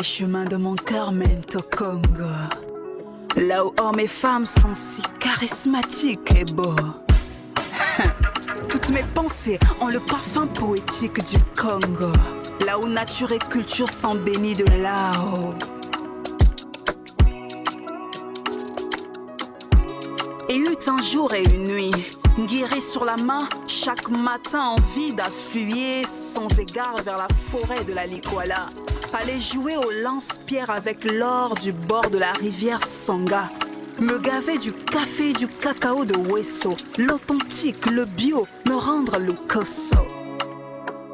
chemins de mon cœur mènent au Congo, là où hommes et femmes sont si charismatiques et beaux. Toutes mes pensées ont le parfum poétique du Congo, là où nature et culture sont bénies de là-haut. Et eut un jour et une nuit, guéri sur la main, chaque matin envie d'affluer sans égard vers la forêt de la Likwala. Aller jouer au lance-pierre avec l'or du bord de la rivière Sanga. Me gaver du café et du cacao de Wesso, l'authentique, le bio, me rendre le cosso.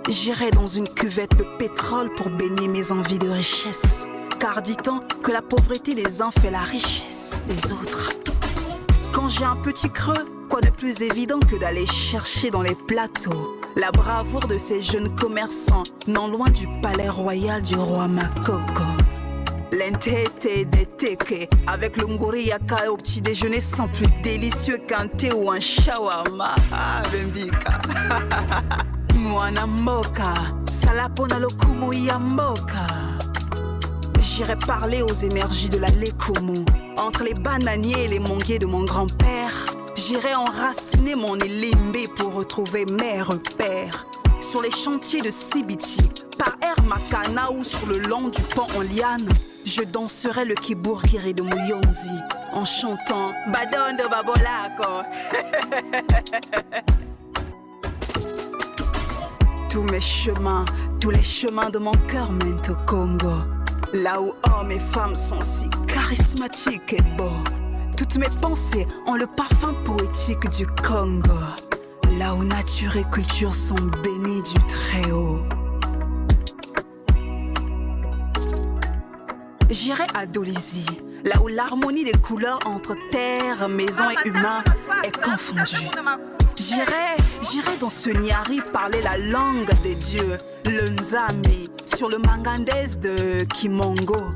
J'irai dans une cuvette de pétrole pour bénir mes envies de richesse, car dit-on que la pauvreté des uns fait la richesse des autres. Quand j'ai un petit creux, quoi de plus évident que d'aller chercher dans les plateaux la bravoure de ces jeunes commerçants, non loin du palais royal du roi Makoko. L'entete des teke, avec le ngori yaka au petit déjeuner, sont plus délicieux qu'un thé ou un shawarma. Ah, bembika. Mwana moka, salapona lokumu ya moka. J'irai parler aux énergies de la Lekomo, entre les bananiers et les manguiers de mon grand-père. J'irai enraciner mon Elimbe pour retrouver mes repères. Sur les chantiers de Sibiti, par Air Makana ou sur le long du pont en liane, je danserai le Kiburiri de Muyonzi en chantant Badon de Babolako. Tous mes chemins, tous les chemins de mon cœur mènent au Congo, là où hommes et femmes sont si charismatiques et beaux. Toutes mes pensées ont le parfum poétique du Congo, là où nature et culture sont bénies du Très-Haut. J'irai à Dolisie, là où l'harmonie des couleurs entre terre, maison et humain est confondue. J'irai dans ce Nyari parler la langue des dieux, le Nzami, sur le Mangandès de Kimongo.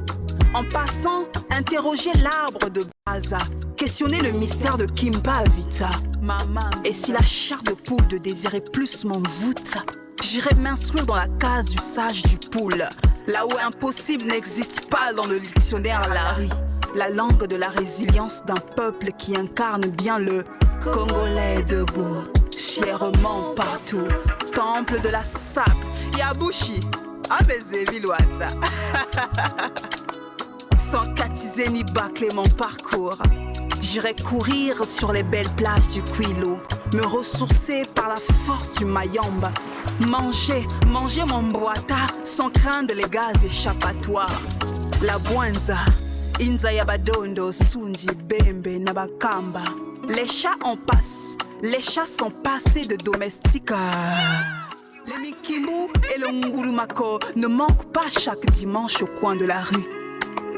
En passant, interroger l'arbre de Baza, questionner le mystère de Kimpa Vita. Maman, et si la chair de poule de désirer plus m'envoûte, j'irai m'instruire dans la case du sage du poule, là où impossible n'existe pas dans le dictionnaire Larry. La langue de la résilience d'un peuple qui incarne bien le Congolais debout, fièrement partout. Temple de la sable, Yabushi, Abezeviluata. Sans catiser ni bâcler mon parcours, j'irai courir sur les belles plages du Kwilu, me ressourcer par la force du Mayamba, manger mon boita sans craindre les gaz échappatoires. La Bwanza, Inza Yabadondo, Sundi, Bembe, Nabakamba. Les chats en passent, les chats sont passés de domestiques. Les Mikimu et le Ngurumako ne manquent pas chaque dimanche au coin de la rue.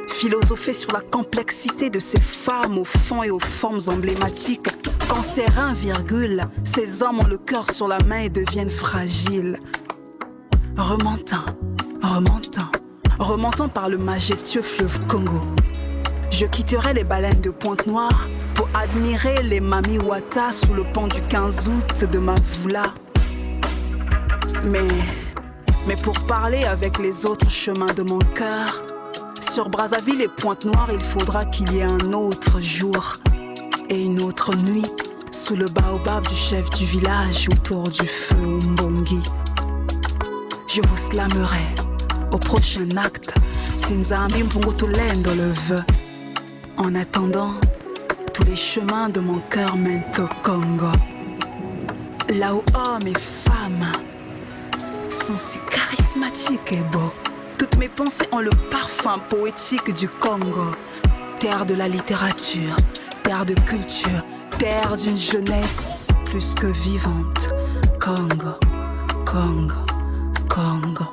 Philosopher sur la complexité de ces femmes aux fonds et aux formes emblématiques. Quand ces reins virgule, ces hommes ont le cœur sur la main et deviennent fragiles. Remontant par le majestueux fleuve Congo. Je quitterai les baleines de Pointe-Noire pour admirer les Mami-Wata sous le pont du 15 août de Mavula. Mais pour parler avec les autres chemins de mon cœur, sur Brazzaville et Pointe-Noire, il faudra qu'il y ait un autre jour et une autre nuit sous le baobab du chef du village autour du feu Mbongi. Je vous slamerai au prochain acte, si Nzambi Mpungutulendo le veut. En attendant, tous les chemins de mon cœur mènent au Congo, là où hommes et femmes sont si charismatiques et beaux. Toutes mes pensées ont le parfum poétique du Congo, terre de la littérature, terre de culture, terre d'une jeunesse plus que vivante. Congo, Congo, Congo.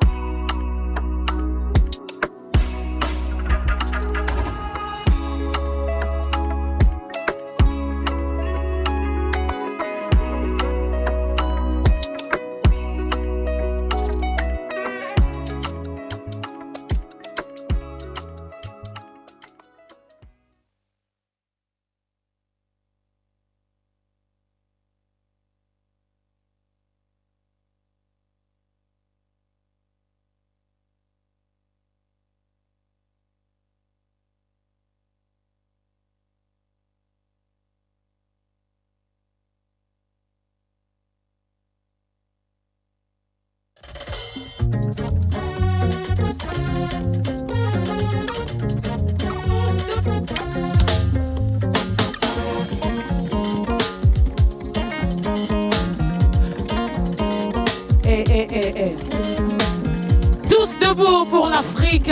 Tous debout pour l'Afrique.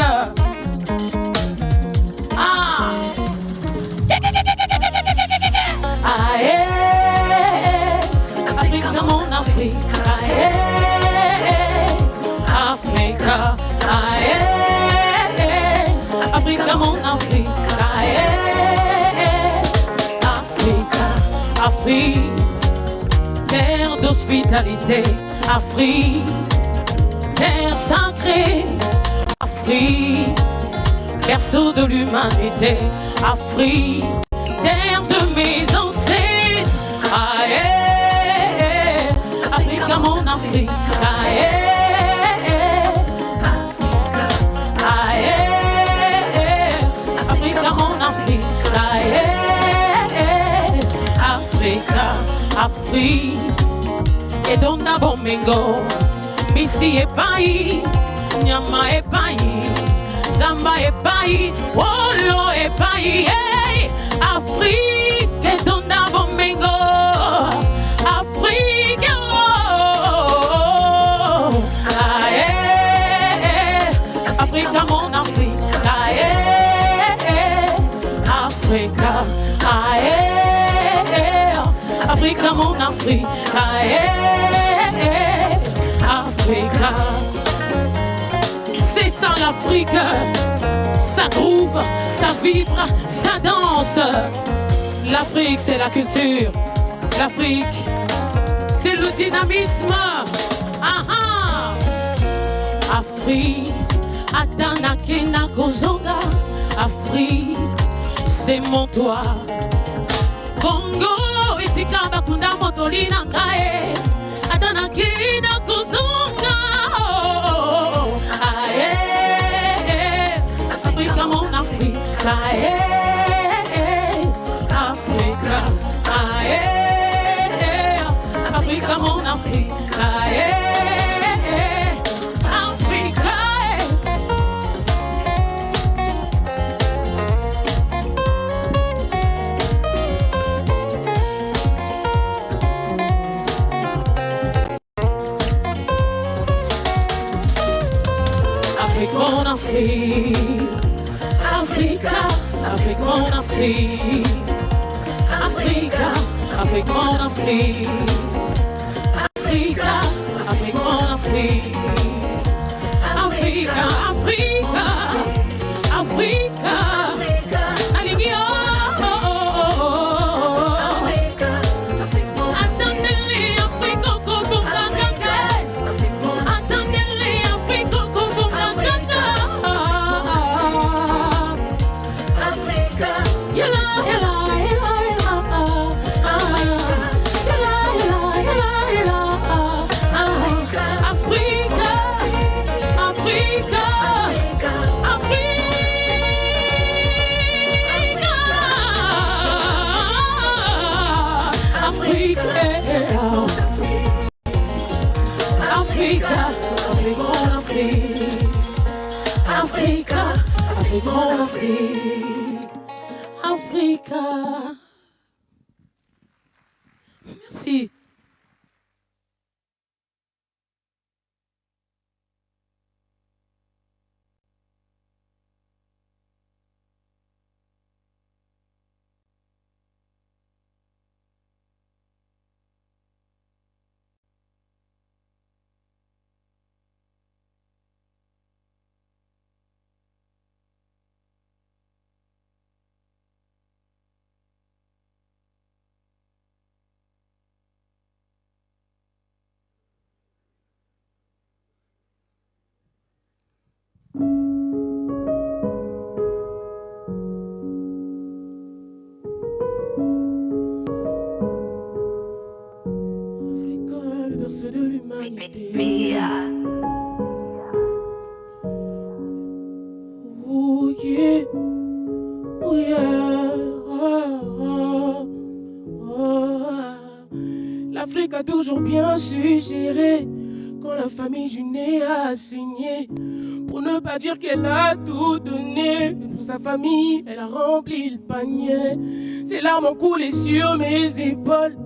Ah. Afrique dans mon Afrique. Africa. Afrique dans mon Afrique. Africa. Afrique. Terre d'hospitalité. Afrique. Terre sacrée. Afrique. Berceau de l'humanité. Afrique. Terre de mes ancêtres. Afrique à mon Afrique. Afrique à mon Afrique. Africa, Afrique. Et donna bomingo. Missy et Paï. Nyama et Paï. Zamba et Paï. Wolo et Paï. Afrique et donna bomingo. Afrique, oh, Afrique à mon Afrique. Africa, Afrique à mon Afrique. Africa. C'est ça l'Afrique. Ça groove, ça vibre, ça danse. L'Afrique, c'est la culture. L'Afrique, c'est le dynamisme. Aha. Afrique, Atanakina Kozonga. Afrique, c'est mon toit. Congo, ici Kabakunda Motolina Kae. Atanakina Kozonga. Afrique, mon Afrique. Africa, Africa, mon Afrique. Africa. Afrique, mon Afrique. Africa, Afrique, mon Afrique. Africa, Afrique, mon Afrique. Africa, Afrique, mon Afrique. Africa, Africa, Africa. Aligné, oh, oh, oh. Attendez-les, Afrique, oh, oh, oh, attendez-les, Afrique, oh, oh, oh, Africa, Afrique, mon Afrique. Africa, Afrique, mon Afrique. Africa. Merci. Oh yeah, oh yeah, oh, oh, oh. L'Afrique a toujours bien su gérer quand la famille Junet a signé. Pour ne pas dire qu'elle a tout donné, mais pour sa famille, elle a rempli le panier. Ses larmes ont coulé sur mes épaules.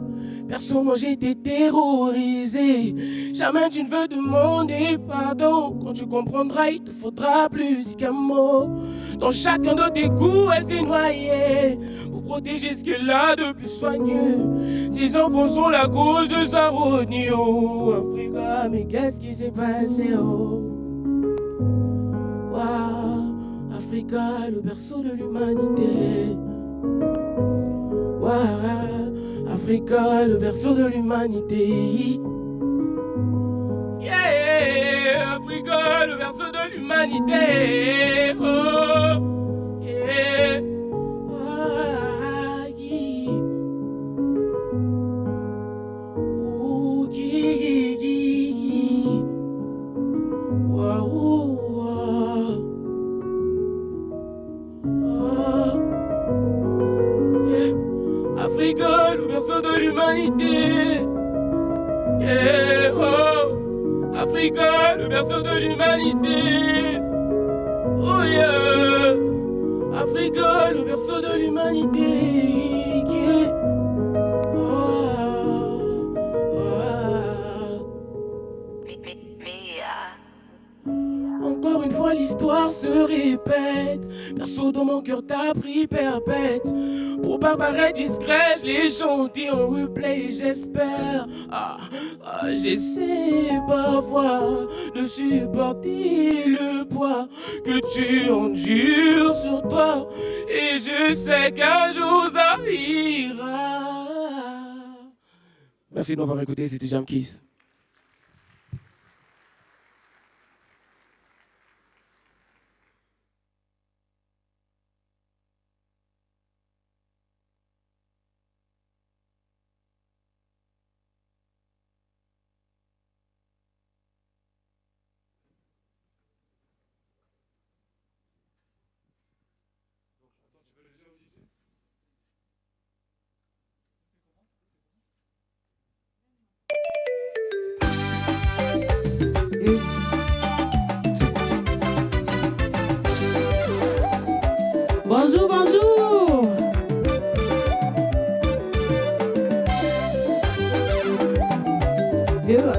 Perso, moi j'étais terrorisé. Jamais tu ne veux demander pardon. Quand tu comprendras, il te faudra plus qu'un mot. Dans chacun de tes coups, elle s'est noyée pour protéger ce qu'elle a de plus soigneux. Ses enfants sont la cause de sa rogne. Oh, Africa, mais qu'est-ce qui s'est passé? Oh, wow, Africa, le berceau de l'humanité. Wow, Africa, le berceau de l'humanité. Yeah, Africa, le berceau de l'humanité. Oh, yeah. Ah, yeah. Oh, yeah, yeah. Wow, wow. Oh, yeah. Africa, le berceau de l'humanité. Yeah, oh. Africa, le berceau de l'humanité. Oh yeah. Africa, le berceau de l'humanité. Yeah. Oh, oh. Encore une fois l'histoire se répète. Berceau dans mon cœur t'a pris perpète. Pour pas paraître discret, je l'ai chanté en replay, j'espère. J'essaie parfois de supporter le poids que tu endures sur toi. Et je sais qu'un jour ça ira. Merci de m'avoir écouté, c'était Jam Kiss. Bonjour, bonjour. Yeah.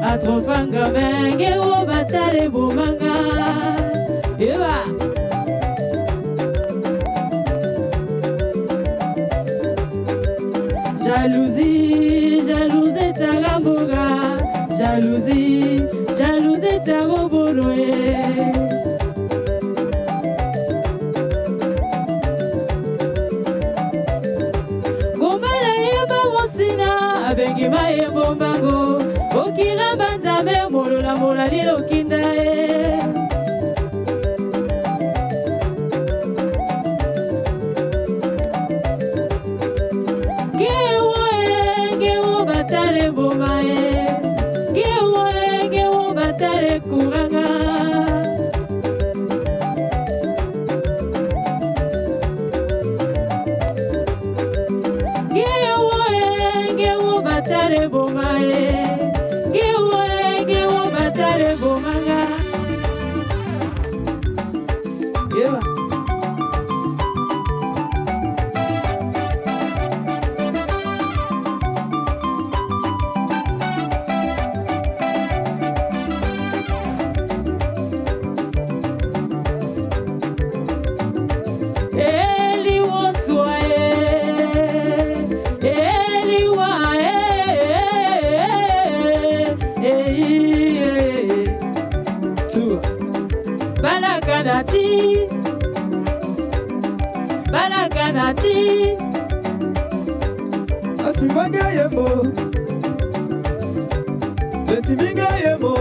Atrofanga menge o batare bomanga. Ewa. Jalousie, jalousie tagamboga. Jalousie, jalousie tagoboloe. Gomala yeba mosina abengi maye bombango. Okila banzame molola mola lilo kindae. Gewo batare bomae. Gewo batare kuranga. Gewo batare bomae. Gewo batare bomanga. Yeah. Balakanati Asimange yemo Lesiminge yemo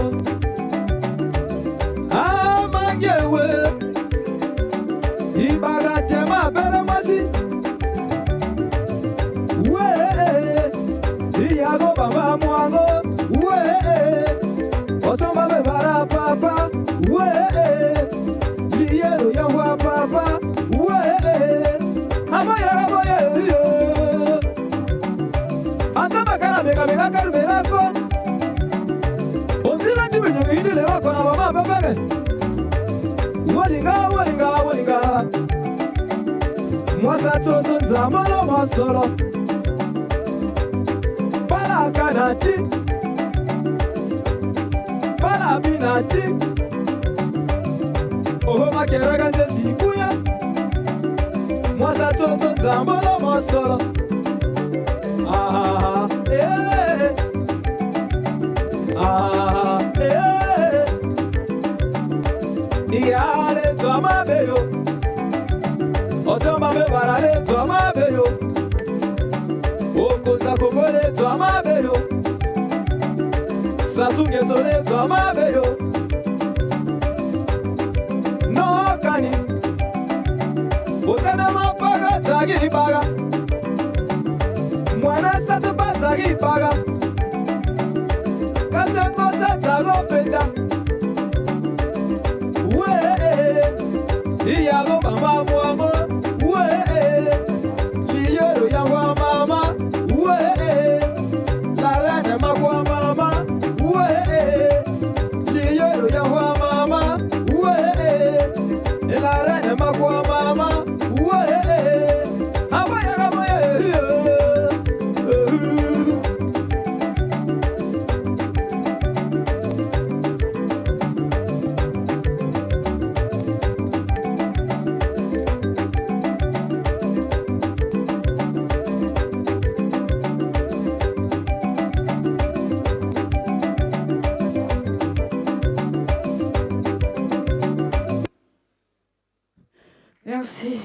Amangewe Ibaga tema bere masi Iyago baba mwango Otoma be bara papa Liyero yahwa papa Amaya yo Andama kana mega karmera ko Ondila tibenyo ngidile wako na mama babage Walinga Mwasa toto nzamolo masolo Para kanati Para binati Oho makera ganje sikuya Mwasa toto nzamolo masolo Iyale toma beyo Otoma me barale toma beyo Okota kogole toma beyo Sasunge sole toma beyo No kani Otana mapaga tagi paga Mwana sata pasagi paga Kase mosa talo penda Iyago mama mwango Liyero yangwa mama Larane magwa mama Liyero yangwa mama Larane magwa mama Merci.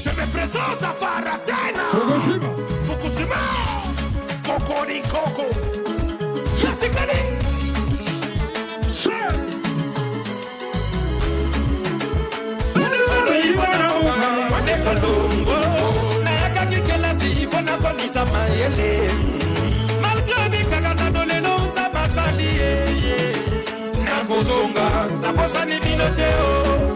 Je me présente à Faratena Fukushima Coco ni Coco Chatikali Malgré mes cagata dans les noms tabasalié Nakozonga Naposani binoteo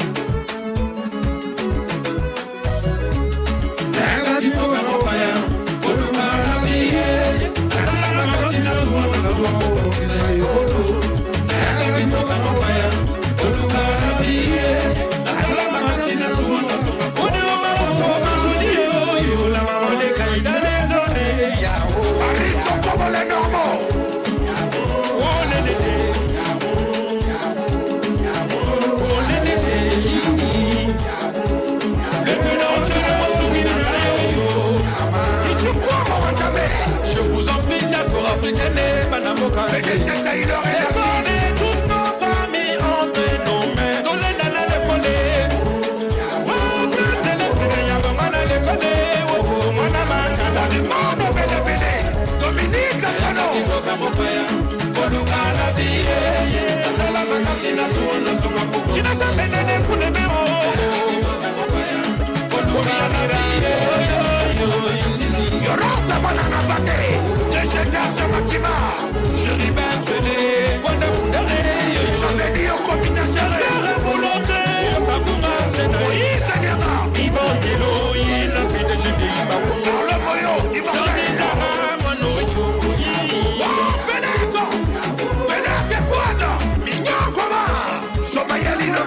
toutes nos familles entre nos mains. Tous les nanas les coller. Oh, c'est le prix de Yabonga les coller. Oh, mon amant, ça demande au bébé. Dominique Sano. Koluka la vie. La salama kasina suona soma kuku. China sa benene kule meo. Koluka la vie. Yorosa banana bate. Jesheta makima. Chérie ben chérie, quoi de boulerie. Jamais dit au combinaison. Serre boulotte, Kakuma Sena. Oui, Seigneur. Ivan Dilo, il a fait de génie. Sur le moyo, il va faire. Jardin d'Ara, Manoyo.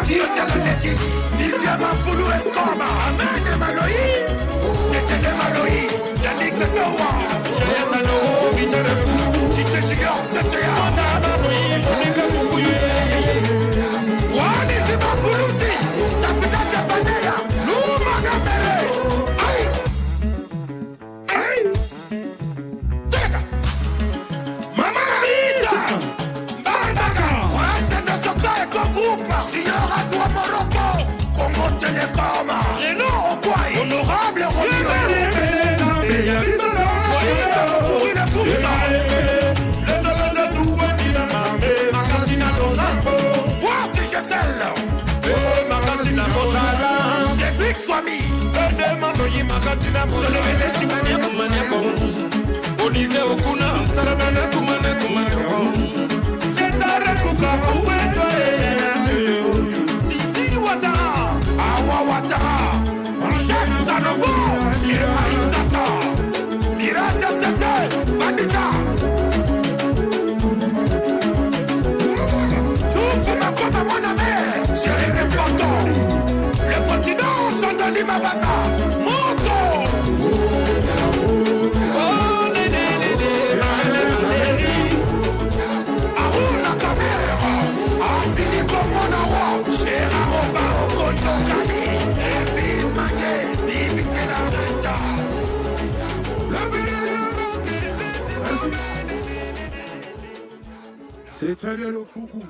Tiotialoneki, Vivian Mapoulou Escoba, Amen Maloi, Tetele Maloi, Yannick Noah, Yayasano, Peter Fou, Tite Junior, Setia, Monica Moukouye, Wani Zima Boulouzi, Safina Tapanea, Lou Magamere, Aïe, Aïe, Tega, Mama Namita, Bandaga, Wassenda Soka Eco Group, Signora Toua Morocco, Congo Télécom, Renault Okwai, Honorable Romeo, Cédric Swami, Olivier Okuna, Sarabana Kumane Kumane, César Kuka, Titi Ouattara, Awa Ouattara, Jacques Sanogo, Lira Isata, Mirasa Sete, Vanessa. Tout ma comme mon ami, Thierry Desporto, le président Chandali Mabasa, Moto. Oh, Aruna Kamera, Afini comme mon roi, Gérard Oba, Okonjo Kani, Evil Mangé, Bibi de la Renta. C'est Fabien Foucault.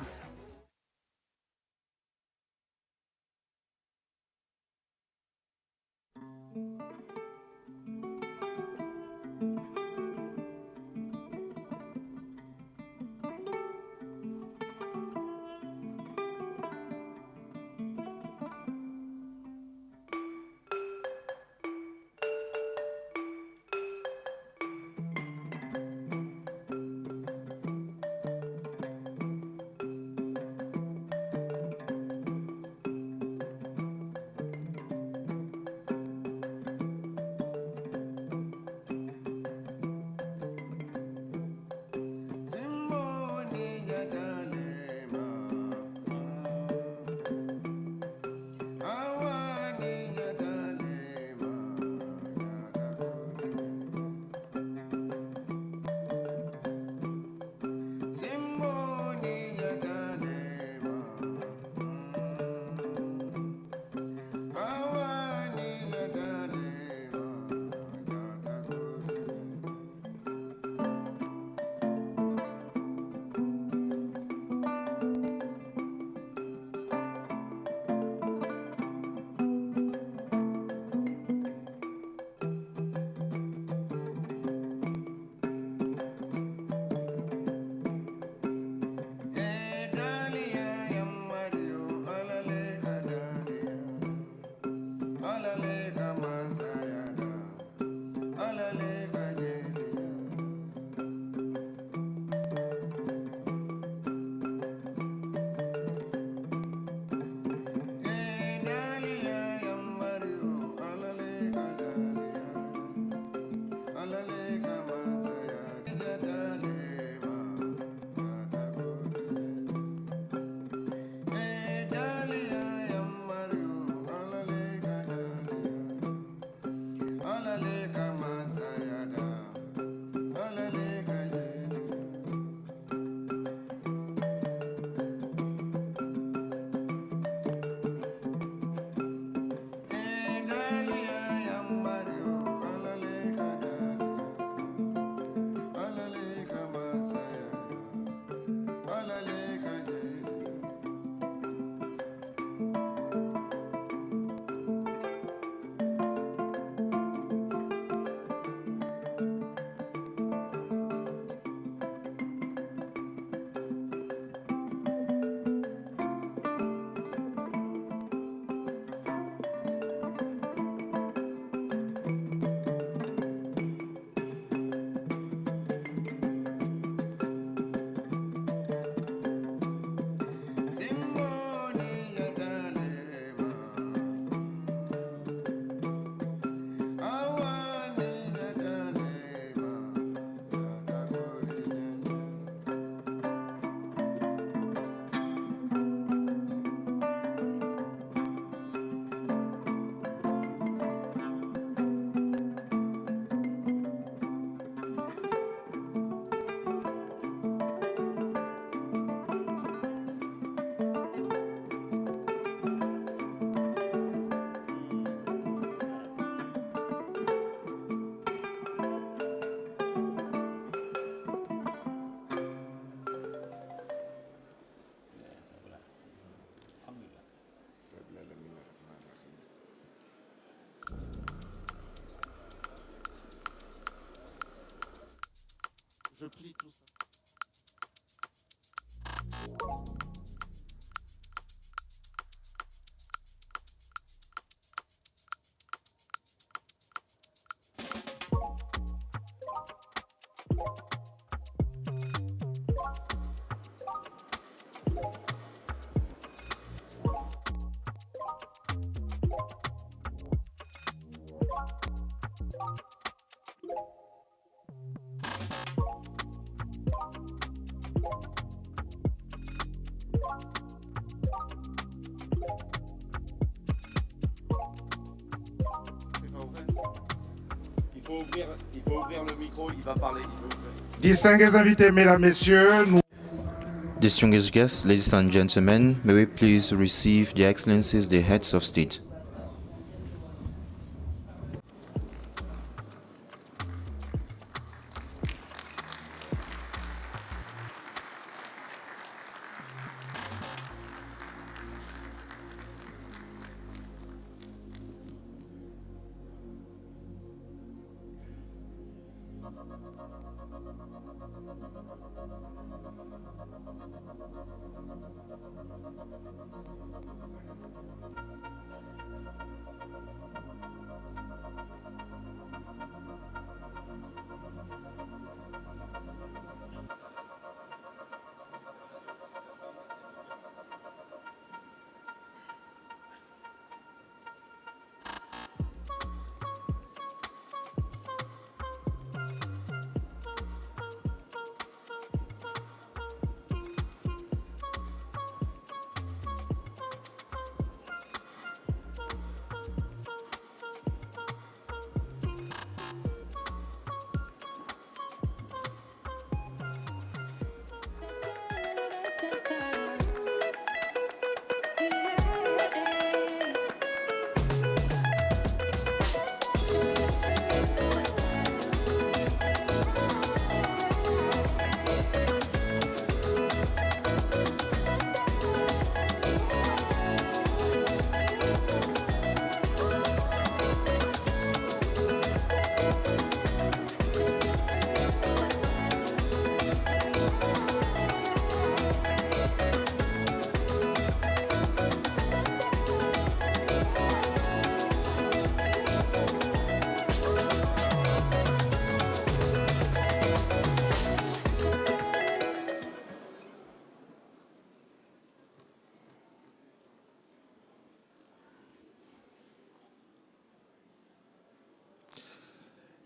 Il faut ouvrir le micro, il va parler. Distingués invités, mesdames, messieurs, nous... Distinguished guests, ladies and gentlemen, may we please receive the excellencies, the heads of state.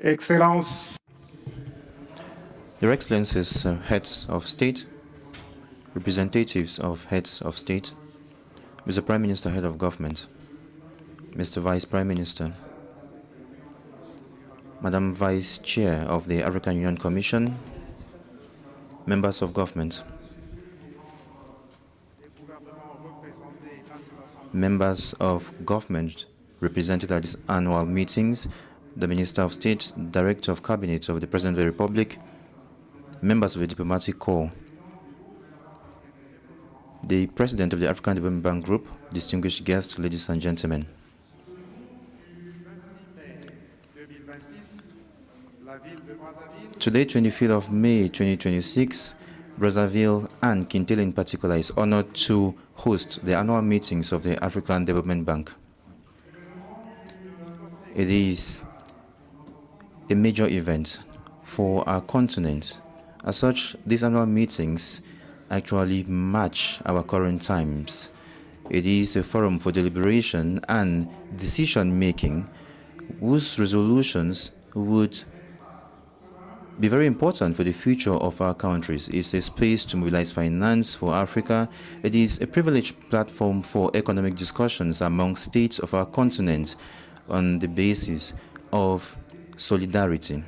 Excellences, Your Excellencies, heads of state, representatives of heads of state, Mr. Prime Minister, head of government, Mr. Vice Prime Minister, Madam Vice Chair of the African Union Commission, members of government, members of government represented at these annual meetings, the Minister of State, Director of Cabinet of the President of the Republic, members of the Diplomatic Corps, the President of the African Development Bank Group, distinguished guests, ladies and gentlemen. Today, 25th of May 2026, Brazzaville and Kintele in particular is honored to host the annual meetings of the African Development Bank. It is a major event for our continent. As such, these annual meetings actually match our current times. It is a forum for deliberation and decision-making whose resolutions would be very important for the future of our countries. It's a space to mobilize finance for Africa. It is a privileged platform for economic discussions among states of our continent on the basis of solidarity.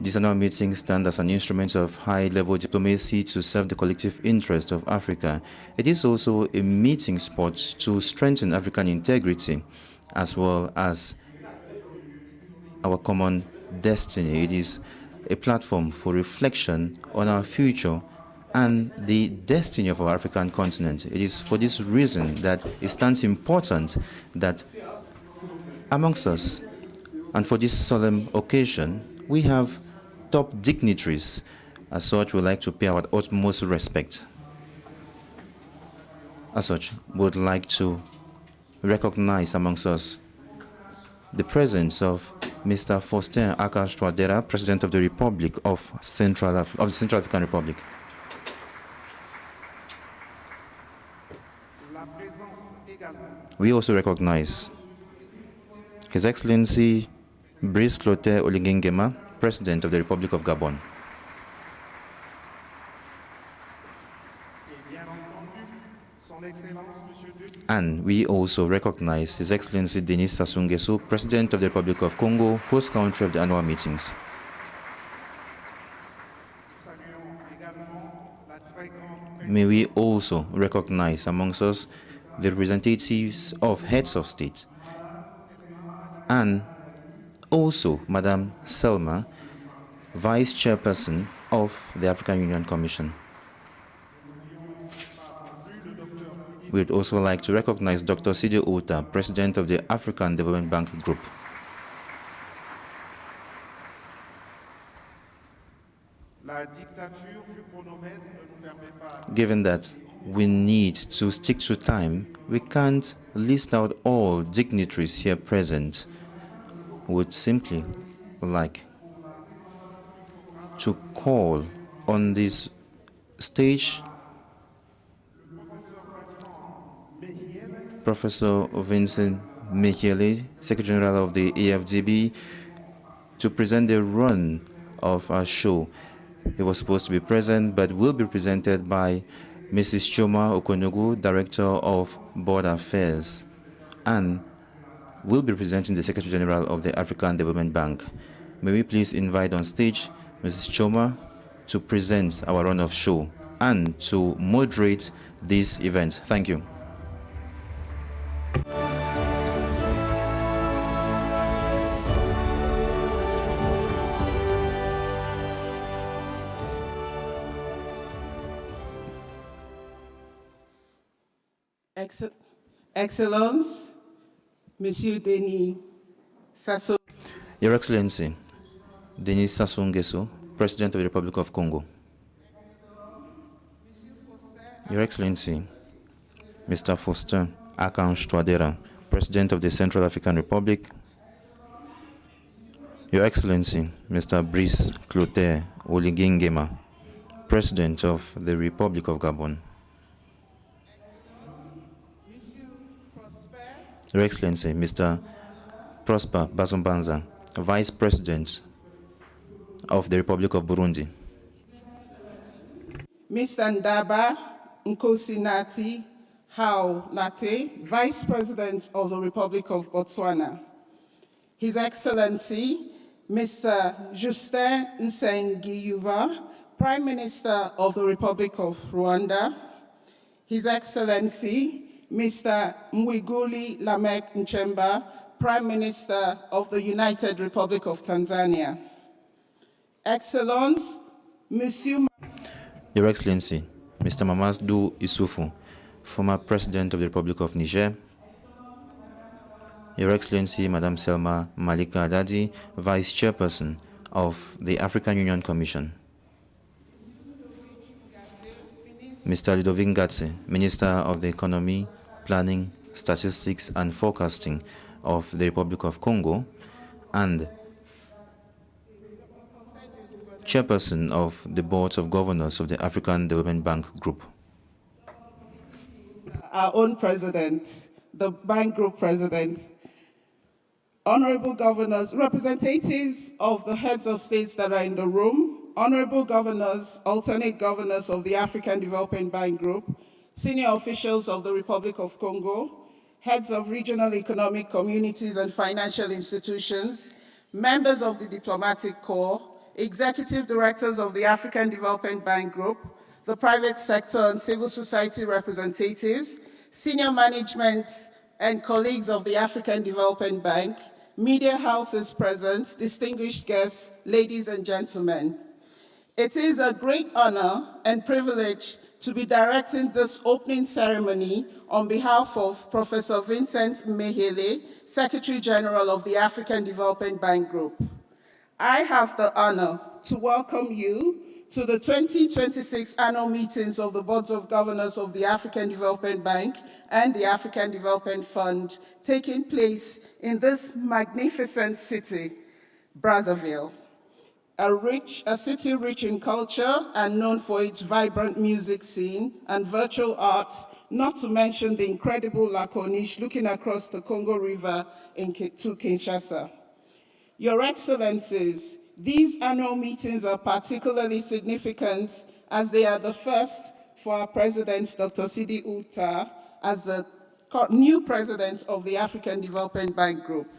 These annual meetings stand as an instrument of high-level diplomacy to serve the collective interest of Africa. It is also a meeting spot to strengthen African integrity as well as our common destiny. It is a platform for reflection on our future and the destiny of our African continent. It is for this reason that it stands important that amongst us, and for this solemn occasion, we have top dignitaries. As such, we would like to pay our utmost respect. As such, we would like to recognize amongst us the presence of Mr. Faustin Archange Touadéra, President of the Republic of the Central African Republic. We also recognize His Excellency Brice Clotaire Oligui Nguema, President of the Republic of Gabon. And we also recognize His Excellency Denis Sassou Nguesso, President of the Republic of Congo, host country of the annual meetings. May we also recognize amongst us the representatives of heads of state, and also Madame Selma, Vice Chairperson of the African Union Commission. We'd also like to recognize Dr. Sidi Ota, President of the African Development Bank Group. Given that we need to stick to time, we can't list out all dignitaries here present. Would simply like to call on this stage Professor Vincent Mehiele, Secretary General of the AFDB, to present the run of our show. He was supposed to be present, but will be presented by Mrs. Chioma Okonogu, Director of Board Affairs, and will be presenting the Secretary General of the African Development Bank. May we please invite on stage Mrs. Chioma to present our run of show and to moderate this event. Thank you. Excellence, Monsieur Denis Sassou. Your Excellency, Denis Sassou Nguesso, President of the Republic of Congo. Your Excellency, Mr. Faustin Archange Touadéra, President of the Central African Republic. Your Excellency, Mr. Brice Clotaire Oligui Nguema, President of the Republic of Gabon. Your Excellency, Mr. Prosper Bazombanza, Vice President of the Republic of Burundi. Mr. Ndaba Nkosinati Hao Late, Vice President of the Republic of Botswana. His Excellency, Mr. Justin Nsengiyuva, Prime Minister of the Republic of Rwanda. His Excellency, Mr. Mwigulu Lameck Nchemba, Prime Minister of the United Republic of Tanzania. Excellence, Monsieur. Your Excellency, Mr. Mamadou Issoufou, former President of the Republic of Niger. Your Excellency, Madame Selma Malika Dadi, Vice Chairperson of the African Union Commission. Mr. Ludovic Ngatse, Minister of the Economy, Planning, Statistics and Forecasting of the Republic of Congo, and Chairperson of the Board of Governors of the African Development Bank Group. Our own president, the bank group president, honorable governors, representatives of the heads of states that are in the room, honorable governors, alternate governors of the African Development Bank Group, senior officials of the Republic of Congo, heads of regional economic communities and financial institutions, members of the diplomatic corps, executive directors of the African Development Bank Group, the private sector and civil society representatives, senior management and colleagues of the African Development Bank, media houses present, distinguished guests, ladies and gentlemen. It is a great honor and privilege to be directing this opening ceremony on behalf of Professor Vincent Mehiele, Secretary General of the African Development Bank Group. I have the honor to welcome you to the 2026 annual meetings of the Boards of Governors of the African Development Bank and the African Development Fund, taking place in this magnificent city, Brazzaville. A city rich in culture and known for its vibrant music scene and virtual arts, not to mention the incredible La Corniche looking across the Congo River to Kinshasa. Your Excellencies, these annual meetings are particularly significant as they are the first for our President, Dr. Sidi Uta, as the new President of the African Development Bank Group.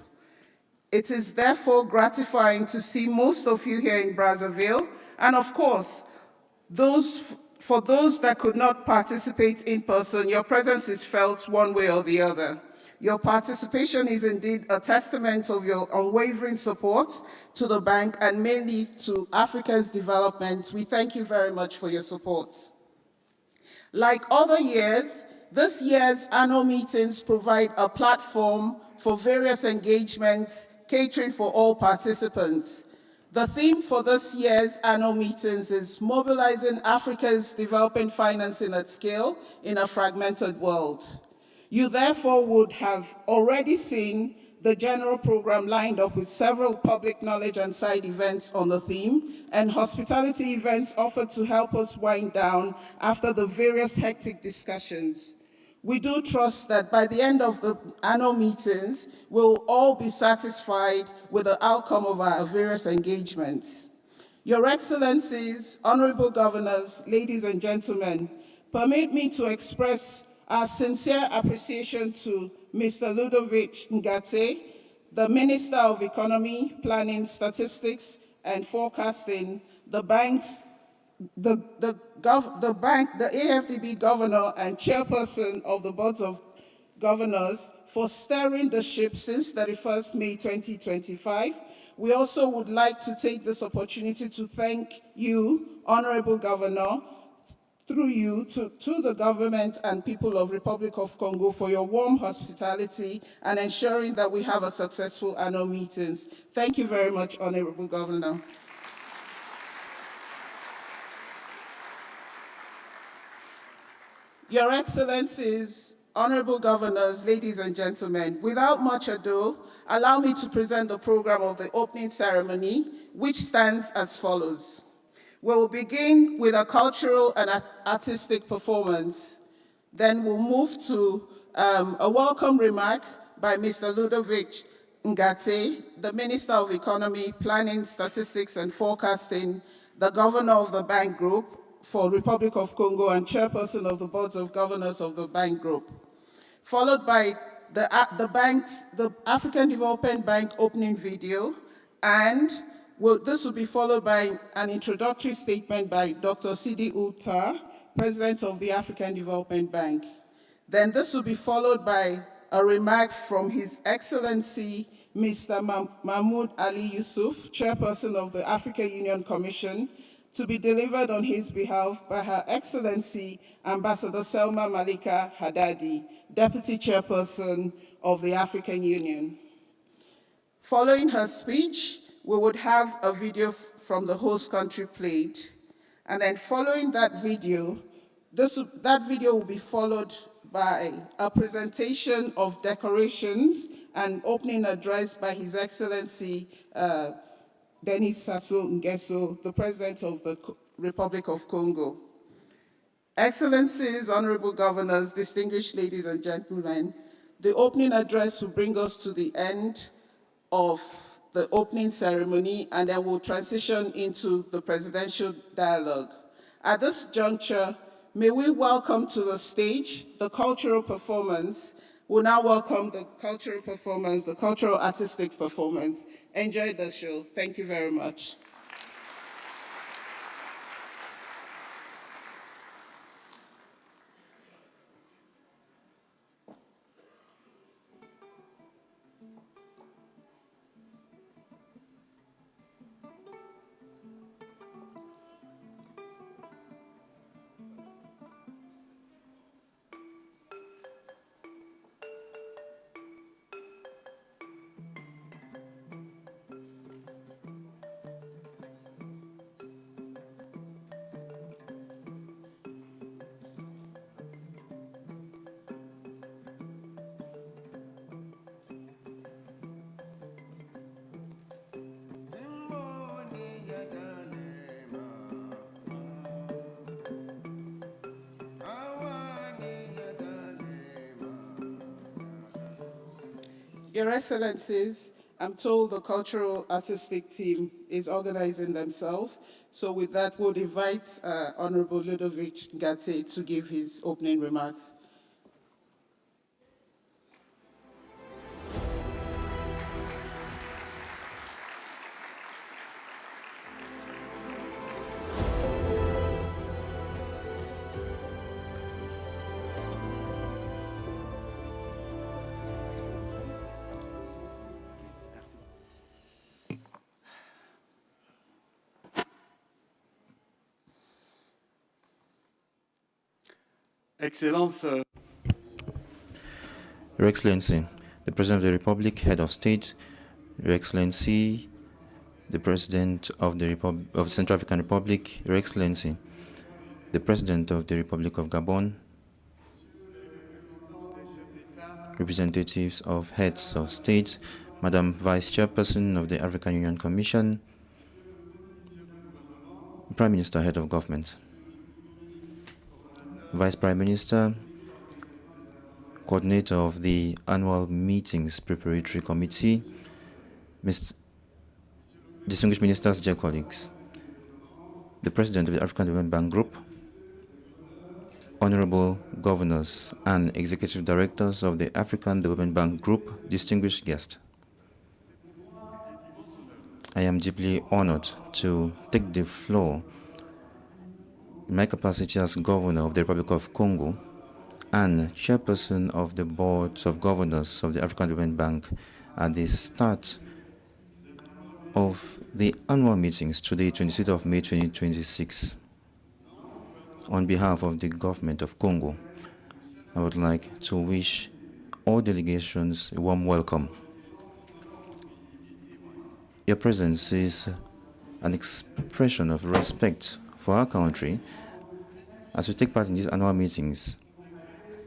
It is therefore gratifying to see most of you here in Brazzaville, and of course, for those that could not participate in person, your presence is felt one way or the other. Your participation is indeed a testament of your unwavering support to the bank and mainly to Africa's development. We thank you very much for your support. Like other years, this year's annual meetings provide a platform for various engagements catering for all participants. The theme for this year's annual meetings is Mobilizing Africa's Development Financing at Scale in a Fragmented World. You therefore would have already seen the general program lined up with several public knowledge and side events on the theme and hospitality events offered to help us wind down after the various hectic discussions. We do trust that by the end of the annual meetings, we'll all be satisfied with the outcome of our various engagements. Your Excellencies, Honorable Governors, ladies and gentlemen, permit me to express our sincere appreciation to Mr. Ludovic Ngate, the Minister of Economy, Planning, Statistics, and Forecasting, the AFDB Governor and Chairperson of the Boards of Governors for steering the ship since 31st May 2025. We also would like to take this opportunity to thank you, Honorable Governor, through you to the government and people of Republic of Congo for your warm hospitality and ensuring that we have a successful annual meetings. Thank you very much, Honorable Governor. Your Excellencies, Honorable Governors, ladies and gentlemen, without much ado, allow me to present the program of the opening ceremony, which stands as follows. We will begin with a cultural and artistic performance. Then we'll move to a welcome remark by Mr. Ludovic Ngate, the Minister of Economy, Planning, Statistics, and Forecasting, the Governor of the Bank Group for Republic of Congo and Chairperson of the Boards of Governors of the Bank Group, followed by the African Development Bank opening video, and this will be followed by an introductory statement by Dr. Sidi Uta, President of the African Development Bank. Then this will be followed by a remark from His Excellency, Mr. Mahmoud Ali Yusuf, Chairperson of the African Union Commission, to be delivered on his behalf by Her Excellency, Ambassador Selma Malika Haddadi, Deputy Chairperson of the African Union. Following her speech, we would have a video from the host country played. And then following that video, that video will be followed by a presentation of decorations and opening address by His Excellency Denis Sassou Nguesso, the President of the Republic of Congo. Excellencies, Honorable Governors, distinguished ladies and gentlemen, the opening address will bring us to the end of the opening ceremony, and then we'll transition into the presidential dialogue. At this juncture, may we welcome to the stage the cultural performance. We'll now welcome the cultural performance, the cultural artistic performance. Enjoy the show. Thank you very much. Your Excellencies, I'm told the cultural artistic team is organizing themselves. So with that, we'll invite Honorable Ludovic Gate to give his opening remarks. Excellence. Your Excellency, the President of the Republic, Head of State, Your Excellency, the President of the Central African Republic, Your Excellency, the President of the Republic of Gabon, representatives of heads of state, Madam Vice Chairperson of the African Union Commission, Prime Minister, Head of Government, Vice Prime Minister, Coordinator of the Annual Meetings Preparatory Committee, distinguished ministers, dear colleagues, the President of the African Development Bank Group, Honorable Governors and Executive Directors of the African Development Bank Group, distinguished guests. I am deeply honored to take the floor in my capacity as Governor of the Republic of Congo and Chairperson of the Board of Governors of the African Development Bank at the start of the annual meetings today, 26th of May 2026. On behalf of the government of Congo, I would like to wish all delegations a warm welcome. Your presence is an expression of respect for our country as we take part in these annual meetings.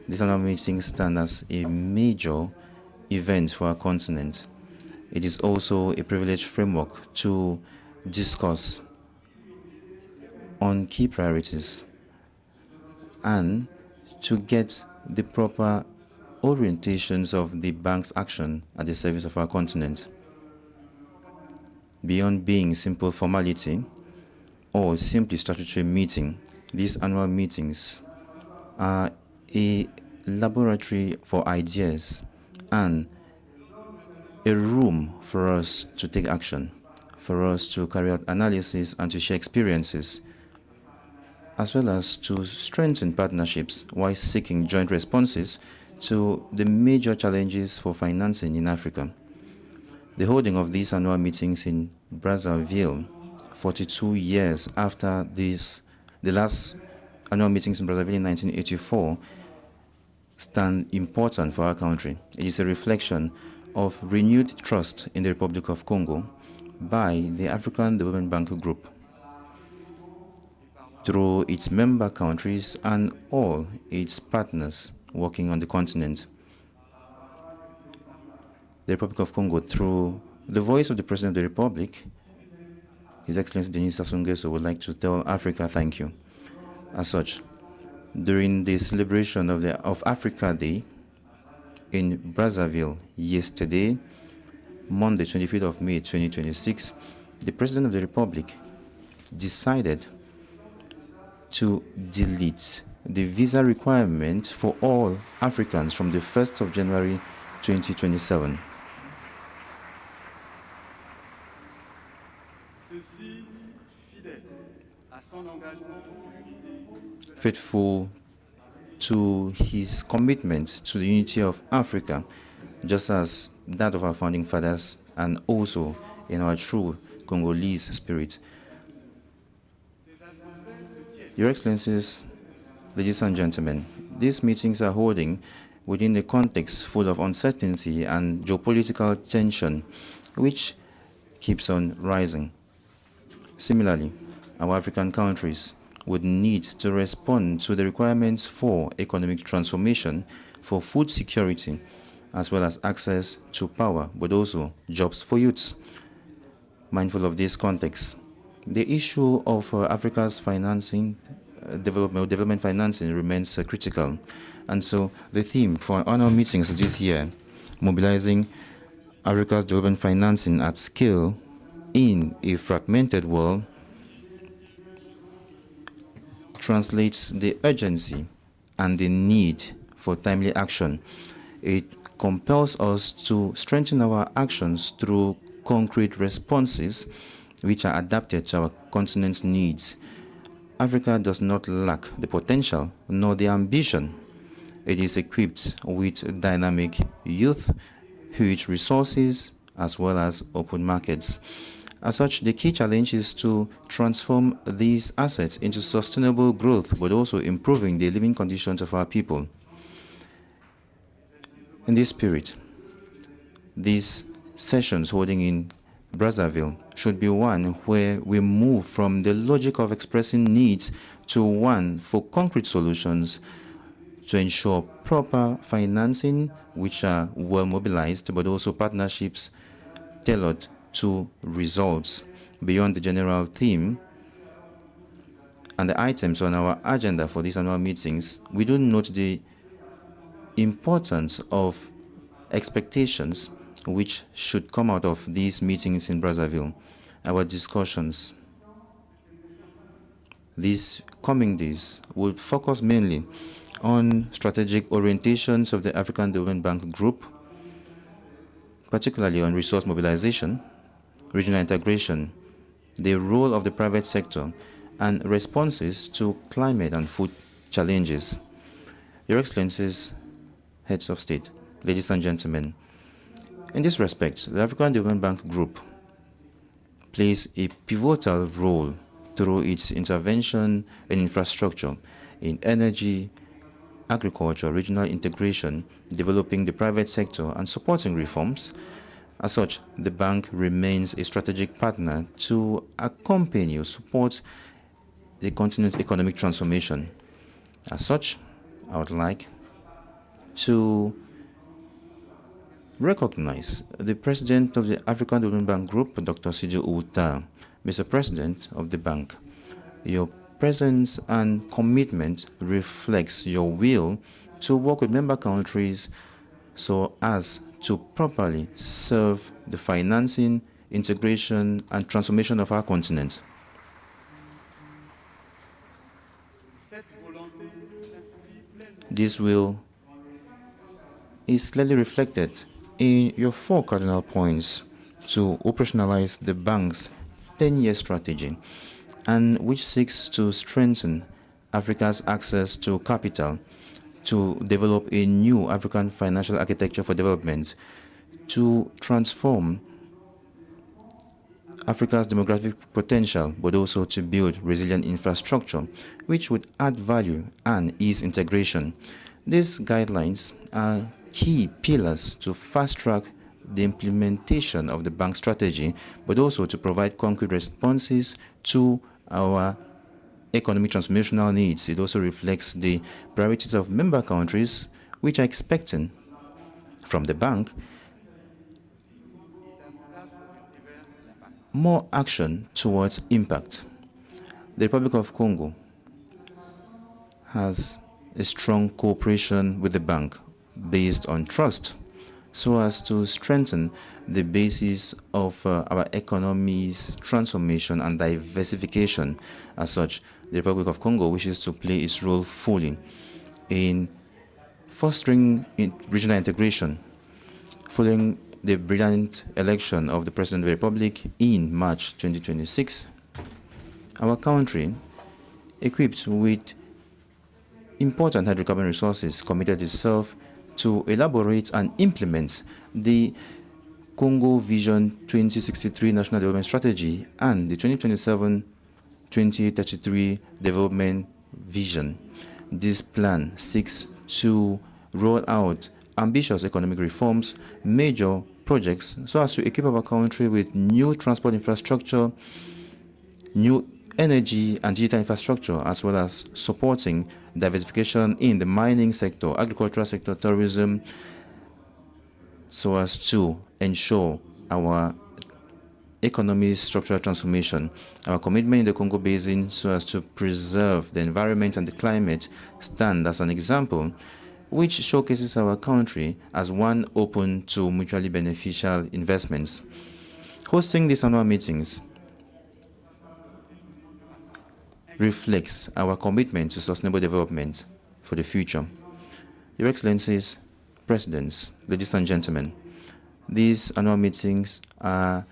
These annual meetings stand as a major event for our continent. It is also a privileged framework to discuss on key priorities and to get the proper orientations of the bank's action at the service of our continent. Beyond being simple formality or simply statutory meeting, these annual meetings are a laboratory for ideas and a room for us to take action, for us to carry out analysis and to share experiences, as well as to strengthen partnerships while seeking joint responses to the major challenges for financing in Africa. The holding of these annual meetings in Brazzaville, 42 years after the last annual meetings in Brazzaville in 1984, stand important for our country. It is a reflection of renewed trust in the Republic of Congo by the African Development Bank Group through its member countries and all its partners working on the continent. The Republic of Congo, through the voice of the President of the Republic, His Excellency Denis Sassou Nguesso, would like to tell Africa thank you. As such, during the celebration of Africa Day in Brazzaville yesterday, Monday, 25th of May 2026, the President of the Republic decided to delete the visa requirement for all Africans from the 1st of January 2027. Faithful to his commitment to the unity of Africa, just as that of our founding fathers, and also in our true Congolese spirit. Your Excellencies, ladies and gentlemen, these meetings are holding within a context full of uncertainty and geopolitical tension, which keeps on rising. Similarly, our African countries would need to respond to the requirements for economic transformation, for food security, as well as access to power, but also jobs for youths. Mindful of this context, the issue of Africa's financing, development financing remains critical. And so the theme for our annual meetings this year, mobilizing Africa's development financing at scale in a fragmented world translates the urgency and the need for timely action. It compels us to strengthen our actions through concrete responses which are adapted to our continent's needs. Africa does not lack the potential nor the ambition. It is equipped with dynamic youth, huge resources, as well as open markets. As such, the key challenge is to transform these assets into sustainable growth, but also improving the living conditions of our people. In this spirit, these sessions holding in Brazzaville should be one where we move from the logic of expressing needs to one for concrete solutions to ensure proper financing, which are well mobilized, but also partnerships tailored to results. Beyond the general theme and the items on our agenda for these annual meetings, we do note the importance of expectations which should come out of these meetings in Brazzaville, our discussions. These coming days will focus mainly on strategic orientations of the African Development Bank Group, particularly on resource mobilization, regional integration, the role of the private sector, and responses to climate and food challenges. Your Excellencies, Heads of State, ladies and gentlemen, in this respect, the African Development Bank Group plays a pivotal role through its intervention in infrastructure, in energy, agriculture, regional integration, developing the private sector, and supporting reforms. As such, the bank remains a strategic partner to accompany or support the continent's economic transformation. As such, I would like to recognize the President of the African Development Bank Group, Dr. Sijo Uta. Mr. President of the bank, your presence and commitment reflects your will to work with member countries so as to properly serve the financing, integration, and transformation of our continent. This will is clearly reflected in your 4 cardinal points to operationalize the bank's 10-year strategy, and which seeks to strengthen Africa's access to capital, to develop a new African financial architecture for development, to transform Africa's demographic potential, but also to build resilient infrastructure, which would add value and ease integration. These guidelines are key pillars to fast-track the implementation of the bank strategy, but also to provide concrete responses to our economic transformational needs. It also reflects the priorities of member countries, which are expecting from the bank more action towards impact. The Republic of Congo has a strong cooperation with the bank based on trust, so as to strengthen the basis of our economy's transformation and diversification. As such, the Republic of Congo wishes to play its role fully in fostering regional integration. Following the brilliant election of the President of the Republic in March 2026, our country, equipped with important hydrocarbon resources, committed itself to elaborate and implement the Congo Vision 2063 National Development Strategy and the 2027-2033 Development Vision. This plan seeks to roll out ambitious economic reforms, major projects, so as to equip our country with new transport infrastructure, new energy and digital infrastructure, as well as supporting diversification in the mining sector, agricultural sector, tourism, so as to ensure our economy's structural transformation. Our commitment in the Congo Basin, so as to preserve the environment and the climate, stand as an example which showcases our country as one open to mutually beneficial investments. Hosting these annual meetings reflects our commitment to sustainable development for the future. Your Excellencies, Presidents, ladies and gentlemen, these annual meetings are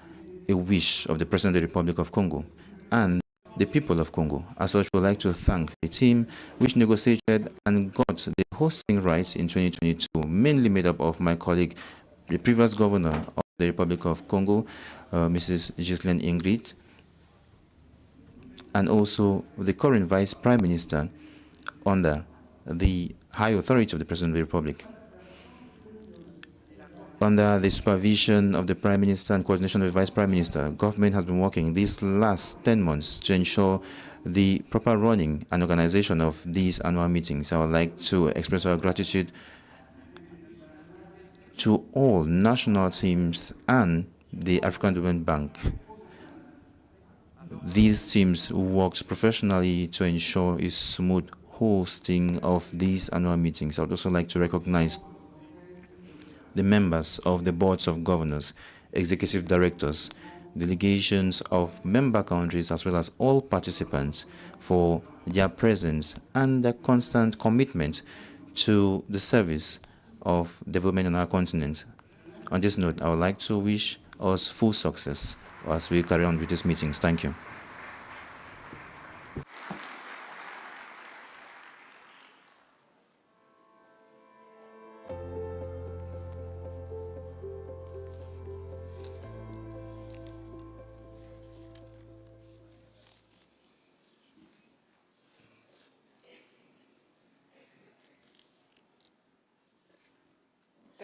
a wish of the President of the Republic of Congo and the people of Congo. As such, we would like to thank the team which negotiated and got the hosting rights in 2022, mainly made up of my colleague, the previous governor of the Republic of Congo, Mrs. Ghislaine Ingrid, and also the current Vice Prime Minister under the high authority of the President of the Republic. Under the supervision of the Prime Minister and coordination of the Vice Prime Minister, government has been working these last 10 months to ensure the proper running and organization of these annual meetings. I would like to express our gratitude to all national teams and the African Development Bank. These teams worked professionally to ensure a smooth hosting of these annual meetings. I would also like to recognize the members of the boards of governors, executive directors, delegations of member countries, as well as all participants for their presence and their constant commitment to the service of development on our continent. On this note, I would like to wish us full success as we carry on with these meetings. Thank you.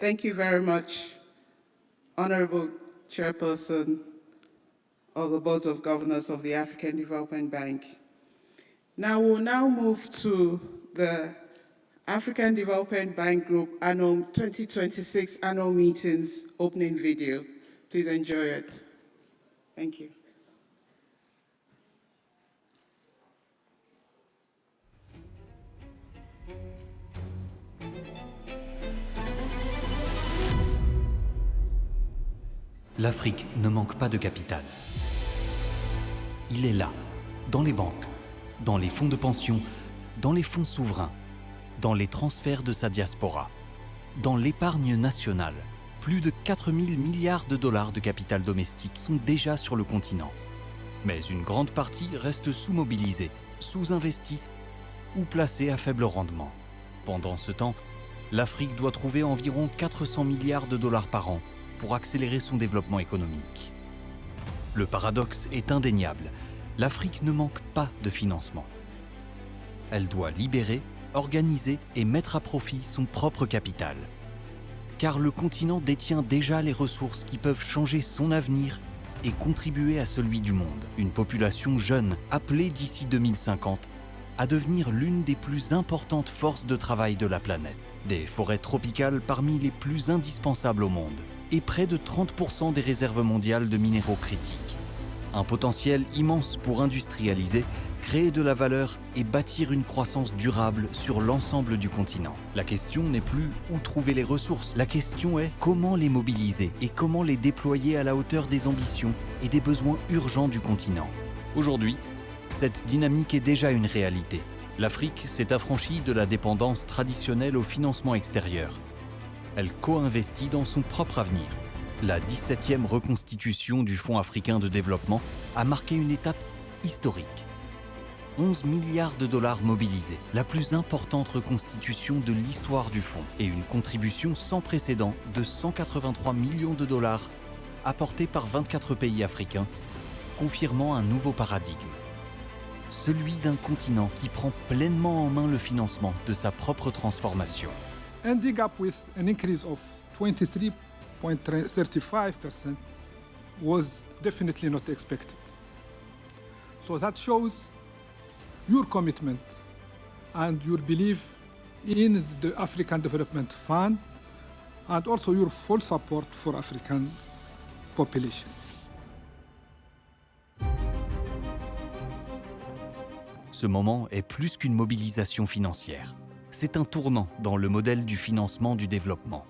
Thank you very much, Honorable Chairperson of the Board of Governors of the African Development Bank. Now we'll move to the African Development Bank Group Annual 2026 Annual Meetings opening video. Please enjoy it. Thank you. L'Afrique ne manque pas de capital. Il est là, dans les banques, dans les fonds de pension, dans les fonds souverains, dans les transferts de sa diaspora, dans l'épargne nationale. Plus de 4 000 milliards de dollars de capital domestique sont déjà sur le continent. Mais une grande partie reste sous-mobilisée, sous-investie ou placée à faible rendement. Pendant ce temps, l'Afrique doit trouver environ 400 milliards de dollars par an pour accélérer son développement économique. Le paradoxe est indéniable. L'Afrique ne manque pas de financement. Elle doit libérer, organiser et mettre à profit son propre capital. Car le continent détient déjà les ressources qui peuvent changer son avenir et contribuer à celui du monde. Une population jeune appelée d'ici 2050 à devenir l'une des plus importantes forces de travail de la planète. Des forêts tropicales parmi les plus indispensables au monde et près de 30% des réserves mondiales de minéraux critiques. Un potentiel immense pour industrialiser, créer de la valeur et bâtir une croissance durable sur l'ensemble du continent. La question n'est plus où trouver les ressources, la question est comment les mobiliser et comment les déployer à la hauteur des ambitions et des besoins urgents du continent. Aujourd'hui, cette dynamique est déjà une réalité. L'Afrique s'est affranchie de la dépendance traditionnelle au financement extérieur. Elle co-investit dans son propre avenir. La 17e reconstitution du Fonds africain de développement a marqué une étape historique. 11 milliards de dollars mobilisés, la plus importante reconstitution de l'histoire du fonds, et une contribution sans précédent de 183 millions de dollars apportés par 24 pays africains, confirmant un nouveau paradigme. Celui d'un continent qui prend pleinement en main le financement de sa propre transformation. Ending up with an increase of 23.35% was definitely not expected. So that shows your commitment and your belief in the African Development Fund and also your full support for African population. Ce moment est plus qu'une mobilisation financière. c'est un tournant dans le modèle du financement du développement.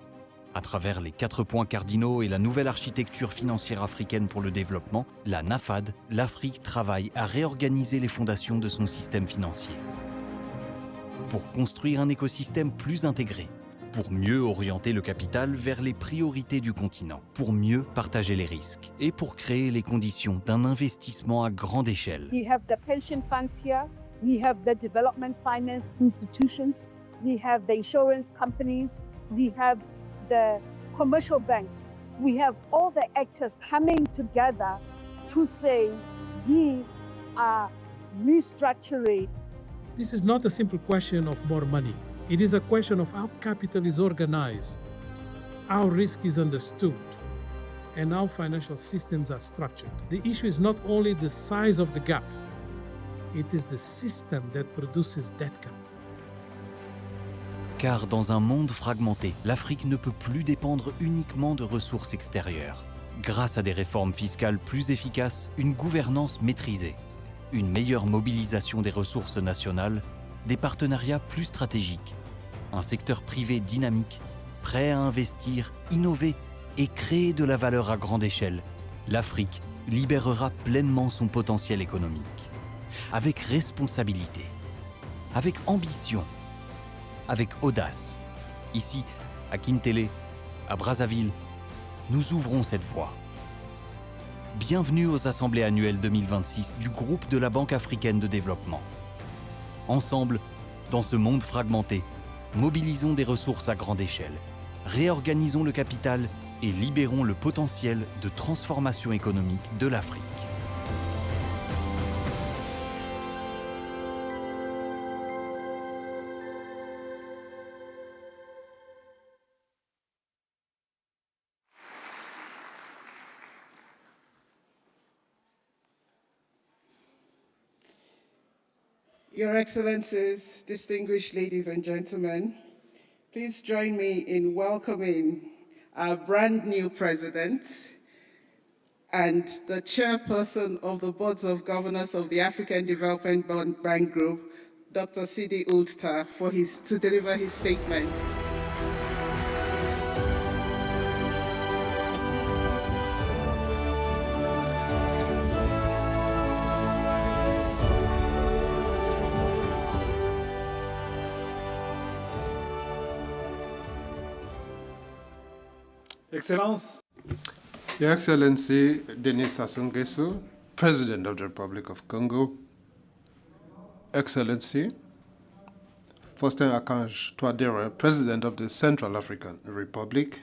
À travers les 4 points cardinaux et la nouvelle architecture financière africaine pour le développement, la NAFAD, l'Afrique travaille à réorganiser les fondations de son système financier. Pour construire un écosystème plus intégré, pour mieux orienter le capital vers les priorités du continent, pour mieux partager les risques et pour créer les conditions d'un investissement à grande échelle. We have the pension funds here, we have the development finance institutions, we have the insurance companies, we have the commercial banks. We have all the actors coming together to say we are restructuring. This is not a simple question of more money. It is a question of how capital is organized, how risk is understood, and how financial systems are structured. The issue is not only the size of the gap, it is the system that produces that gap. Car dans un monde fragmenté, l'Afrique ne peut plus dépendre uniquement de ressources extérieures. Grâce à des réformes fiscales plus efficaces, une gouvernance maîtrisée, une meilleure mobilisation des ressources nationales, des partenariats plus stratégiques, un secteur privé dynamique, prêt à investir, innover et créer de la valeur à grande échelle, l'Afrique libérera pleinement son potentiel économique. Avec responsabilité, avec ambition, avec audace. Ici, à Kintélé, à Brazzaville, nous ouvrons cette voie. Bienvenue aux Assemblées annuelles 2026 du groupe de la Banque africaine de développement. Ensemble, dans ce monde fragmenté, mobilisons des ressources à grande échelle, réorganisons le capital et libérons le potentiel de transformation économique de l'Afrique. Your Excellencies, distinguished ladies and gentlemen, please join me in welcoming our brand new president and the chairperson of the Boards of Governors of the African Development Bank Group, Dr. Sidi Ould Tah, to deliver his statement. Excellence. Your Excellency Denis Sassou Nguesso, President of the Republic of Congo. Excellency Faustin Archange Touadéra, President of the Central African Republic.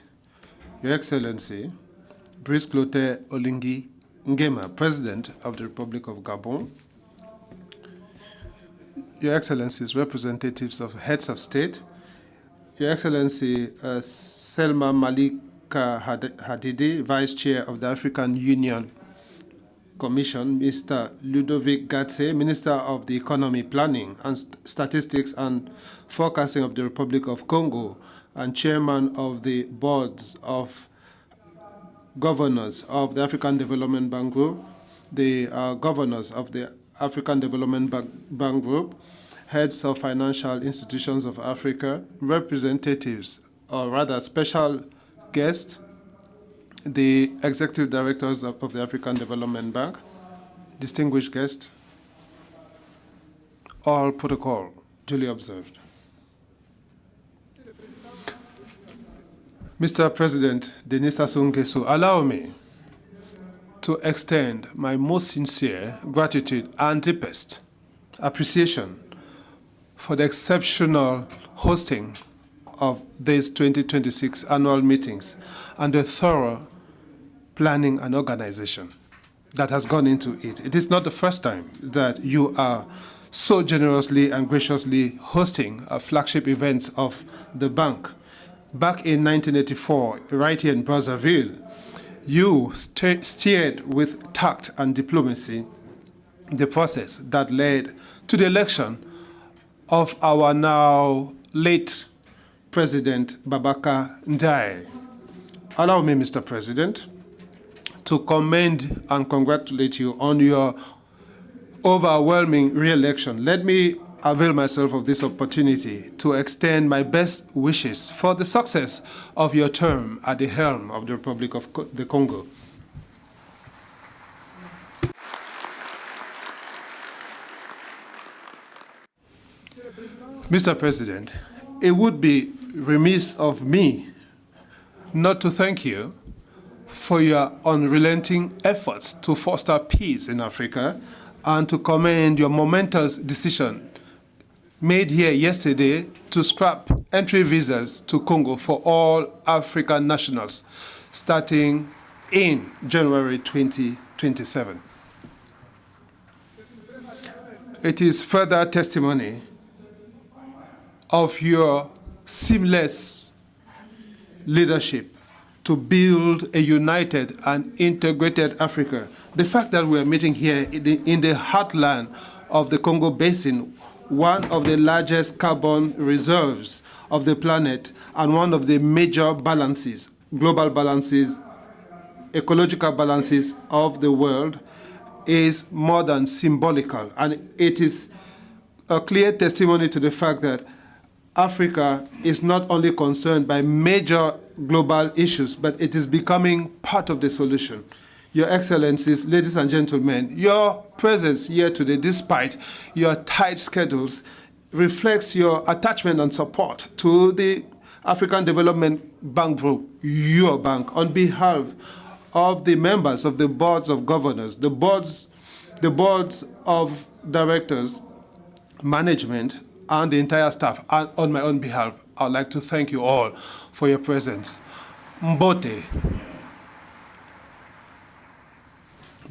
Your Excellency Brice Clotaire Oligui Nguema, President of the Republic of Gabon. Your Excellencies, representatives of heads of state. Your Excellency Selma Malika Hadidi, Vice Chair of the African Union Commission, Mr. Ludovic Gatse, Minister of the Economy, Planning and Statistics and Forecasting of the Republic of Congo, and Chairman of the Boards of Governors of the African Development Bank Group, the Governors of the African Development Bank Group, Heads of Financial Institutions of Africa, representatives, or rather special guests, the executive directors of the African Development Bank, distinguished guests, all protocol duly observed. Mr. President Denis Sassou Nguesso, allow me to extend my most sincere gratitude and deepest appreciation for the exceptional hosting of these 2026 annual meetings and the thorough planning and organization that has gone into it. It is not the first time that you are so generously and graciously hosting flagship events of the bank. Back in 1984, right here in Brazzaville, you steered with tact and diplomacy the process that led to the election of our now late President Babaka Ndaye. Allow me, Mr. President, to commend and congratulate you on your overwhelming re-election. Let me avail myself of this opportunity to extend my best wishes for the success of your term at the helm of the Republic of the Congo. Mr. President, it would be remiss of me not to thank you for your unrelenting efforts to foster peace in Africa and to commend your momentous decision made here yesterday to scrap entry visas to Congo for all African nationals starting in January 2027. It is further testimony of your seamless leadership to build a united and integrated Africa. The fact that we are meeting here in the heartland of the Congo Basin, one of the largest carbon reserves of the planet and one of the major balances, global balances, ecological balances of the world, is more than symbolical. And it is a clear testimony to the fact that Africa is not only concerned by major global issues, but it is becoming part of the solution. Your Excellencies, ladies and gentlemen, your presence here today, despite your tight schedules, reflects your attachment and support to the African Development Bank Group, your bank, on behalf of the members of the boards of governors, the boards of directors, management, and the entire staff. And on my own behalf, I'd like to thank you all for your presence. Mbote,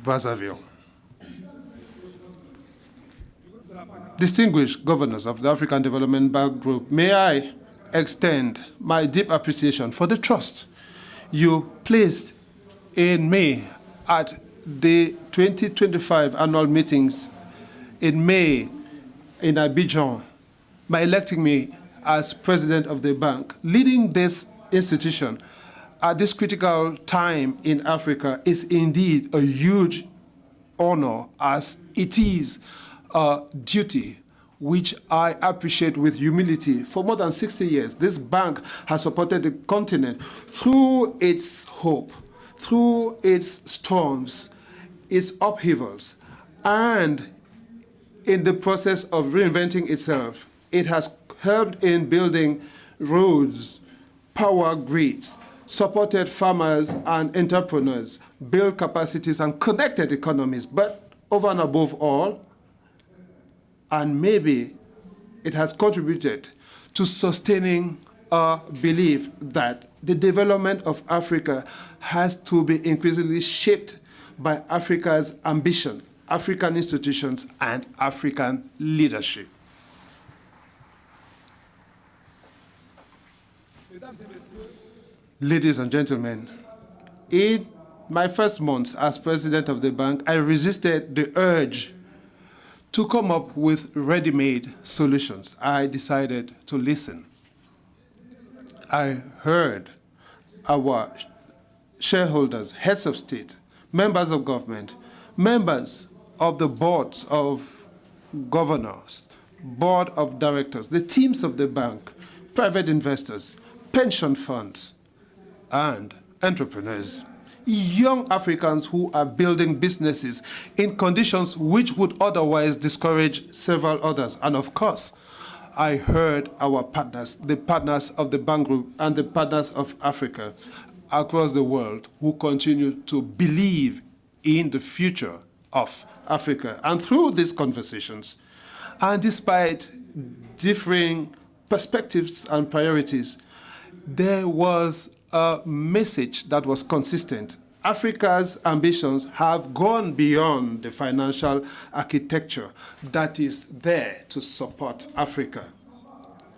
Brazzaville. Distinguished governors of the African Development Bank Group, may I extend my deep appreciation for the trust you placed in me at the 2025 annual meetings in May in Abidjan by electing me as president of the bank. Leading this institution at this critical time in Africa is indeed a huge honor, as it is a duty which I appreciate with humility. For more than 60 years, this bank has supported the continent through its hope, through its storms, its upheavals, and in the process of reinventing itself. It has helped in building roads, power grids, supported farmers and entrepreneurs, built capacities and connected economies. But over and above all, and maybe it has contributed to sustaining a belief that the development of Africa has to be increasingly shaped by Africa's ambition, African institutions, and African leadership. Ladies and gentlemen, in my first months as president of the bank, I resisted the urge to come up with ready-made solutions. I decided to listen. I heard our shareholders, heads of state, members of government, members of the boards of governors, board of directors, the teams of the bank, private investors, pension funds, and entrepreneurs, young Africans who are building businesses in conditions which would otherwise discourage several others. And of course, I heard our partners, the partners of the Bank Group and the partners of Africa across the world who continue to believe in the future of Africa. And through these conversations, and despite differing perspectives and priorities, there was a message that was consistent. Africa's ambitions have gone beyond the financial architecture that is there to support Africa.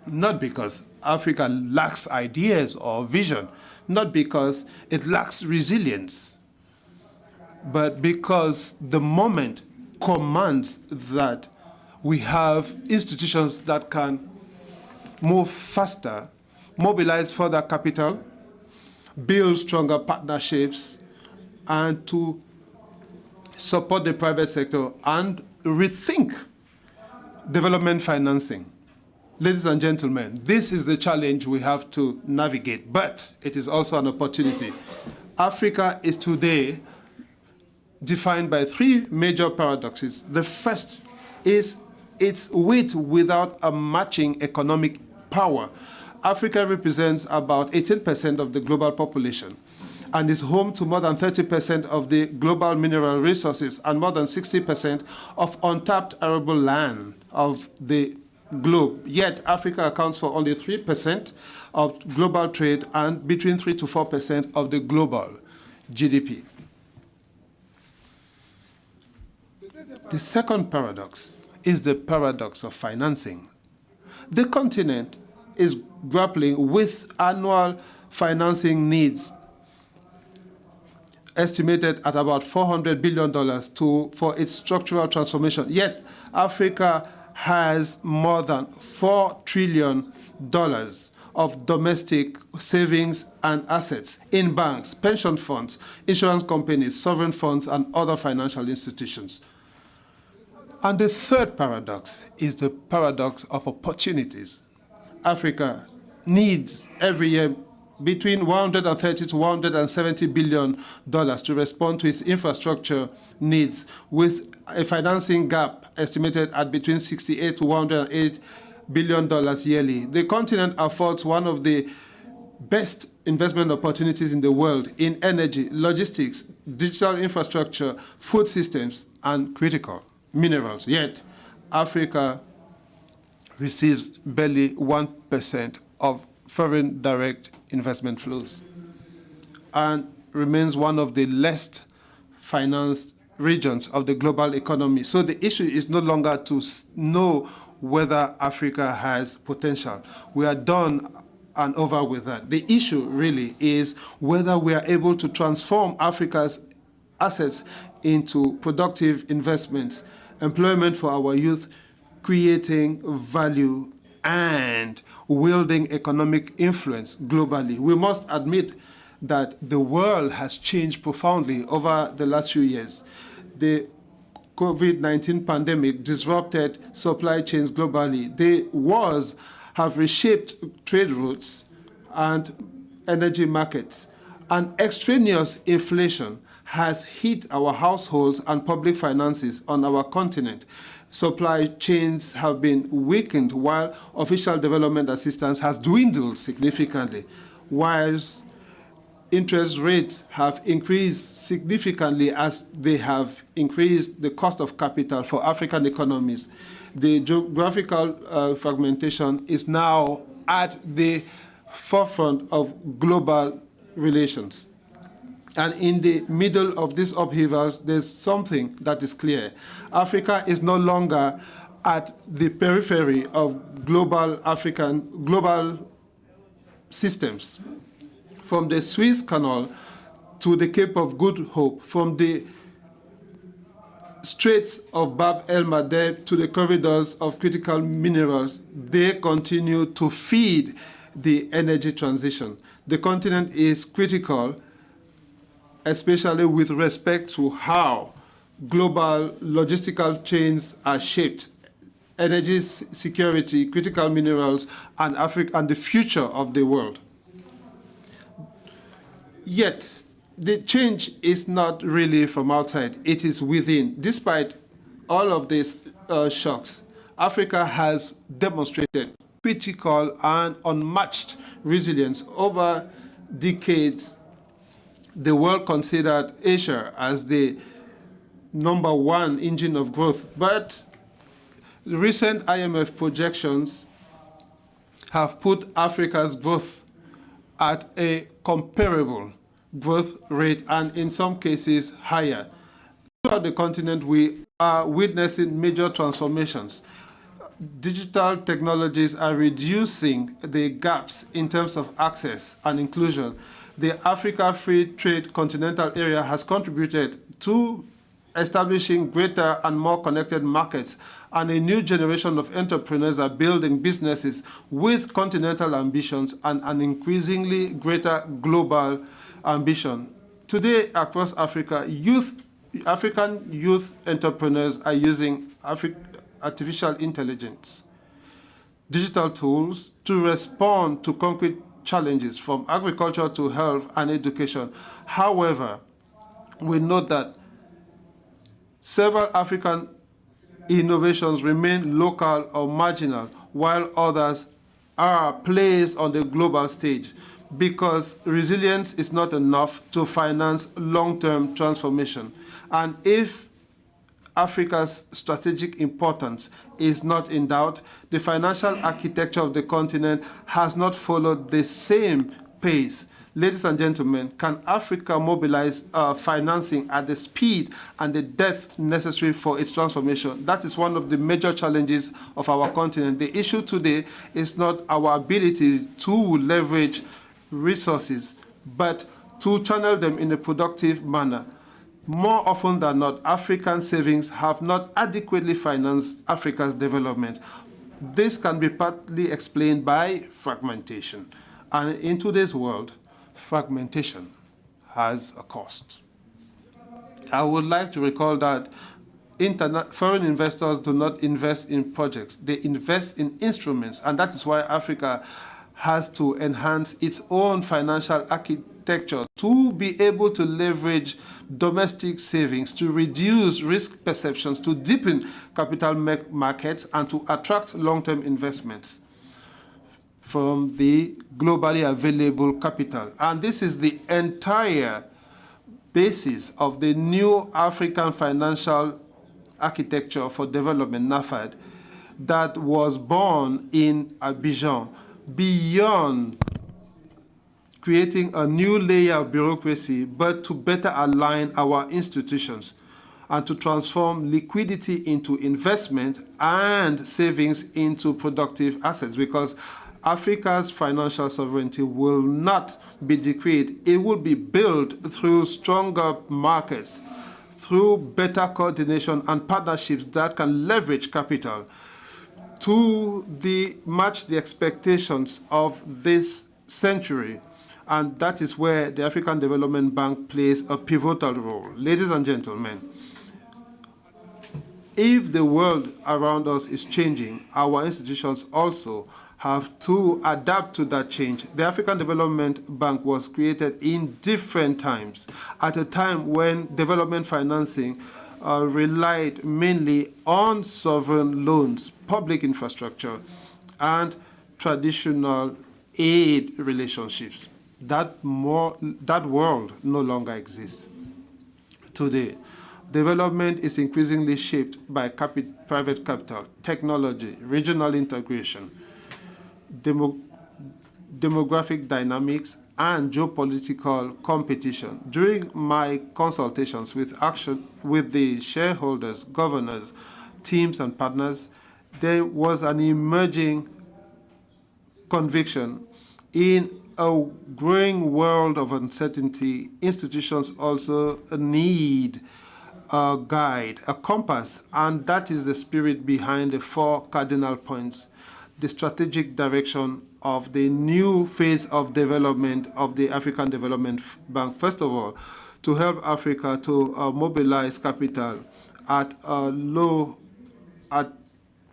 Not because Africa lacks ideas or vision, not because it lacks resilience, but because the moment commands that we have institutions that can move faster, mobilize further capital, build stronger partnerships, and to support the private sector and rethink development financing. Ladies and gentlemen, this is the challenge we have to navigate, but it is also an opportunity. Africa is today defined by three major paradoxes. The first is its weight without a matching economic power. Africa represents about 18% of the global population and is home to more than 30% of the global mineral resources and more than 60% of untapped arable land of the globe. Yet Africa accounts for only 3% of global trade and between 3 to 4% of the global GDP. The second paradox is the paradox of financing. The continent is grappling with annual financing needs estimated at about $400 billion for its structural transformation. Yet Africa has more than $4 trillion of domestic savings and assets in banks, pension funds, insurance companies, sovereign funds, and other financial institutions. And the third paradox is the paradox of opportunities. Africa needs every year between $130 to $170 billion to respond to its infrastructure needs, with a financing gap estimated at between $68 to $108 billion yearly. The continent affords one of the best investment opportunities in the world in energy, logistics, digital infrastructure, food systems, and critical minerals. Yet, Africa receives barely 1% of foreign direct investment flows and remains one of the least financed regions of the global economy. So the issue is no longer to know whether Africa has potential. We are done and over with that. The issue really is whether we are able to transform Africa's assets into productive investments, employment for our youth, creating value and wielding economic influence globally. We must admit that the world has changed profoundly over the last few years. The COVID-19 pandemic disrupted supply chains globally. The wars have reshaped trade routes and energy markets. And extraneous inflation has hit our households and public finances on our continent. Supply chains have been weakened while official development assistance has dwindled significantly, whilst interest rates have increased significantly as they have increased the cost of capital for African economies. The geographical fragmentation is now at the forefront of global relations. And in the middle of these upheavals, there's something that is clear. Africa is no longer at the periphery of global systems. From the Suez Canal to the Cape of Good Hope, from the Straits of Bab el-Mandeb to the corridors of critical minerals, they continue to feed the energy transition. The continent is critical, especially with respect to how global logistical chains are shaped, energy security, critical minerals, and Africa, and the future of the world. Yet, the change is not really from outside, it is within. Despite all of these shocks, Africa has demonstrated critical and unmatched resilience. Over decades, the world considered Asia as the #1 engine of growth, but the recent IMF projections have put Africa's growth at a comparable growth rate and in some cases higher. Throughout the continent, we are witnessing major transformations. Digital technologies are reducing the gaps in terms of access and inclusion. The Africa Free Trade Continental Area has contributed to establishing greater and more connected markets, and a new generation of entrepreneurs are building businesses with continental ambitions and an increasingly greater global ambition. Today, across Africa, African youth entrepreneurs are using artificial intelligence, digital tools to respond to concrete challenges from agriculture to health and education. However, we note that several African innovations remain local or marginal, while others are placed on the global stage because resilience is not enough to finance long-term transformation. And if Africa's strategic importance is not in doubt, the financial architecture of the continent has not followed the same pace. Ladies and gentlemen, can Africa mobilize financing at the speed and the depth necessary for its transformation? That is one of the major challenges of our continent. The issue today is not our ability to leverage resources, but to channel them in a productive manner. More often than not, African savings have not adequately financed Africa's development. This can be partly explained by fragmentation. And in today's world, fragmentation has a cost. I would like to recall that foreign investors do not invest in projects. They invest in instruments, and that is why Africa has to enhance its own financial architecture to be able to leverage domestic savings, to reduce risk perceptions, to deepen capital markets, and to attract long-term investments from the globally available capital. And this is the entire basis of the new African financial architecture for development, NAFAD, that was born in Abidjan. Beyond creating a new layer of bureaucracy, but to better align our institutions and to transform liquidity into investment and savings into productive assets, because Africa's financial sovereignty will not be decreed. It will be built through stronger markets, through better coordination and partnerships that can leverage capital to match the expectations of this century. And that is where the African Development Bank plays a pivotal role. Ladies and gentlemen, if the world around us is changing, our institutions also have to adapt to that change. The African Development Bank was created in different times, at a time when development financing relied mainly on sovereign loans, public infrastructure, and traditional aid relationships. That world no longer exists. Today, development is increasingly shaped by private capital, technology, regional integration, demographic dynamics, and geopolitical competition. During my consultations with the shareholders, governors, teams, and partners, there was an emerging conviction in a growing world of uncertainty. Institutions also need a guide, a compass, and that is the spirit behind the 4 cardinal points, the strategic direction of the new phase of development of the African Development Bank. First of all, to help Africa to mobilize capital at a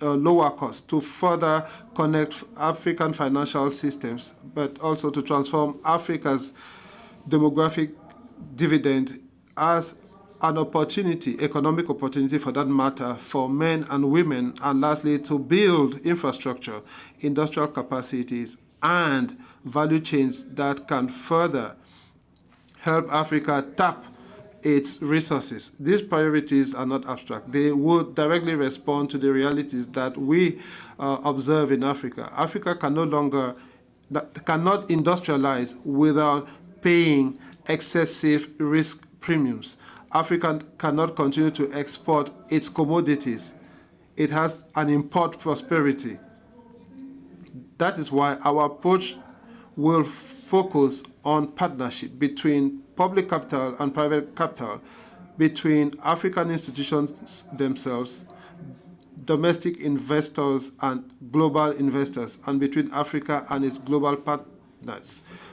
lower cost, to further connect African financial systems, but also to transform Africa's demographic dividend as an opportunity, economic opportunity for that matter, for men and women, and lastly, to build infrastructure, industrial capacities, and value chains that can further help Africa tap its resources. These priorities are not abstract. They would directly respond to the realities that we observe in Africa. Africa cannot industrialize without paying excessive risk premiums. Africa cannot continue to export its commodities. It has an import prosperity. That is why our approach will focus on partnership between public capital and private capital, between African institutions themselves, domestic investors and global investors, and between Africa and its global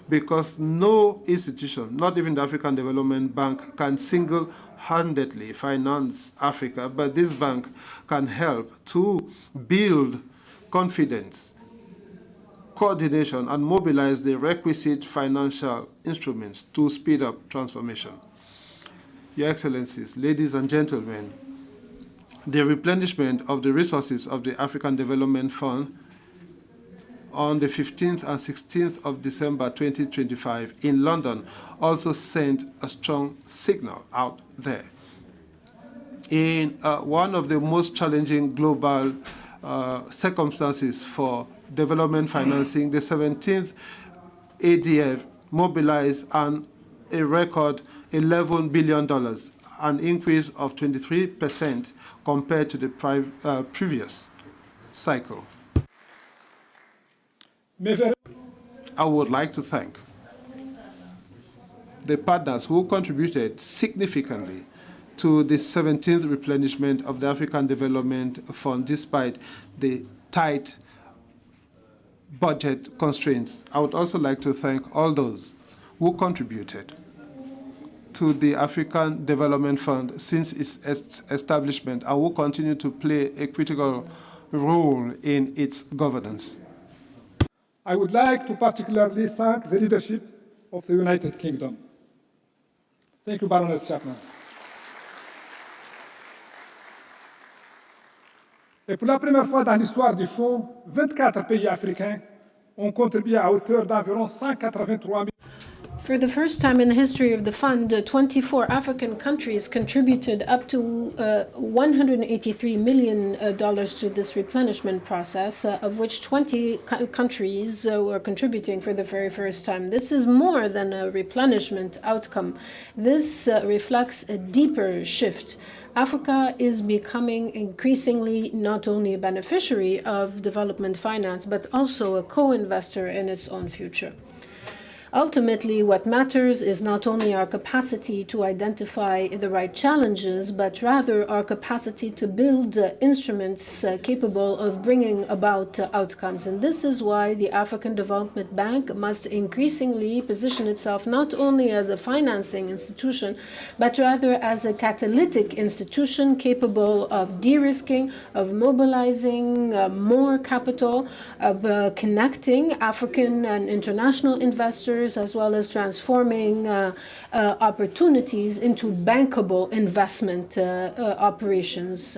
because no institution, not even the African Development Bank, can single-handedly finance Africa, but this bank can help to build confidence, coordination, and mobilize the requisite financial instruments to speed up transformation. Your Excellencies, ladies and gentlemen, the replenishment of the resources of the African Development Fund on the 15th and 16th of December 2025 in London also sent a strong signal out there. In one of the most challenging global circumstances for development financing, the 17th ADF mobilized a record $11 billion, an increase of 23% compared to the previous cycle. I would like to thank the partners who contributed significantly to the 17th replenishment of the African Development Fund despite the tight budget constraints. I would also like to thank all those who contributed to the African Development Fund since its establishment and will continue to play a critical role in its governance. I would like to particularly thank the leadership of the United Kingdom. Thank you, Baroness Chapman. Et pour la première fois dans l'histoire du Fonds, 24 pays africains ont contribué à hauteur d'environ 183 000. For the first time in the history of the fund, 24 African countries contributed up to $183 million to this replenishment process, of which 20 countries were contributing for the very first time. This is more than a replenishment outcome. This reflects a deeper shift. Africa is becoming increasingly not only a beneficiary of development finance, but also a co-investor in its own future. Ultimately, what matters is not only our capacity to identify the right challenges, but rather our capacity to build instruments capable of bringing about outcomes. And this is why the African Development Bank must increasingly position itself not only as a financing institution, but rather as a catalytic institution capable of de-risking, of mobilizing more capital, of connecting African and international investors, as well as transforming opportunities into bankable investment operations.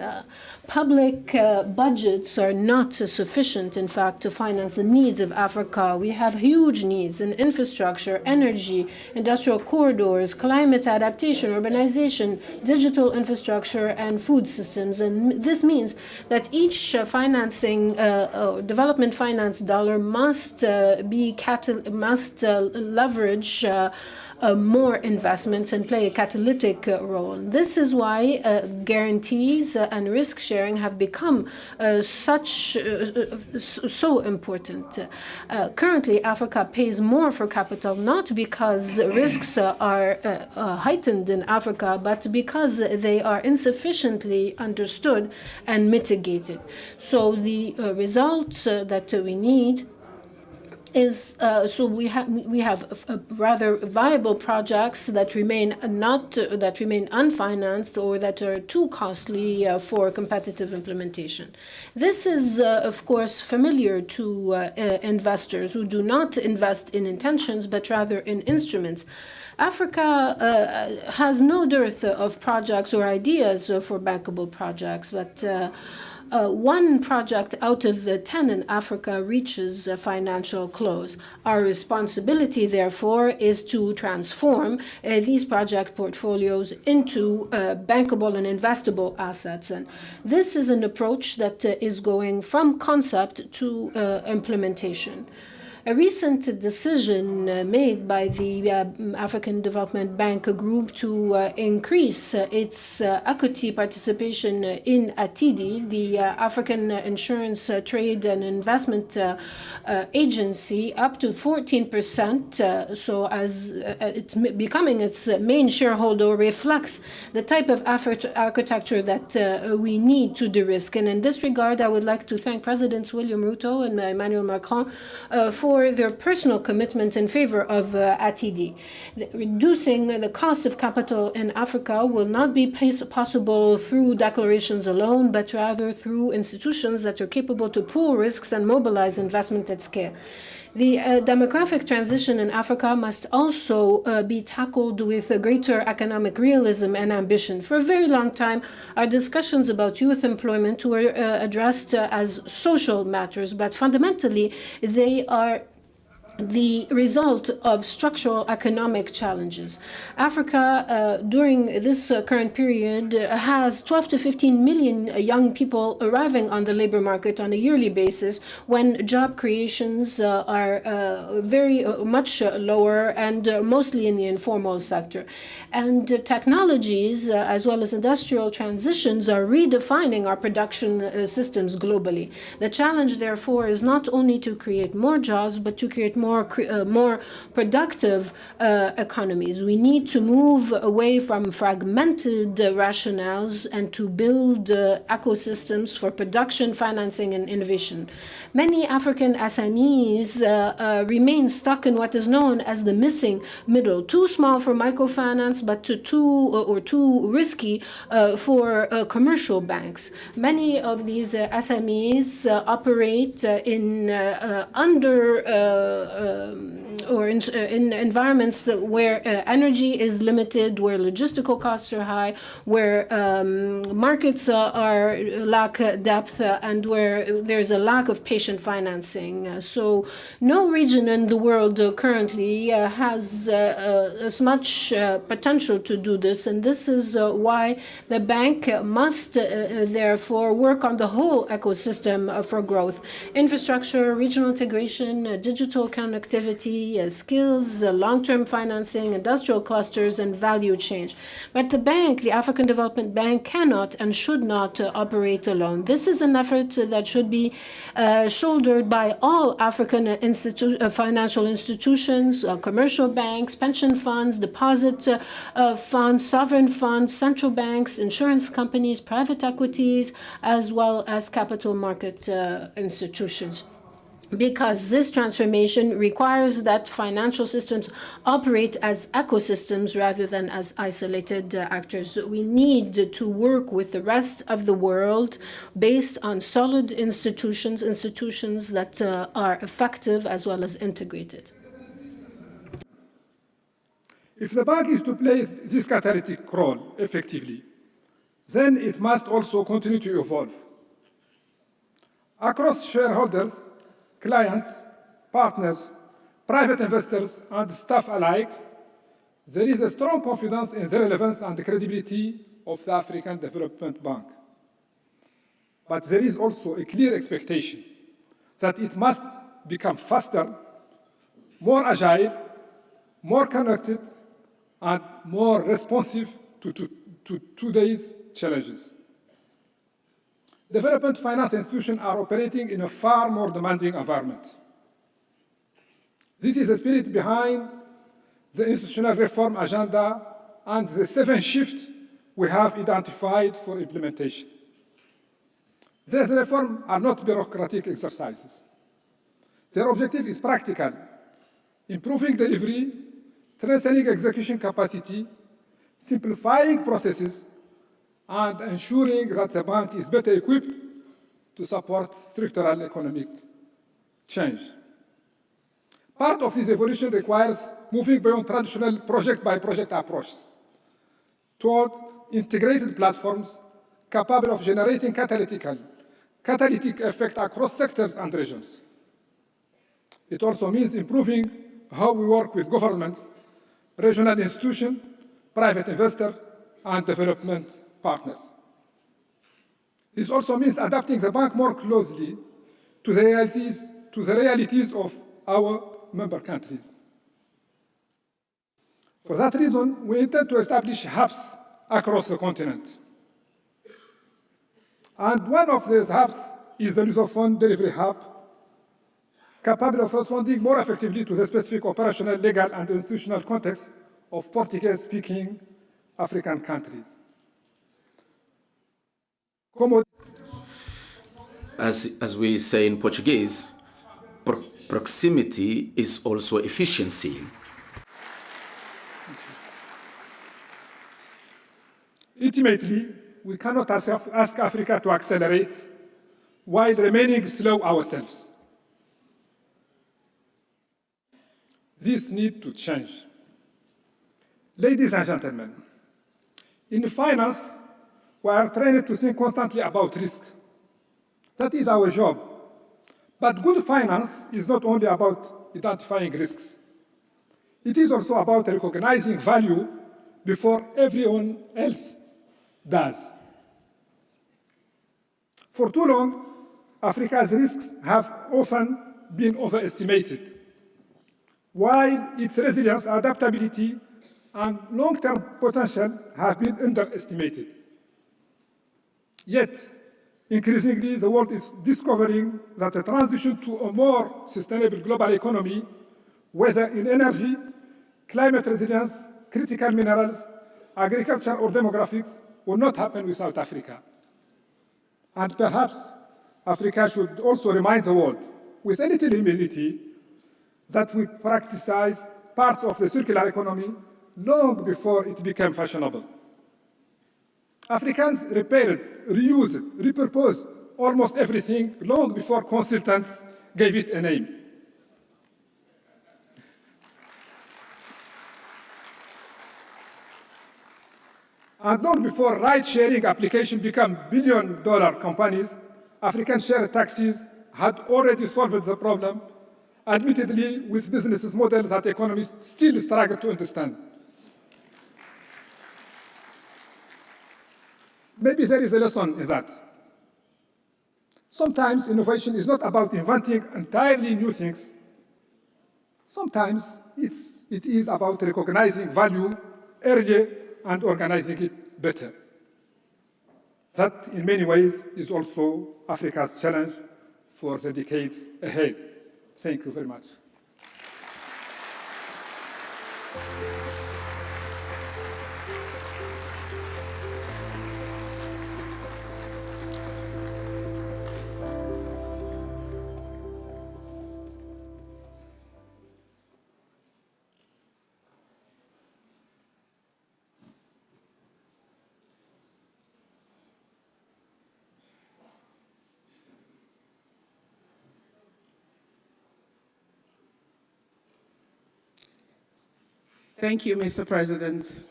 Public budgets are not sufficient, in fact, to finance the needs of Africa. We have huge needs in infrastructure, energy, industrial corridors, climate adaptation, urbanization, digital infrastructure, and food systems. And this means that each financing, development finance dollar must leverage more investments and play a catalytic role. This is why guarantees and risk sharing have become so important. Currently, Africa pays more for capital not because risks are heightened in Africa, but because they are insufficiently understood and mitigated. So the results that we need is we have rather viable projects that remain unfinanced or that are too costly for competitive implementation. This is of course familiar to investors who do not invest in intentions but rather in instruments. Africa has no dearth of projects or ideas for bankable projects, but one project out of 10 in Africa reaches a financial close. Our responsibility, therefore, is to transform these project portfolios into bankable and investable assets. And this is an approach that is going from concept to implementation. A recent decision made by the African Development Bank group to increase its equity participation in ATIDI, the African Insurance Trade and Investment Agency, up to 14%, so as it's becoming its main shareholder, reflects the type of architecture that we need to de-risk. And in this regard, I would like to thank Presidents William Ruto and Emmanuel Macron for for their personal commitment in favor of ATD. Reducing the cost of capital in Africa will not be possible through declarations alone, but rather through institutions that are capable to pool risks and mobilize investment at scale. The demographic transition in Africa must also be tackled with a greater economic realism and ambition. For a very long time, our discussions about youth employment were addressed as social matters, but fundamentally, they are the result of structural economic challenges. Africa, during this current period, has 12 to 15 million young people arriving on the labor market on a yearly basis, when job creations are very much lower and mostly in the informal sector. And technologies, as well as industrial transitions, are redefining our production systems globally. The challenge, therefore, is not only to create more jobs, but to create more productive economies. We need to move away from fragmented rationales and to build ecosystems for production, financing, and innovation. Many African SMEs remain stuck in what is known as the missing middle, too small for microfinance, but too risky for commercial banks. Many of these SMEs operate in in environments where energy is limited, where logistical costs are high, where markets lack depth, and where there's a lack of patient financing. So no region in the world currently has as much potential to do this, and this is why the bank must therefore work on the whole ecosystem for growth. Infrastructure, regional integration, digital connectivity, skills, long-term financing, industrial clusters, and value change. But the bank, the African Development Bank, cannot and should not operate alone. This is an effort that should be shouldered by all African financial institutions, commercial banks, pension funds, deposit funds, sovereign funds, central banks, insurance companies, private equities, as well as capital market institutions. Because this transformation requires that financial systems operate as ecosystems rather than as isolated actors. We need to work with the rest of the world based on solid institutions that are effective as well as integrated. If the bank is to play this catalytic role effectively, then it must also continue to evolve. Across shareholders, clients, partners, private investors, and staff alike, there is a strong confidence in the relevance and the credibility of the African Development Bank. But there is also a clear expectation that it must become faster, more agile, more connected, and more responsive to today's challenges. Development finance institutions are operating in a far more demanding environment. This is the spirit behind the institutional reform agenda and the 7 shifts we have identified for implementation. These reforms are not bureaucratic exercises. Their objective is practical: improving delivery, strengthening execution capacity, simplifying processes, and ensuring that the bank is better equipped to support structural economic change. Part of this evolution requires moving beyond traditional project-by-project approaches toward integrated platforms capable of generating catalytic effect across sectors and regions. It also means improving how we work with governments, regional institutions, private investors, and development partners. This also means adapting the bank more closely to the realities of our member countries. For that reason, we intend to establish hubs across the continent. And one of these hubs is the Lusophone Delivery Hub, capable of responding more effectively to the specific operational, legal, and institutional context of Portuguese-speaking African countries. As we say in Portuguese, proximity is also efficiency. Ultimately, we cannot ask Africa to accelerate while remaining slow ourselves. This needs to change. Ladies and gentlemen, in finance, we are trained to think constantly about risk. That is our job. But good finance is not only about identifying risks. It is also about recognizing value before everyone else does. For too long, Africa's risks have often been overestimated, while its resilience, adaptability, and long-term potential have been underestimated. Yet, increasingly, the world is discovering that a transition to a more sustainable global economy, whether in energy, climate resilience, critical minerals, agriculture, or demographics, will not happen without Africa. And perhaps Africa should also remind the world, with a little humility, that we practiced parts of the circular economy long before it became fashionable. Africans repaired, reused, repurposed almost everything long before consultants gave it a name. And long before ride-sharing applications became billion-dollar companies, African shared taxis had already solved the problem, admittedly with business models that economists still struggle to understand. Maybe there is a lesson in that. Sometimes innovation is not about inventing entirely new things. Sometimes it is about recognizing value earlier and organizing it better. That, in many ways, is also Africa's challenge for the decades ahead. Thank you very much. Thank you, Mr. President.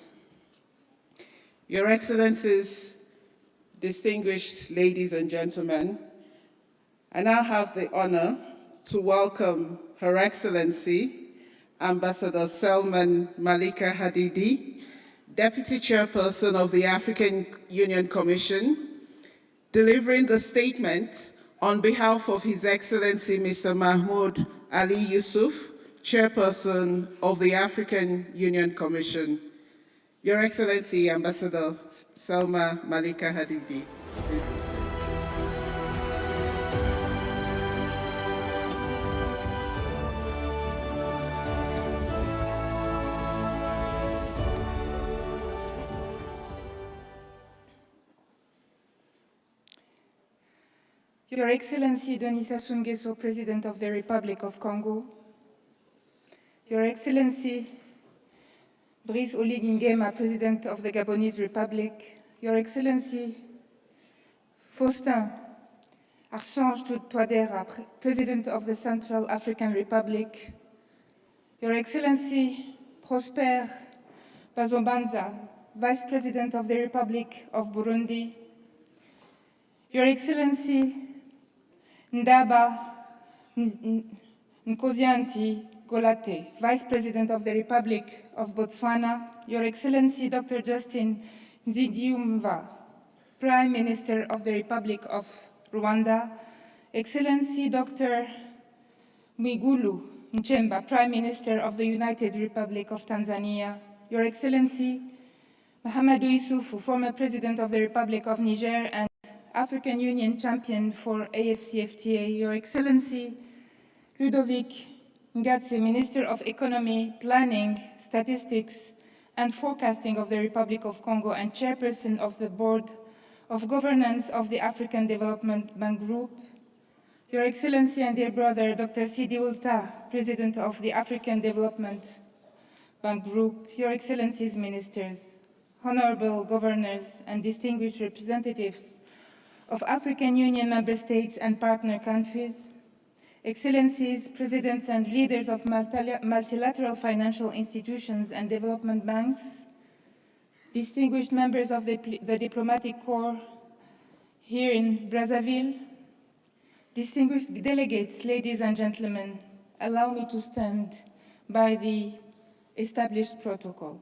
Your Excellencies, distinguished ladies and gentlemen, I now have the honor to welcome Her Excellency, Ambassador Salman Malika Hadidi, Deputy Chairperson of the African Union Commission, delivering the statement on behalf of His Excellency Mr. Mahmoud Ali Yusuf, Chairperson of the African Union Commission. Your Excellency, Ambassador Salma Malika Hadidi, please. Your Excellency Denis Sassou Nguesso, President of the Republic of Congo, Your Excellency Brice Oligui Nguema, President of the Gabonese Republic, Your Excellency Faustin Archange Touadéra, President of the Central African Republic, Your Excellency Prosper Bazombanza, Vice President of the Republic of Burundi, Your Excellency Ndaba Nkozianti Golate, Vice President of the Republic of Botswana, Your Excellency Dr. Justin Nzidiumva, Prime Minister of the Republic of Rwanda, Excellency Dr. Mwigulu Nchemba, Prime Minister of the United Republic of Tanzania, Your Excellency Mahamadou Issoufou, former President of the Republic of Niger and African Union champion for AFCFTA, Your Excellency Ludovic Ngatse, Minister of Economy, Planning, Statistics, and Forecasting of the Republic of Congo and Chairperson of the Board of Governance of the African Development Bank Group, Your Excellency and dear brother, Dr. Sidi Ould Tah, President of the African Development Bank Group, Your Excellencies Ministers, Honorable Governors and distinguished representatives of African Union member states and partner countries, Excellencies, Presidents and leaders of multilateral financial institutions and development banks, distinguished members of the diplomatic corps here in Brazzaville, distinguished delegates, ladies and gentlemen, allow me to stand by the established protocol.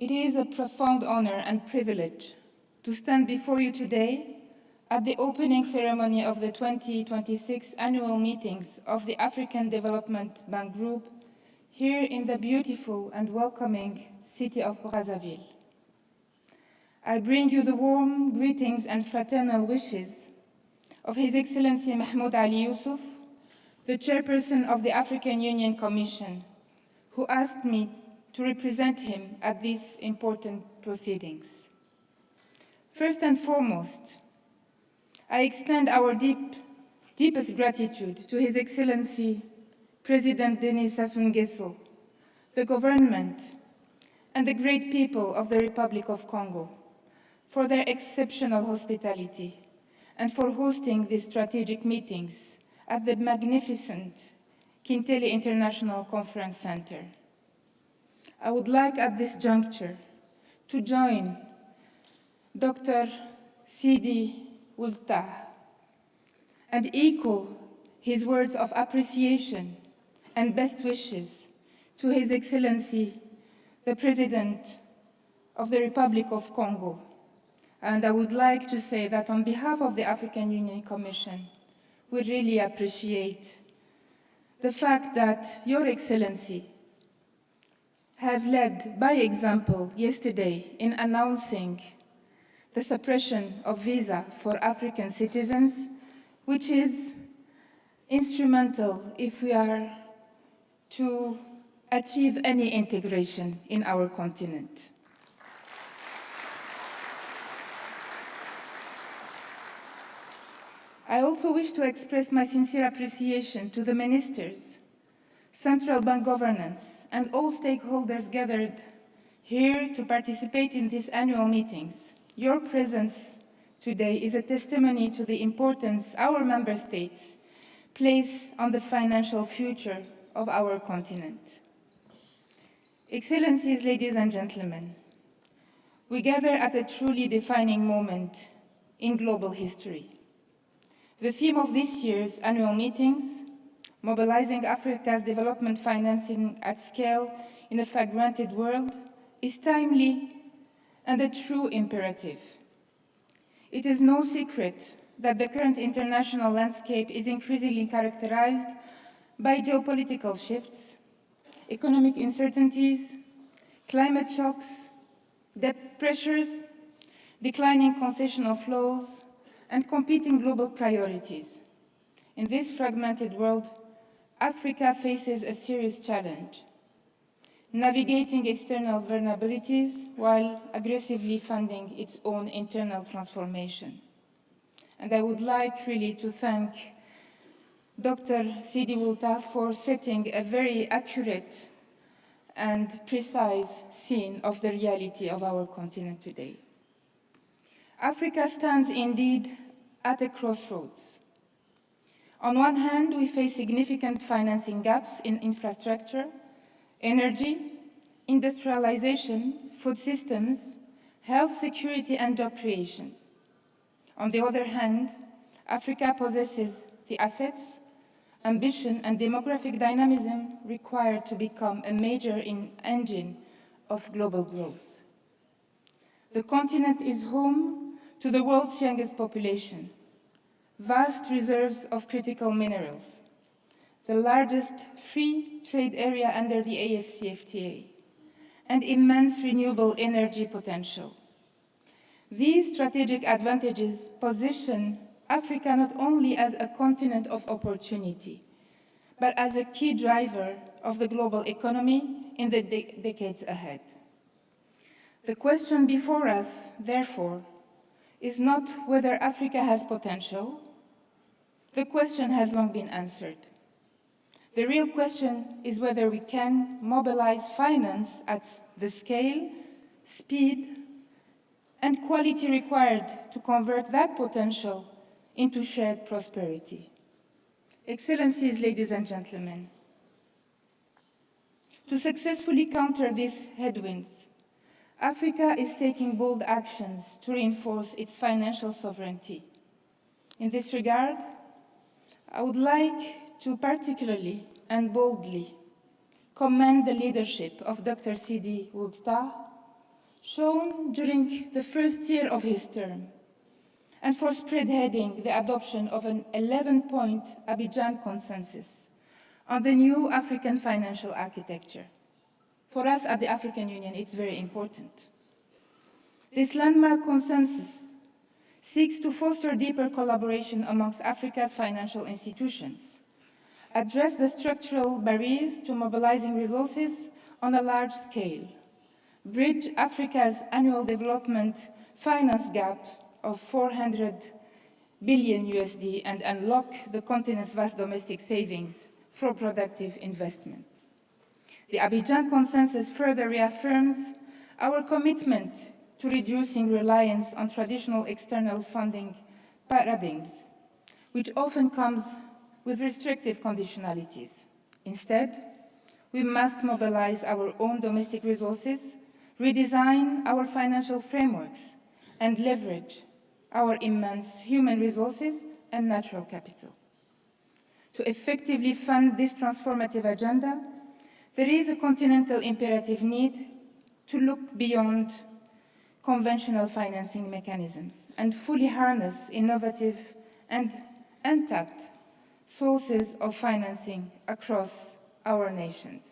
It is a profound honor and privilege to stand before you today at the opening ceremony of the 2026 annual meetings of the African Development Bank Group here in the beautiful and welcoming city of Brazzaville. I bring you the warm greetings and fraternal wishes of His Excellency Mahmoud Ali Yusuf, the chairperson of the African Union Commission, who asked me to represent him at these important proceedings. First and foremost, I extend our deepest gratitude to His Excellency President Denis Sassou Nguesso, the government, and the great people of the Republic of Congo for their exceptional hospitality and for hosting these strategic meetings at the magnificent Kintele International Conference Center. I would like at this juncture to join Dr. Sidi Ould Tah and echo his words of appreciation and best wishes to His Excellency, the President of the Republic of Congo. And I would like to say that on behalf of the African Union Commission, we really appreciate the fact that Your Excellency have led by example yesterday in announcing the suppression of visa for African citizens, which is instrumental if we are to achieve any integration in our continent. I also wish to express my sincere appreciation to the ministers, central bank governance, and all stakeholders gathered here to participate in these annual meetings. Your presence today is a testimony to the importance our member states place on the financial future of our continent. Excellencies, ladies and gentlemen, we gather at a truly defining moment in global history. The theme of this year's annual meetings, Mobilizing Africa's Development Financing at Scale in a Fragmented World, is timely and a true imperative. It is no secret that the current international landscape is increasingly characterized by geopolitical shifts, economic uncertainties, climate shocks, debt pressures, declining concessional flows, and competing global priorities. In this fragmented world, Africa faces a serious challenge, navigating external vulnerabilities while aggressively funding its own internal transformation. And I would like really to thank Dr. Sidi Ould Tah for setting a very accurate and precise scene of the reality of our continent today. Africa stands indeed at a crossroads. On one hand, we face significant financing gaps in infrastructure, energy, industrialization, food systems, health security, and job creation. On the other hand, Africa possesses the assets, ambition, and demographic dynamism required to become a major engine of global growth. The continent is home to the world's youngest population, vast reserves of critical minerals, the largest free trade area under the AFCFTA, and immense renewable energy potential. These strategic advantages position Africa not only as a continent of opportunity, but as a key driver of the global economy in the decades ahead. The question before us, therefore, is not whether Africa has potential, The question has long been answered. The real question is whether we can mobilize finance at the scale, speed, and quality required to convert that potential into shared prosperity. Excellencies, ladies and gentlemen, to successfully counter these headwinds, Africa is taking bold actions to reinforce its financial sovereignty. In this regard, I would like to particularly and boldly commend the leadership of Dr. Sidi Ould Tah, shown during the first year of his term, and for spearheading the adoption of an 11-point Abidjan consensus on the new African financial architecture. For us at the African Union, it's very important. This landmark consensus seeks to foster deeper collaboration amongst Africa's financial institutions, address the structural barriers to mobilizing resources on a large scale, bridge Africa's annual development finance gap of 400 billion USD and unlock the continent's vast domestic savings for productive investment. The Abidjan Consensus further reaffirms our commitment to reducing reliance on traditional external funding paradigms, which often comes with restrictive conditionalities. Instead, we must mobilize our own domestic resources, redesign our financial frameworks, and leverage our immense human resources and natural capital. To effectively fund this transformative agenda, there is a continental imperative need to look beyond conventional financing mechanisms and fully harness innovative and untapped sources of financing across our nations.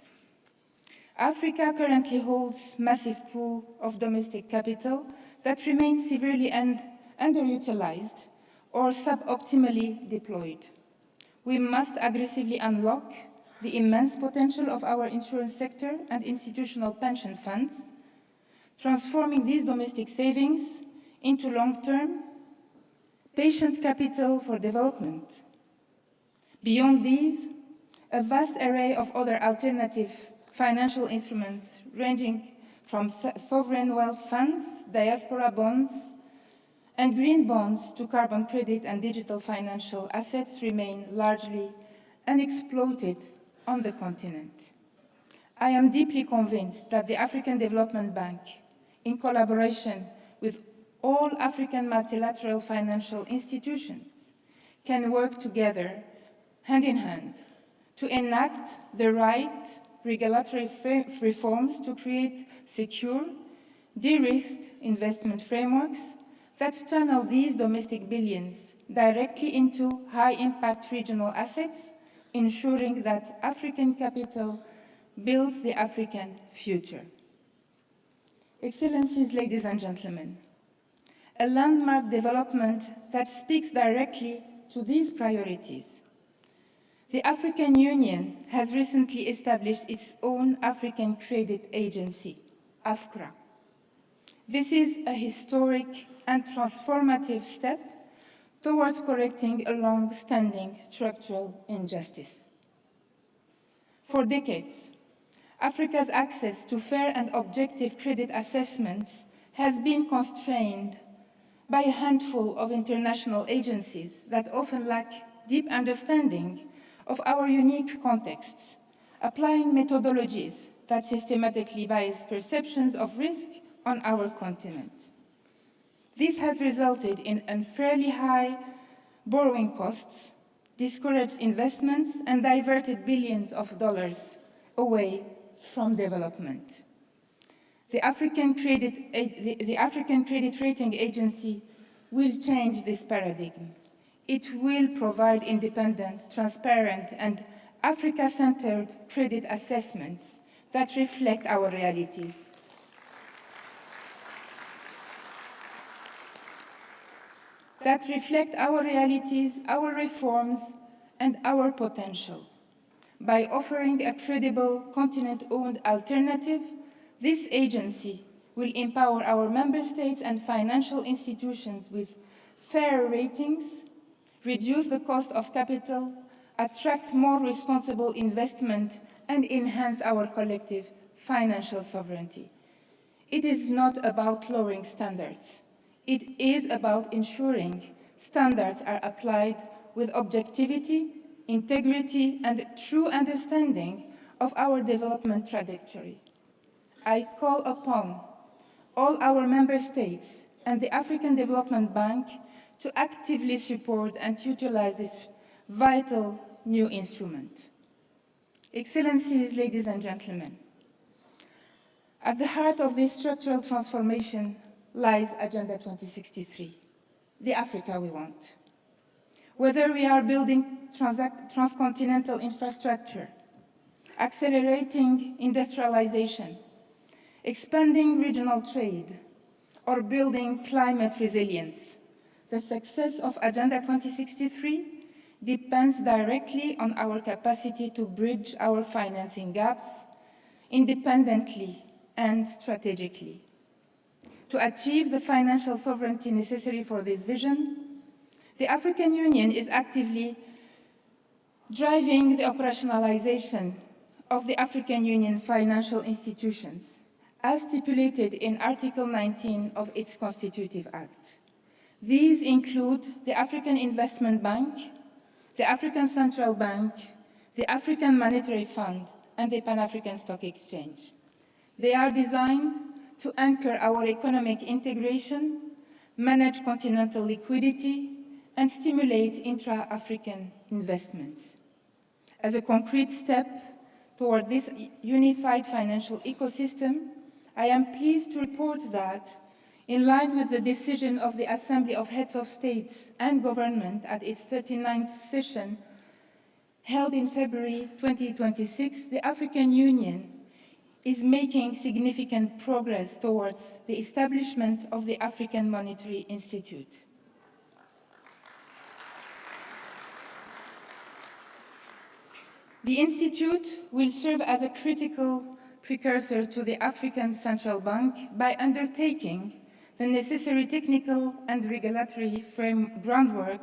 Africa currently holds massive pool of domestic capital that remains severely underutilized or suboptimally deployed. We must aggressively unlock the immense potential of our insurance sector and institutional pension funds, transforming these domestic savings into long-term, patient capital for development. Beyond these, a vast array of other alternative financial instruments ranging from sovereign wealth funds, diaspora bonds, and green bonds to carbon credit and digital financial assets remain largely unexploited on the continent. I am deeply convinced that the African Development Bank, in collaboration with all African multilateral financial institutions, can work together, hand in hand, to enact the right regulatory reforms to create secure, de-risked investment frameworks that channel these domestic billions directly into high-impact regional assets, ensuring that African capital builds the African future. Excellencies, ladies and gentlemen, a landmark development that speaks directly to these priorities. The African Union has recently established its own African Credit Agency, AFCRA. This is a historic and transformative step towards correcting a long-standing structural injustice. For decades, Africa's access to fair and objective credit assessments has been constrained by a handful of international agencies that often lack deep understanding of our unique contexts, applying methodologies that systematically bias perceptions of risk on our continent. This has resulted in unfairly high borrowing costs, discouraged investments, and diverted billions of dollars away from development. The African Credit Rating Agency will change this paradigm. It will provide independent, transparent, and Africa-centered credit assessments that reflect our realities. Our reforms, and our potential. By offering a credible, continent-owned alternative, this agency will empower our member states and financial institutions with fair ratings, reduce the cost of capital, attract more responsible investment, and enhance our collective financial sovereignty. It is not about lowering standards. It is about ensuring standards are applied with objectivity, integrity, and true understanding of our development trajectory. I call upon all our member states and the African Development Bank to actively support and utilize this vital new instrument. Excellencies, ladies and gentlemen, at the heart of this structural transformation lies Agenda 2063, the Africa we want. Whether we are building transcontinental infrastructure, accelerating industrialization, expanding regional trade, or building climate resilience, the success of Agenda 2063 depends directly on our capacity to bridge our financing gaps independently and strategically. To achieve the financial sovereignty necessary for this vision, the African Union is actively driving the operationalization of the African Union financial institutions, as stipulated in Article 19 of its Constitutive Act. These include the African Investment Bank, the African Central Bank, the African Monetary Fund, and the Pan-African Stock Exchange. They are designed to anchor our economic integration, manage continental liquidity, and stimulate intra-African investments. As a concrete step toward this unified financial ecosystem, I am pleased to report that, in line with the decision of the Assembly of Heads of States and Government at its 39th session, held in February 2026, the African Union is making significant progress towards the establishment of the African Monetary Institute. The Institute will serve as a critical precursor to the African Central Bank by undertaking the necessary technical and regulatory groundwork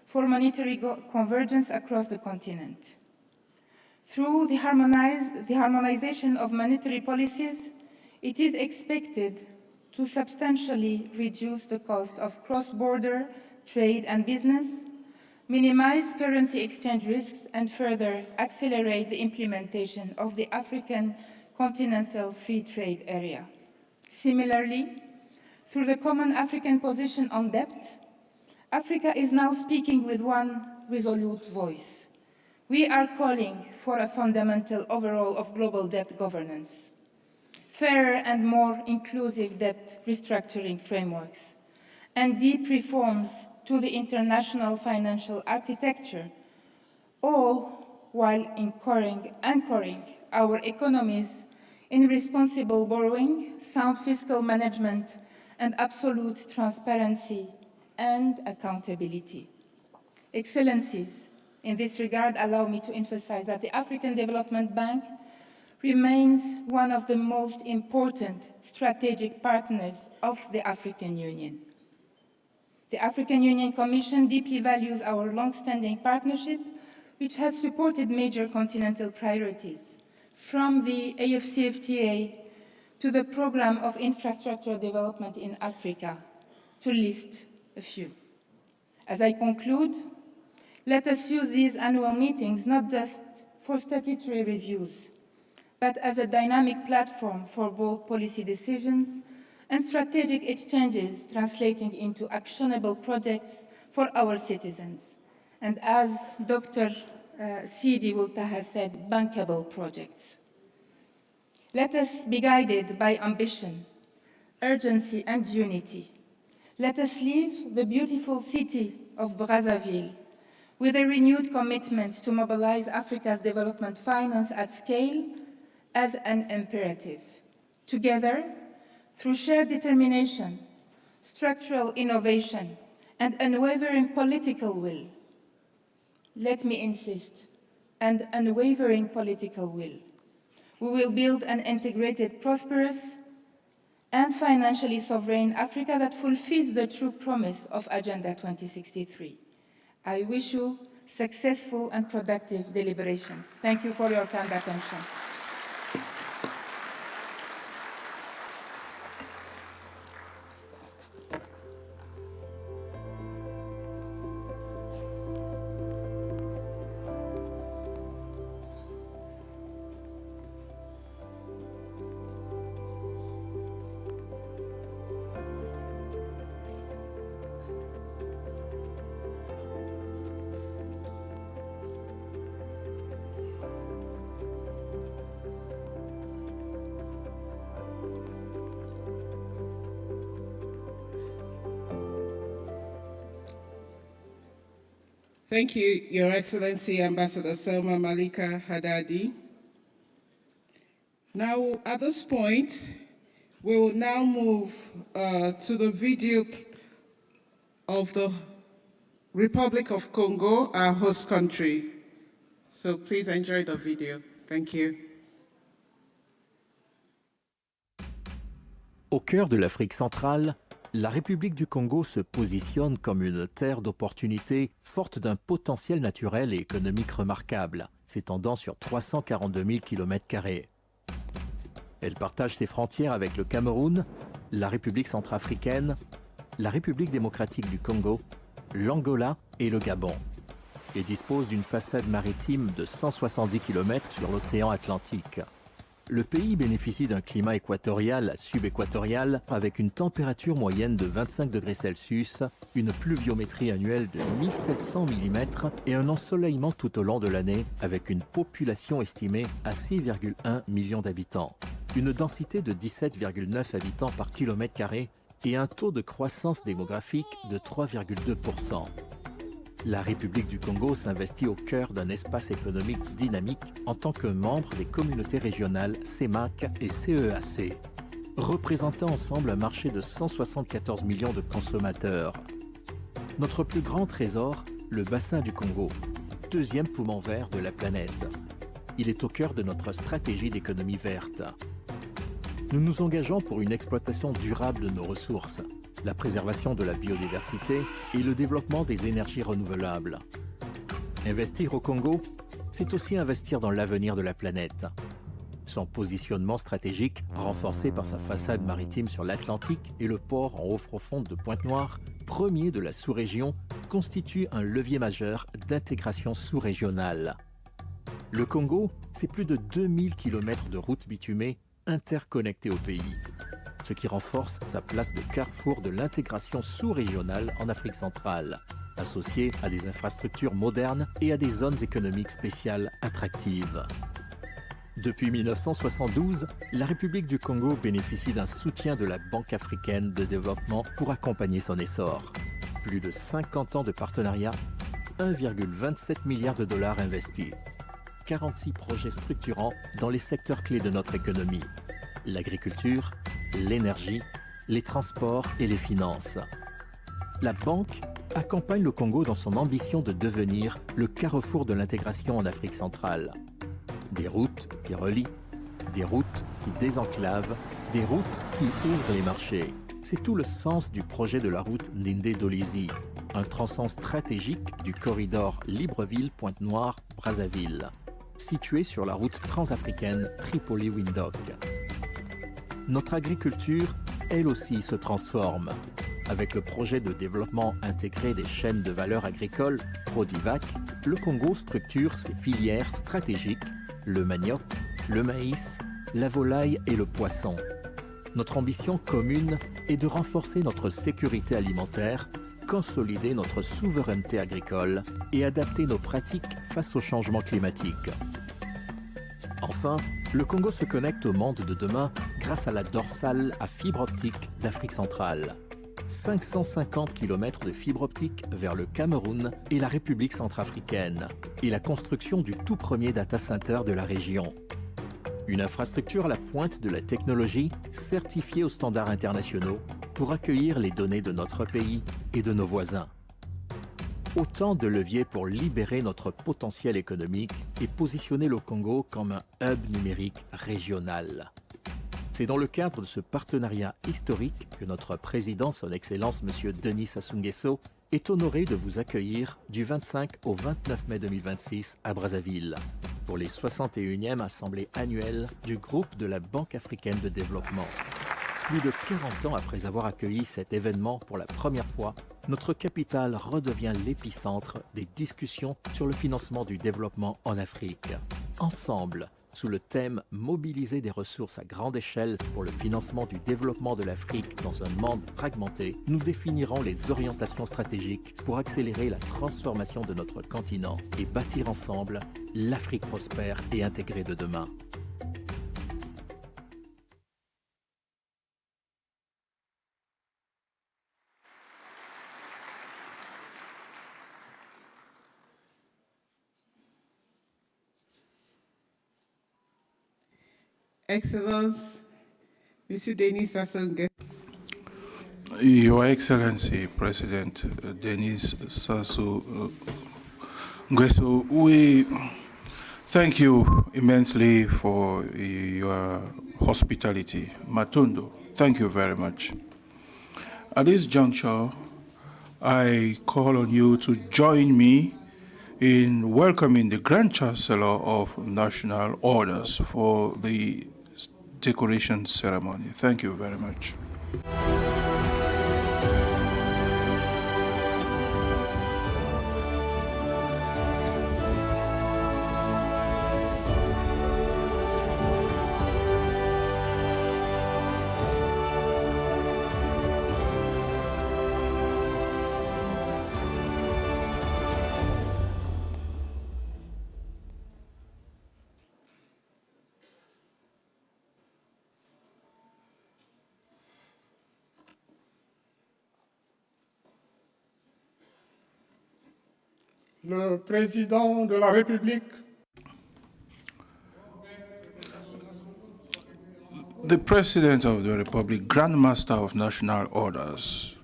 for monetary convergence across the continent. Through the harmonization of monetary policies, it is expected to substantially reduce the cost of cross-border trade and business, minimize currency exchange risks, and further accelerate the implementation of the African Continental Free Trade Area. Similarly, through the Common African Position on Debt, Africa is now speaking with one resolute voice. We are calling for a fundamental overhaul of global debt governance, fairer and more inclusive debt restructuring frameworks, and deep reforms to the international financial architecture, all while anchoring our economies in responsible borrowing, sound fiscal management, and absolute transparency and accountability. Excellencies, in this regard, allow me to emphasize that the African Development Bank remains one of the most important strategic partners of the African Union. The African Union Commission deeply values our long-standing partnership, which has supported major continental priorities, from the AFCFTA to the Programme of Infrastructure Development in Africa, to list a few. As I conclude, let us use these annual meetings not just for statutory reviews, but as a dynamic platform for bold policy decisions and strategic exchanges translating into actionable projects for our citizens. And as Dr. Sidi Wulta has said, bankable projects. Let us be guided by ambition, urgency, and unity. Let us leave the beautiful city of Brazzaville with a renewed commitment to mobilize Africa's development finance at scale as an imperative. Together, through shared determination, structural innovation, and unwavering political will, let me insist, and unwavering political will, we will build an integrated, prosperous, and financially sovereign Africa that fulfills the true promise of Agenda 2063. I wish you successful and productive deliberations. Thank you for your kind attention. Thank you, Your Excellency, Ambassador Selma Malika Haddadi. Now, at this point, we will now move to the video of the Republic of Congo, our host country. So please enjoy the video. Thank you. Au cœur de l'Afrique centrale, la République du Congo se positionne comme une terre d'opportunités forte d'un potentiel naturel et économique remarquable, s'étendant sur 342 000 km². Elle partage ses frontières avec le Cameroun, la République centrafricaine, la République démocratique du Congo, l'Angola et le Gabon, et dispose d'une façade maritime de 170 km sur l'océan Atlantique. Le pays bénéficie d'un climat équatorial à subéquatorial avec une température moyenne de 25 degrés Celsius, une pluviométrie annuelle de 1700 mm et un ensoleillement tout au long de l'année avec une population estimée à 6,1 millions d'habitants, une densité de 17,9 habitants par kilomètre carré et un taux de croissance démographique de 3,2%. La République du Congo s'investit au cœur d'un espace économique dynamique en tant que membre des communautés régionales CEMAC et CEAC, représentant ensemble un marché de 174 millions de consommateurs. Notre plus grand trésor, le bassin du Congo, deuxième poumon vert de la planète. Il est au cœur de notre stratégie d'économie verte. Nous nous engageons pour une exploitation durable de nos ressources, la préservation de la biodiversité et le développement des énergies renouvelables. Investir au Congo, c'est aussi investir dans l'avenir de la planète. Son positionnement stratégique, renforcé par sa façade maritime sur l'Atlantique et le port en eau profonde de Pointe-Noire, premier de la sous-région, constitue un levier majeur d'intégration sous-régionale. Le Congo, c'est plus de 2000 km de routes bitumées interconnectées au pays, ce qui renforce sa place de carrefour de l'intégration sous-régionale en Afrique centrale, associée à des infrastructures modernes et à des zones économiques spéciales attractives. Depuis 1972, la République du Congo bénéficie d'un soutien de la Banque africaine de développement pour accompagner son essor. Plus de 50 ans de partenariat, 1,27 milliard de dollars investis, 46 projets structurants dans les secteurs clés de notre économie, l'agriculture, l'énergie, les transports et les finances. La banque accompagne le Congo dans son ambition de devenir le carrefour de l'intégration en Afrique centrale. Des routes qui relient, des routes qui désenclavent, des routes qui ouvrent les marchés. C'est tout le sens du projet de la route Ndindé-Dolizy, un tronçon stratégique du corridor Libreville-Pointe-Noire-Brazzaville, situé sur la route transafricaine Tripoli-Windhoek. Notre agriculture, elle aussi, se transforme. Avec le projet de développement intégré des chaînes de valeur agricoles, Prodivac, le Congo structure ses filières stratégiques, le manioc, le maïs, la volaille et le poisson. Notre ambition commune est de renforcer notre sécurité alimentaire, consolider notre souveraineté agricole et adapter nos pratiques face au changement climatique. Enfin, le Congo se connecte au monde de demain grâce à la dorsale à fibre optique d'Afrique centrale. 550 km de fibre optique vers le Cameroun et la République centrafricaine, et la construction du tout premier data center de la région. Une infrastructure à la pointe de la technologie, certifiée aux standards internationaux, pour accueillir les données de notre pays et de nos voisins. Autant de leviers pour libérer notre potentiel économique et positionner le Congo comme un hub numérique régional. C'est dans le cadre de ce partenariat historique que notre président, son Excellence M. Denis Sassou Nguesso, est honoré de vous accueillir du 25 au 29 mai 2026 à Brazzaville pour les 61e assemblées annuelles du groupe de la Banque africaine de développement. Plus de 40 ans après avoir accueilli cet événement pour la première fois, notre capitale redevient l'épicentre des discussions sur le financement du développement en Afrique. Ensemble, sous le thème « Mobiliser des ressources à grande échelle pour le financement du développement de l'Afrique dans un monde fragmenté », nous définirons les orientations stratégiques pour accélérer la transformation de notre continent et bâtir ensemble l'Afrique prospère et intégrée de demain. Excellence, Monsieur Denis Sassou Nguesso. Your Excellency, President Denis Sassou Nguesso, we thank you immensely for your hospitality. Matundo, thank you very much. At this juncture, I call on you to join me in welcoming the Grand Chancellor of National Orders for the decoration ceremony. Thank you very much. Le président de la République. The President of the Republic, Grand Master of National Orders,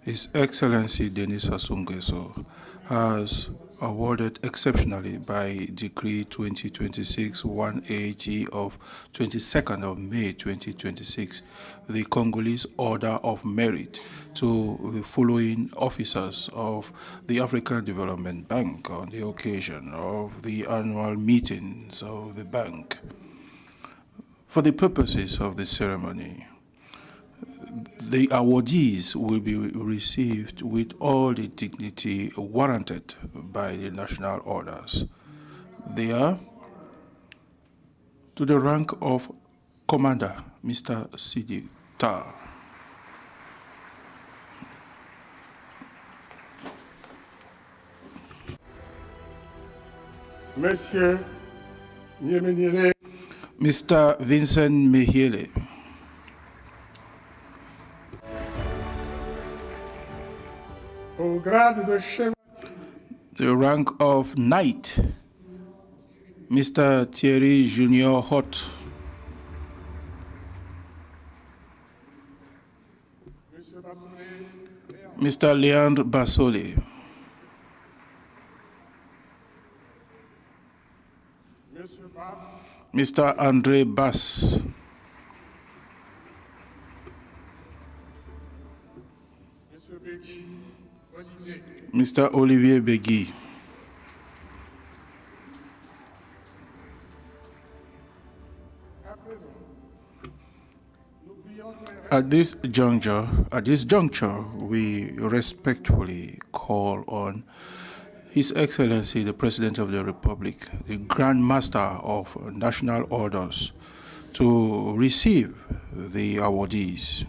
His Excellency Denis Sassou Nguesso, has awarded exceptionally by Decree 2026-180 of 22nd of May 2026 the Congolese Order of Merit to the following officers of the African Development Bank on the occasion of the annual meetings of the bank. For the purposes of the ceremony, the awardees will be received with all the dignity warranted by the national orders. They are to the rank of Commander, Mr. Sidi Tar. Monsieur Niemenire. Mr. Vincent Mehiele. Au grade de chevalier. The rank of Knight, Mr. Thierry Junior Hott. Mr. Leandre Basole. Mr. André Bass. Mr. Olivier Begui. At this juncture, we respectfully call on His Excellency, the President of the Republic, the Grand Master of National Orders, to receive the awardees.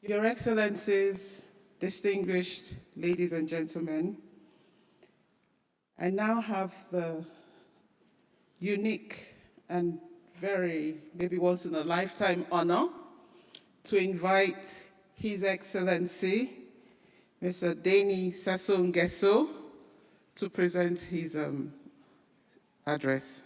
Your Excellencies, distinguished ladies and gentlemen, I now have the unique and very, maybe once in a lifetime honor to invite His Excellency, Mr. Denis Sassou Nguesso, to present his address.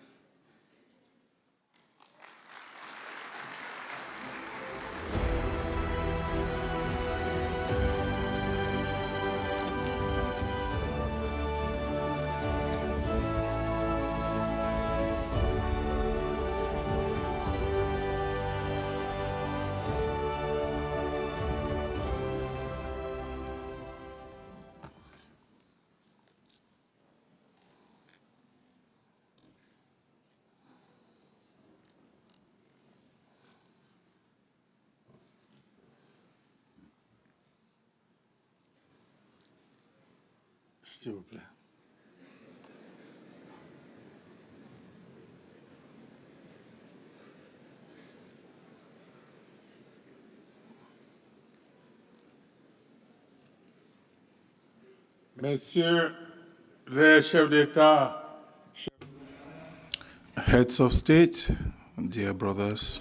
S'il vous plaît. Messieurs les chefs d'État, Heads of state, dear brothers,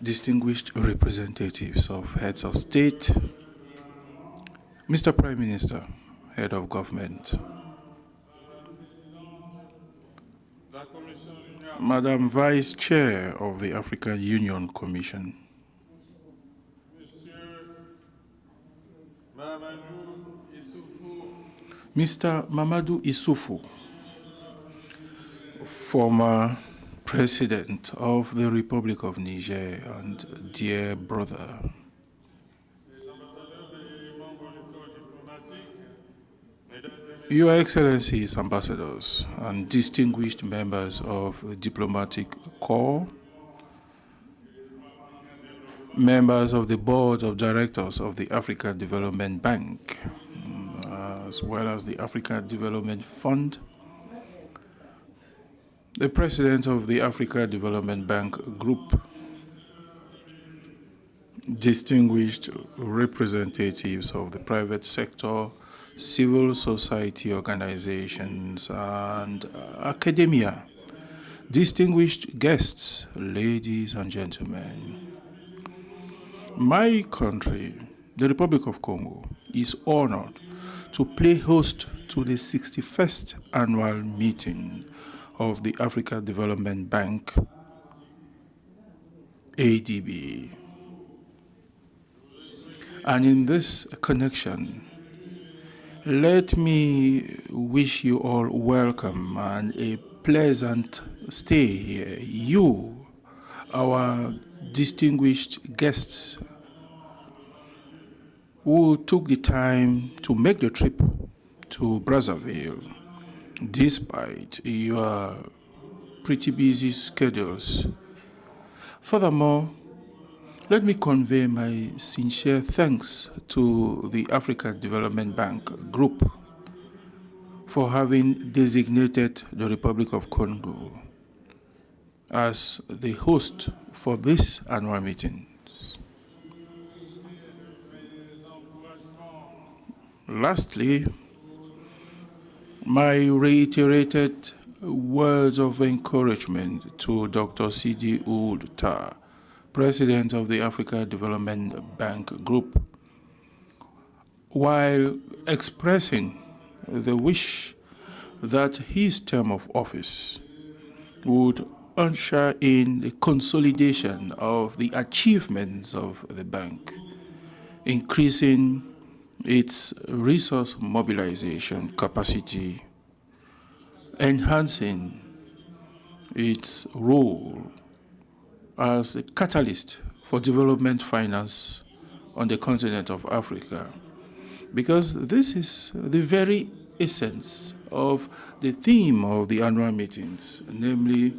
distinguished representatives of heads of state, Mr. Prime Minister, head of government, Madam Vice Chair of the African Union Commission, Mr. Mamadou Issoufou, former President of the Republic of Niger and dear brother, Your Excellencies, ambassadors, and distinguished members of the diplomatic corps, members of the board of directors of the African Development Bank, as well as the African Development Fund, the president of the Africa Development Bank Group, distinguished representatives of the private sector, civil society organizations, and academia, distinguished guests, ladies and gentlemen. My country, the Republic of Congo, is honored to play host to the 61st annual meeting of the Africa Development Bank, ADB. And in this connection, let me wish you all welcome and a pleasant stay here. You, our distinguished guests, who took the time to make the trip to Brazzaville, despite your pretty busy schedules. Furthermore, let me convey my sincere thanks to the African Development Bank Group for having designated the Republic of Congo as the host for this annual meeting. Lastly, my reiterated words of encouragement to Dr. Sidi Ould Tah, President of the Africa Development Bank Group, while expressing the wish that his term of office would usher in the consolidation of the achievements of the bank, increasing its resource mobilization capacity, enhancing its role as a catalyst for development finance on the continent of Africa. Because this is the very essence of the theme of the annual meetings, namely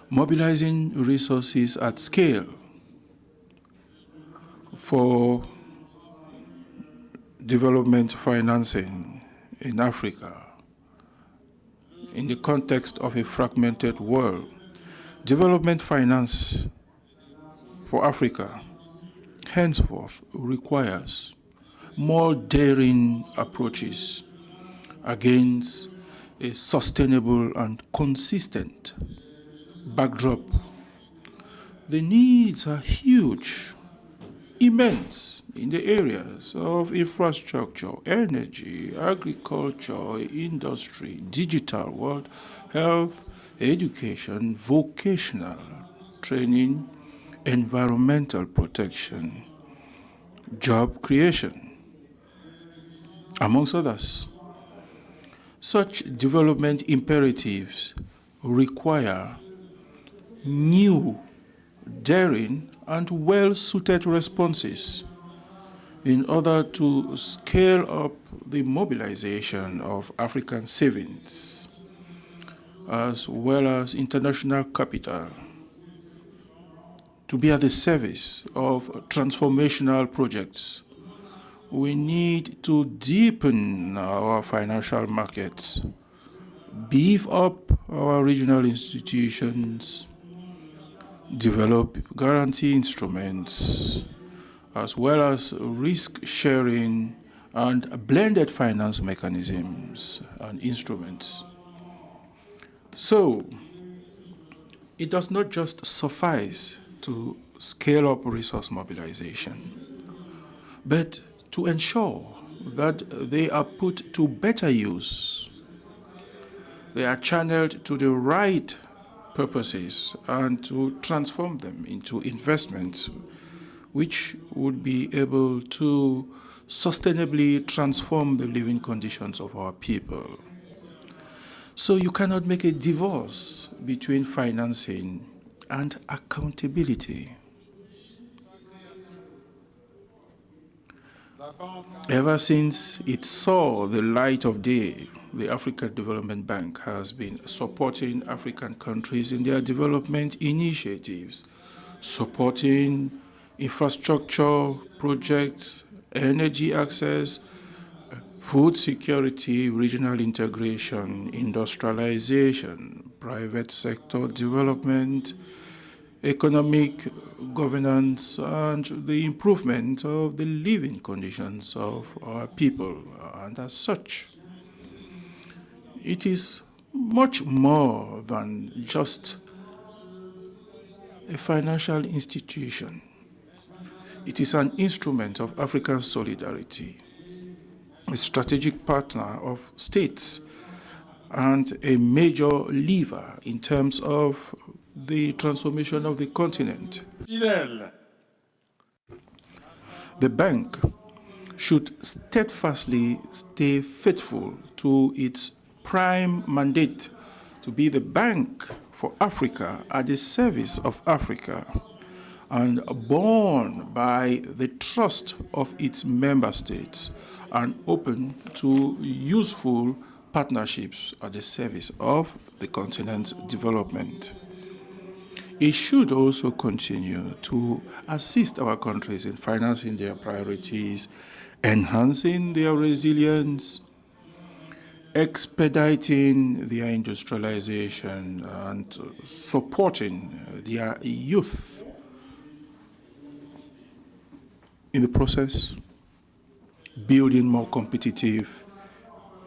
mobilizing resources at scale for development financing in Africa in the context of a fragmented world. Development finance for Africa henceforth requires more daring approaches against a sustainable and consistent backdrop. The needs are huge, immense in the areas of infrastructure, energy, agriculture, industry, digital world, health, education, vocational training, environmental protection, job creation, amongst others. Such development imperatives require new, daring, and well-suited responses in order to scale up the mobilization of African savings, as well as international capital, to be at the service of transformational projects. We need to deepen our financial markets, beef up our regional institutions, develop guarantee instruments, as well as risk-sharing and blended finance mechanisms and instruments. So, it does not just suffice to scale up resource mobilization, but to ensure that they are put to better use. They are channeled to the right purposes and to transform them into investments which would be able to sustainably transform the living conditions of our people. So you cannot make a divorce between financing and accountability. Ever since it saw the light of day, the African Development Bank has been supporting African countries in their development initiatives, supporting infrastructure projects, energy access, food security, regional integration, industrialization, private sector development, economic governance, and the improvement of the living conditions of our people. And as such, it is much more than just a financial institution. It is an instrument of African solidarity, a strategic partner of states, and a major lever in terms of the transformation of the continent. The bank should steadfastly stay faithful to its prime mandate to be the bank for Africa at the service of Africa, and borne by the trust of its member states and open to useful partnerships at the service of the continent's development. It should also continue to assist our countries in financing their priorities, enhancing their resilience, expediting their industrialization, and supporting their youth. In the process, building more competitive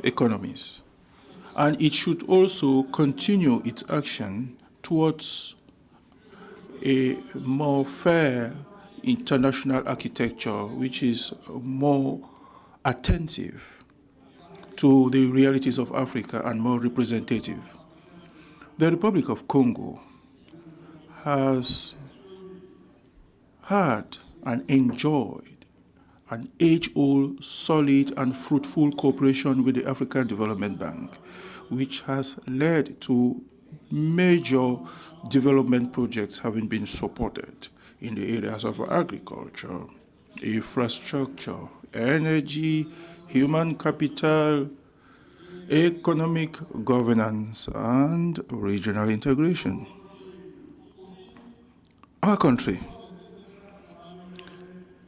economies. And it should also continue its action towards a more fair international architecture, which is more attentive to the realities of Africa and more representative. The Republic of Congo has had and enjoyed an age-old, solid, and fruitful cooperation with the African Development Bank, which has led to major development projects having been supported in the areas of agriculture, infrastructure, energy, human capital, economic governance, and regional integration. Our country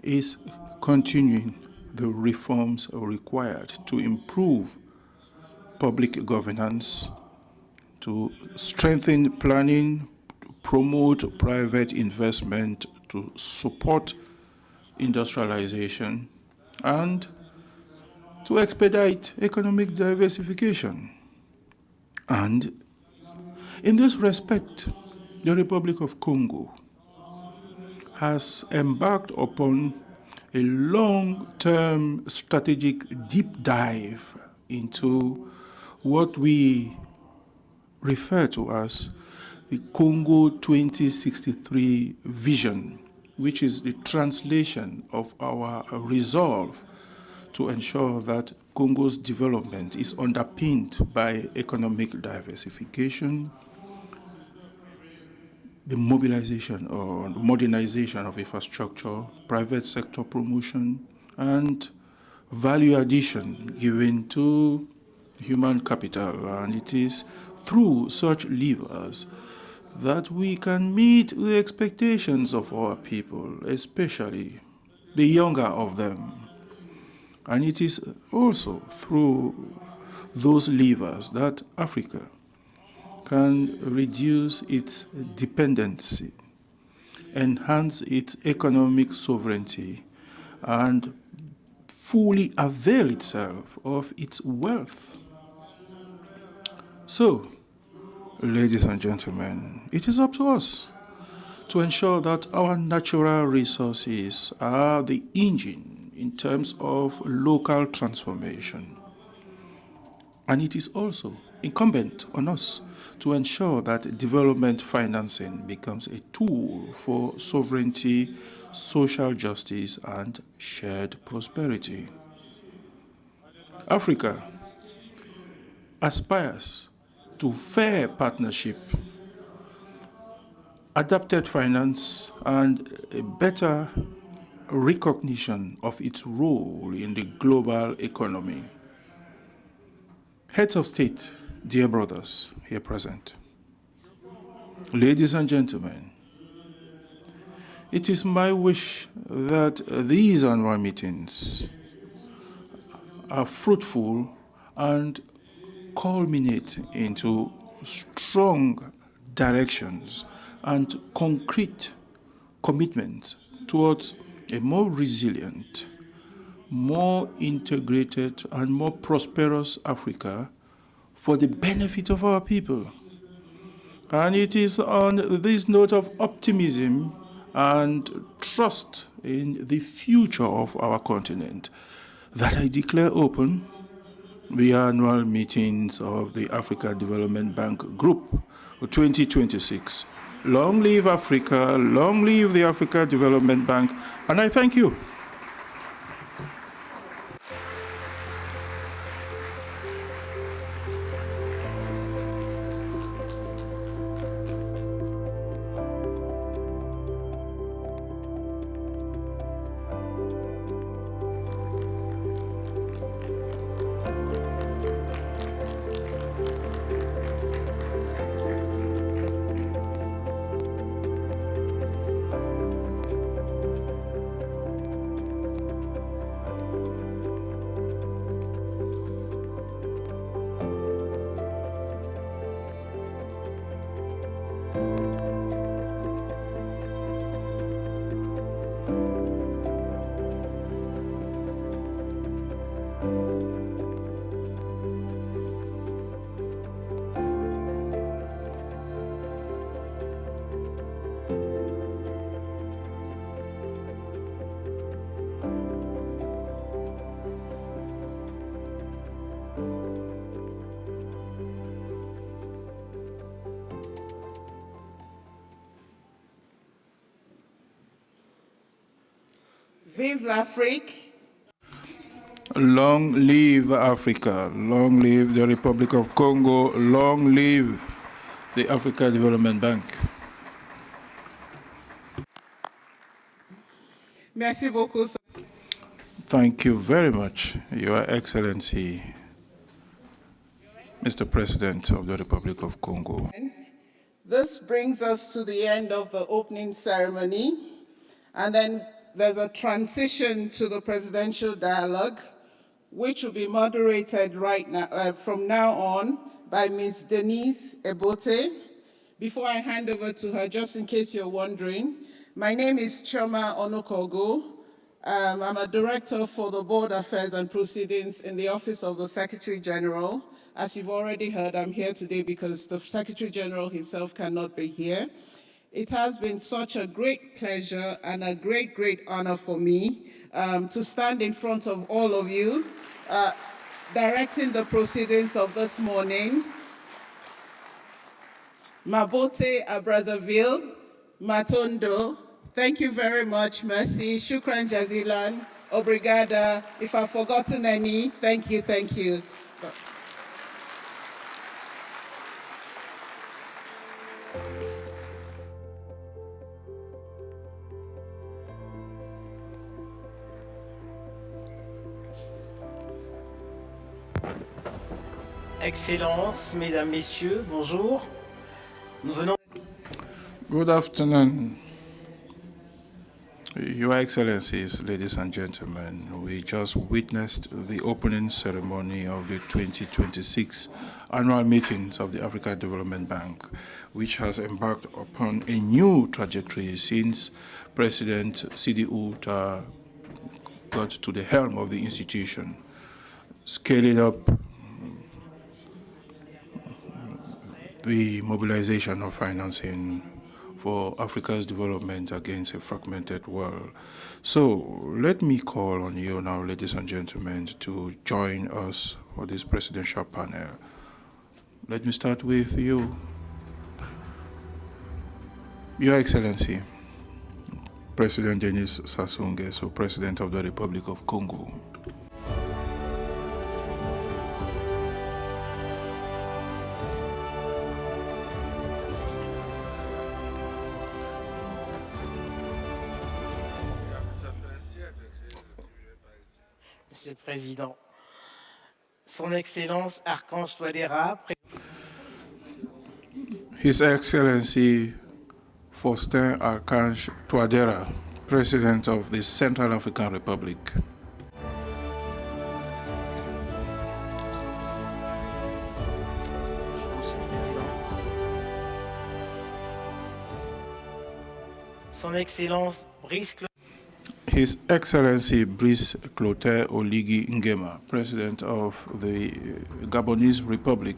is continuing the reforms required to improve public governance, to strengthen planning, promote private investment to support industrialization, and to expedite economic diversification. And in this respect, the Republic of Congo has embarked upon a long-term strategic deep dive into what we refer to as the Congo 2063 vision, which is the translation of our resolve to ensure that Congo's development is underpinned by economic diversification, the mobilization or modernization of infrastructure, private sector promotion, and value addition given to human capital. And it is through such levers that we can meet the expectations of our people, especially the younger of them. And it is also through those levers that Africa can reduce its dependency, enhance its economic sovereignty, and fully avail itself of its wealth. So, ladies and gentlemen, it is up to us to ensure that our natural resources are the engine in terms of local transformation. And it is also incumbent on us to ensure that development financing becomes a tool for sovereignty, social justice, and shared prosperity. Africa aspires to fair partnership, adapted finance, and a better recognition of its role in the global economy. Heads of state, dear brothers here present, ladies and gentlemen, it is my wish that these annual meetings are fruitful and culminate into strong directions and concrete commitments towards a more resilient, more integrated, and more prosperous Africa for the benefit of our people. And it is on this note of optimism and trust in the future of our continent that I declare open the annual meetings of the Africa Development Bank Group for 2026. Long live Africa, long live the Africa Development Bank, and I thank you. Vive l'Afrique. Long live Africa, long live the Republic of Congo, long live the Africa Development Bank. Merci beaucoup. Thank you very much, Your Excellency, Mr. President of the Republic of Congo. This brings us to the end of the opening ceremony, and then there's a transition to the presidential dialogue, which will be moderated right now, from now on by Ms. Denise Ebote, Before I hand over to her, just in case you're wondering, my name is Choma Onokogo. I'm a director for the Board Affairs and Proceedings in the Office of the Secretary General. As you've already heard, I'm here today because the Secretary General himself cannot be here. It has been such a great pleasure and a great, great honor for me to stand in front of all of you, directing the proceedings of this morning. Mabote Brazzaville, Matondo, thank you very much, Mercy, Shukran Jazilan, Obrigada. If I've forgotten any, thank you, thank you. Excellences, Mesdames, Messieurs, bonjour. Nous venons... Good afternoon, Your Excellencies, ladies and gentlemen. We just witnessed the opening ceremony of the 2026 annual meetings of the African Development Bank, which has embarked upon a new trajectory since President Sidi Ould got to the helm of the institution, scaling up the mobilization of financing for Africa's development against a fragmented world. So let me call on you now, ladies and gentlemen, to join us for this presidential panel. Let me start with you, Your Excellency, President Denis Sassou Nguesso, President of the Republic of Congo. Monsieur le Président, Son Excellence Archange Touadéra, His Excellency Faustin Archange Touadéra, President of the Central African Republic. Son Excellence Brice His Excellency Brice Clotaire Oligui Nguema, President of the Gabonese Republic.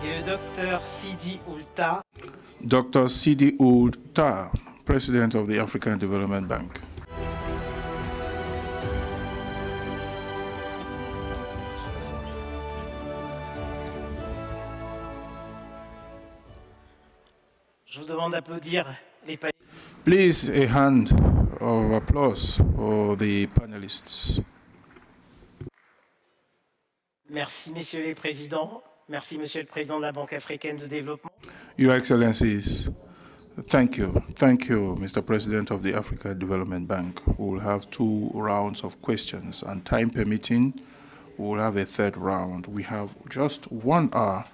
et le Dr Sidi Ould Tah, Dr. Sidi Ould Tah, President of the African Development Bank. je vous demande d'applaudir les panels. Please, a hand of applause for the panelists. Merci, Messieurs les Présidents. Merci, Monsieur le Président de la Banque africaine de développement. Your Excellencies, thank you. Thank you, Mr. President of the African Development Bank. We will have 2 rounds of questions, and time permitting, we will have a 3rd round. We have just 1 hour,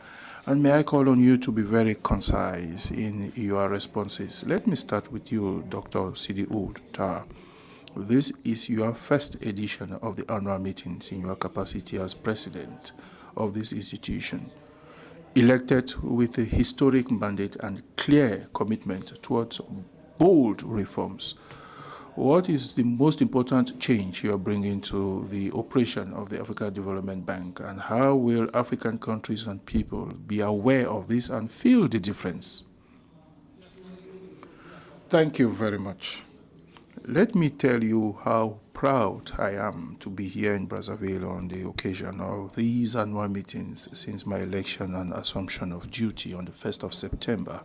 and may I call on you to be very concise in your responses. Let me start with you, Dr. Sidi Ould Tah. This is your first edition of the annual meetings in your capacity as president of this institution, elected with a historic mandate and clear commitment towards bold reforms. What is the most important change you are bringing to the operation of the African Development Bank, and how will African countries and people be aware of this and feel the difference? Thank you very much. Let me tell you how proud I am to be here in Brazzaville on the occasion of these annual meetings since my election and assumption of duty on the 1st of September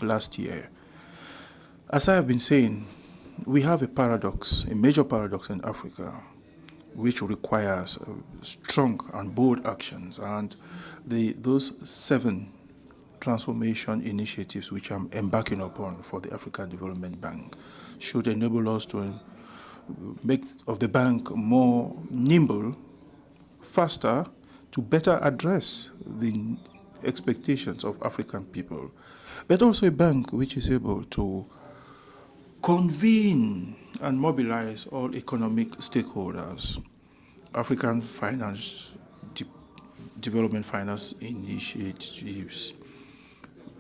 last year. As I have been saying, we have a paradox, a major paradox in Africa, which requires strong and bold actions, and those 7 transformation initiatives which I'm embarking upon for the African Development Bank should enable us to make of the bank more nimble, faster, to better address the expectations of African people, but also a bank which is able to convene and mobilize all economic stakeholders, African development finance initiatives,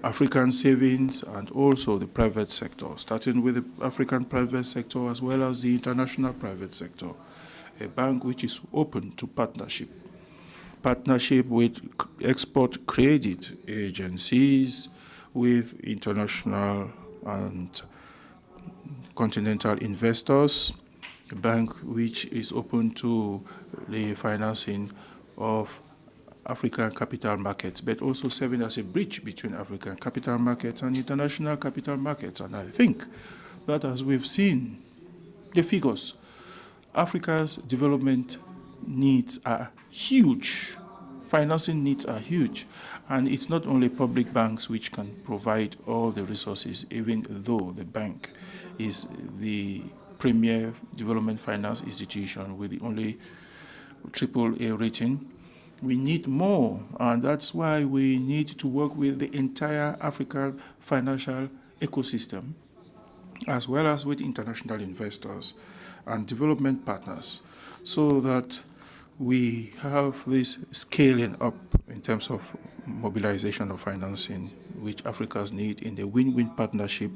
African savings, and also the private sector, starting with the African private sector as well as the international private sector. A bank which is open to partnership with export credit agencies, with international and continental investors, a bank which is open to the financing of African capital markets, but also serving as a bridge between African capital markets and international capital markets. And I think that, as we've seen the figures, Africa's development needs are huge. Financing needs are huge. And it's not only public banks which can provide all the resources, even though the bank is the premier development finance institution with the only AAA rating. We need more, and that's why we need to work with the entire African financial ecosystem, as well as with international investors and development partners, so that we have this scaling up in terms of mobilization of financing, which Africa's need in the win-win partnership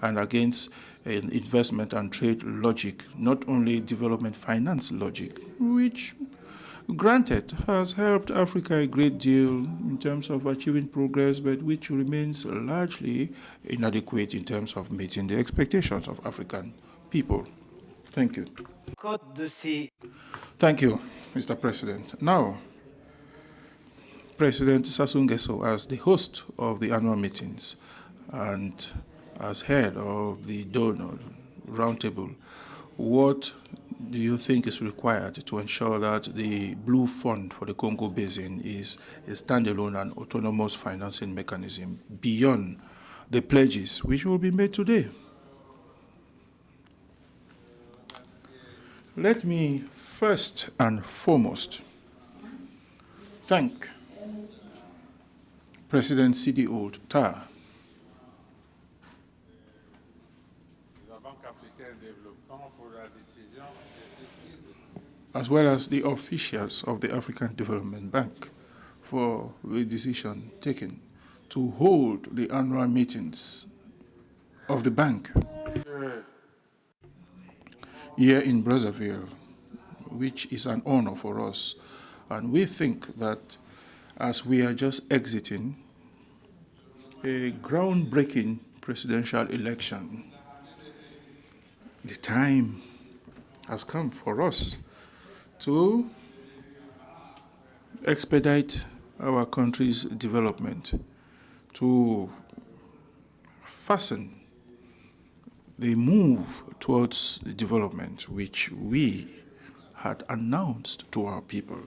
and against an investment and trade logic, not only development finance logic, which granted has helped Africa a great deal in terms of achieving progress, but which remains largely inadequate in terms of meeting the expectations of African people. Thank you. Thank you, Mr. President. Now, President Sassou Nguesso, as the host of the annual meetings and as head of the donor roundtable, what do you think is required to ensure that the Blue Fund for the Congo Basin is a standalone and autonomous financing mechanism beyond the pledges which will be made today? Let me first and foremost thank President Sidi Ould Tah, as well as the officials of the African Development Bank for the decision taken to hold the annual meetings of the bank here in Brazzaville, which is an honor for us. And we think that as we are just exiting a groundbreaking presidential election, the time has come for us to expedite our country's development, to fasten the move towards the development which we had announced to our people.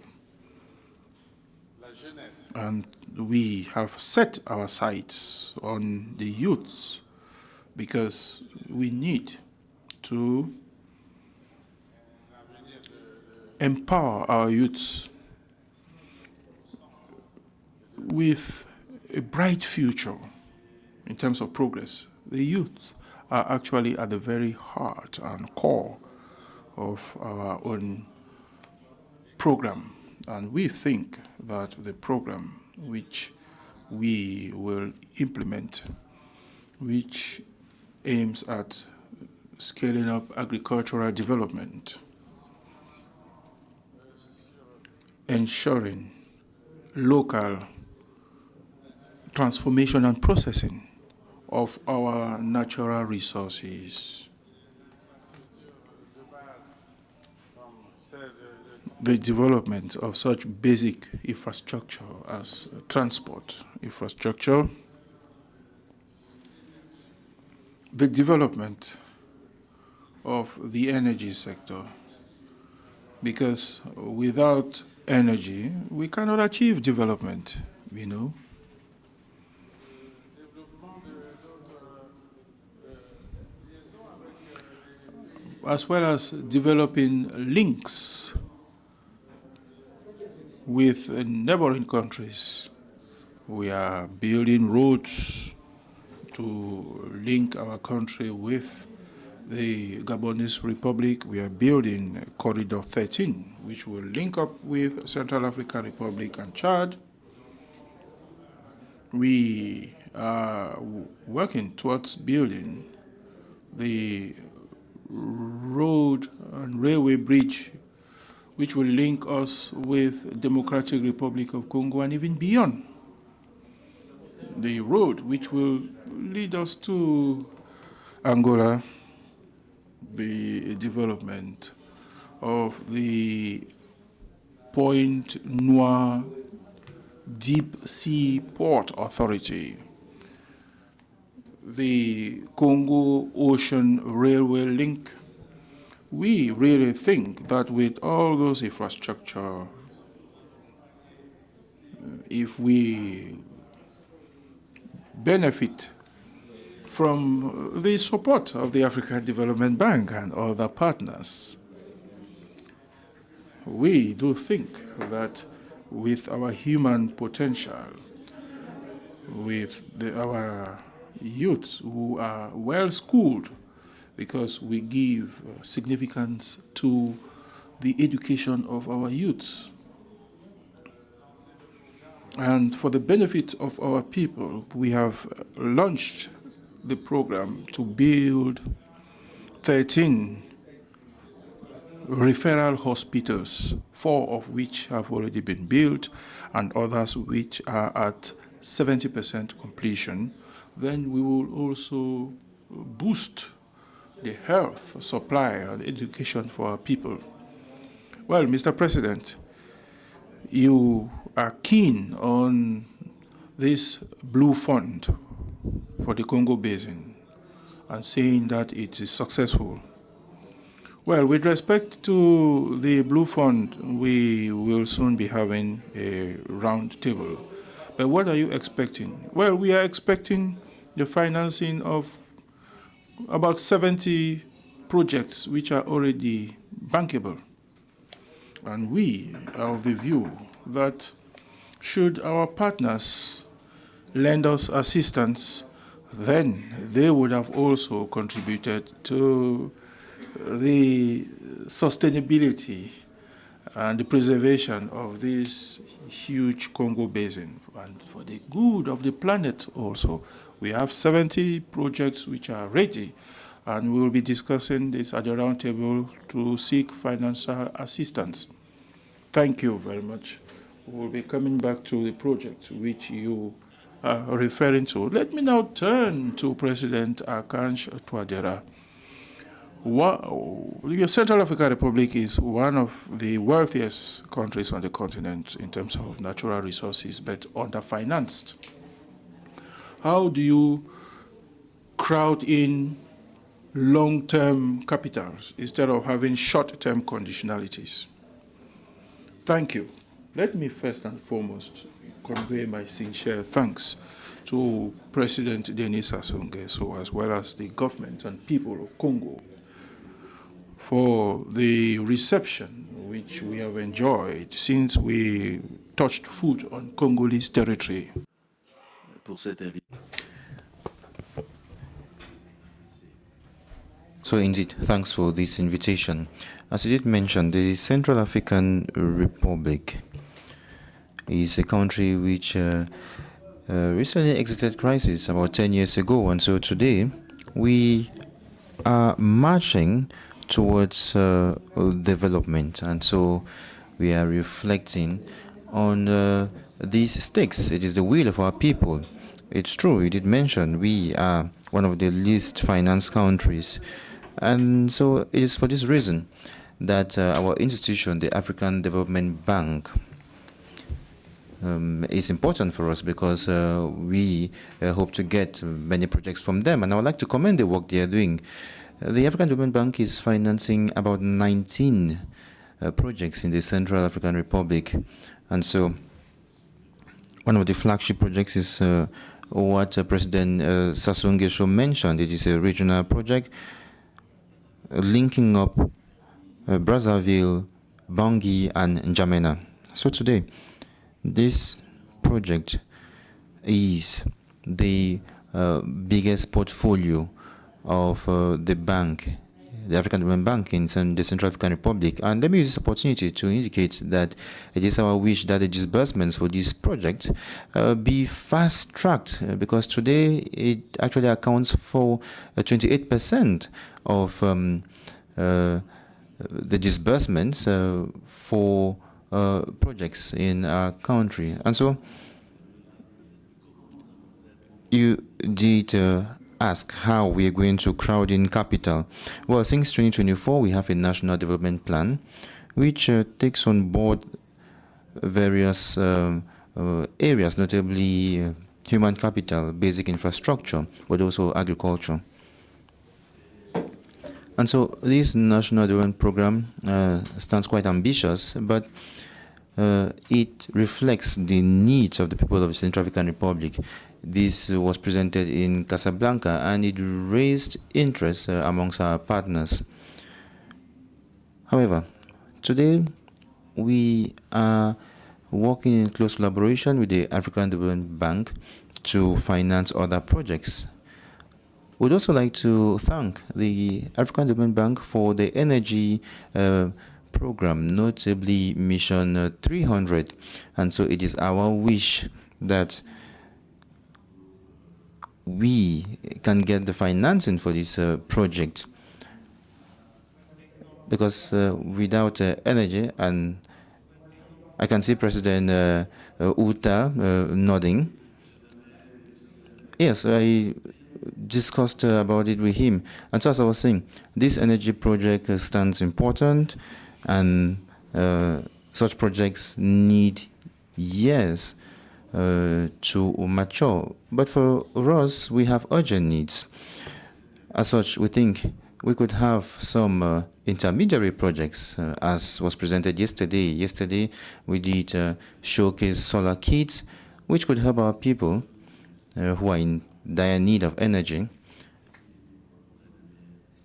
And we have set our sights on the youths because we need to empower our youths with a bright future in terms of progress. The youth are actually at the very heart and core of our own program. And we think that the program which we will implement, which aims at scaling up agricultural development, ensuring local transformation and processing of our natural resources, the development of such basic infrastructure as transport infrastructure, the development of the energy sector, because without energy, we cannot achieve development, you know. As well as developing links with neighboring countries. We are building roads to link our country with the Gabonese Republic, we are building Corridor 13, which will link up with Central African Republic and Chad. We are working towards building the road and railway bridge, which will link us with Democratic Republic of Congo and even beyond. The road which will lead us to Angola, the development of the Pointe Noire Deep Sea Port Authority, the Congo Ocean Railway Link. We really think that with all those infrastructure, if we benefit from the support of the African Development Bank and other partners, we do think that with our human potential, with our youth who are well schooled, because we give significance to the education of our youth. And for the benefit of our people, we have launched the program to build 13 referral hospitals, 4 of which have already been built and others which are at 70% completion. Then we will also boost the health supply and education for our people. Well, Mr. President, you are keen on this Blue Fund for the Congo Basin and saying that it is successful. Well, with respect to the Blue Fund, we will soon be having a round table. But what are you expecting? Well, we are expecting the financing of about 70 projects which are already bankable. And we are of the view that should our partners lend us assistance, then they would have also contributed to the sustainability and the preservation of this huge Congo Basin, and for the good of the planet also. We have 70 projects which are ready, and we will be discussing this at the round table to seek financial assistance. Thank you very much. We will be coming back to the project which you are referring to. Let me now turn to President Archange Touadéra. The Central African Republic is one of the wealthiest countries on the continent in terms of natural resources, but underfinanced. How do you crowd in long-term capitals instead of having short-term conditionalities? Thank you. Let me first and foremost convey my sincere thanks to President Denis Sassou Nguesso, as well as the government and people of Congo, for the reception which we have enjoyed since we touched foot on Congolese territory. So indeed, thanks for this invitation. As you did mention, the Central African Republic is a country which recently exited crisis about 10 years ago, and so today we are marching towards development, and so we are reflecting on these stakes. It is the will of our people. It's true, you did mention we are one of the least financed countries, and so it is for this reason that our institution, the African Development Bank, is important for us, because we hope to get many projects from them, and I would like to commend the work they are doing. The African Development Bank is financing about 19 projects in the Central African Republic, and so one of the flagship projects is what President Sassou Nguesso mentioned. It is a regional project linking up Brazzaville, Bangui, and N'Djamena. So today, this project is the biggest portfolio of the bank the African Development Bank in the Central African Republic. And let me use this opportunity to indicate that it is our wish that the disbursements for this project be fast-tracked, because today it actually accounts for 28% of the disbursements for projects in our country. And so you did ask how we are going to crowd in capital. Well, since 2024, we have a national development plan which takes on board various areas, notably human capital, basic infrastructure, but also agriculture. And so this national development program stands quite ambitious, but it reflects the needs of the people of the Central African Republic. This was presented in Casablanca, and it raised interest amongst our partners. However, today we are working in close collaboration with the African Development Bank to finance other projects. We'd also like to thank the African Development Bank for the energy program, notably Mission 300. And so it is our wish that we can get the financing for this project, because without energy, and I can see President Uta nodding. Yes, I discussed about it with him. And so as I was saying, this energy project stands important, and such projects need years to mature. But for us, we have urgent needs. As such, we think we could have some intermediary projects, as was presented yesterday. Yesterday, we did showcase solar kits, which could help our people who are in dire need of energy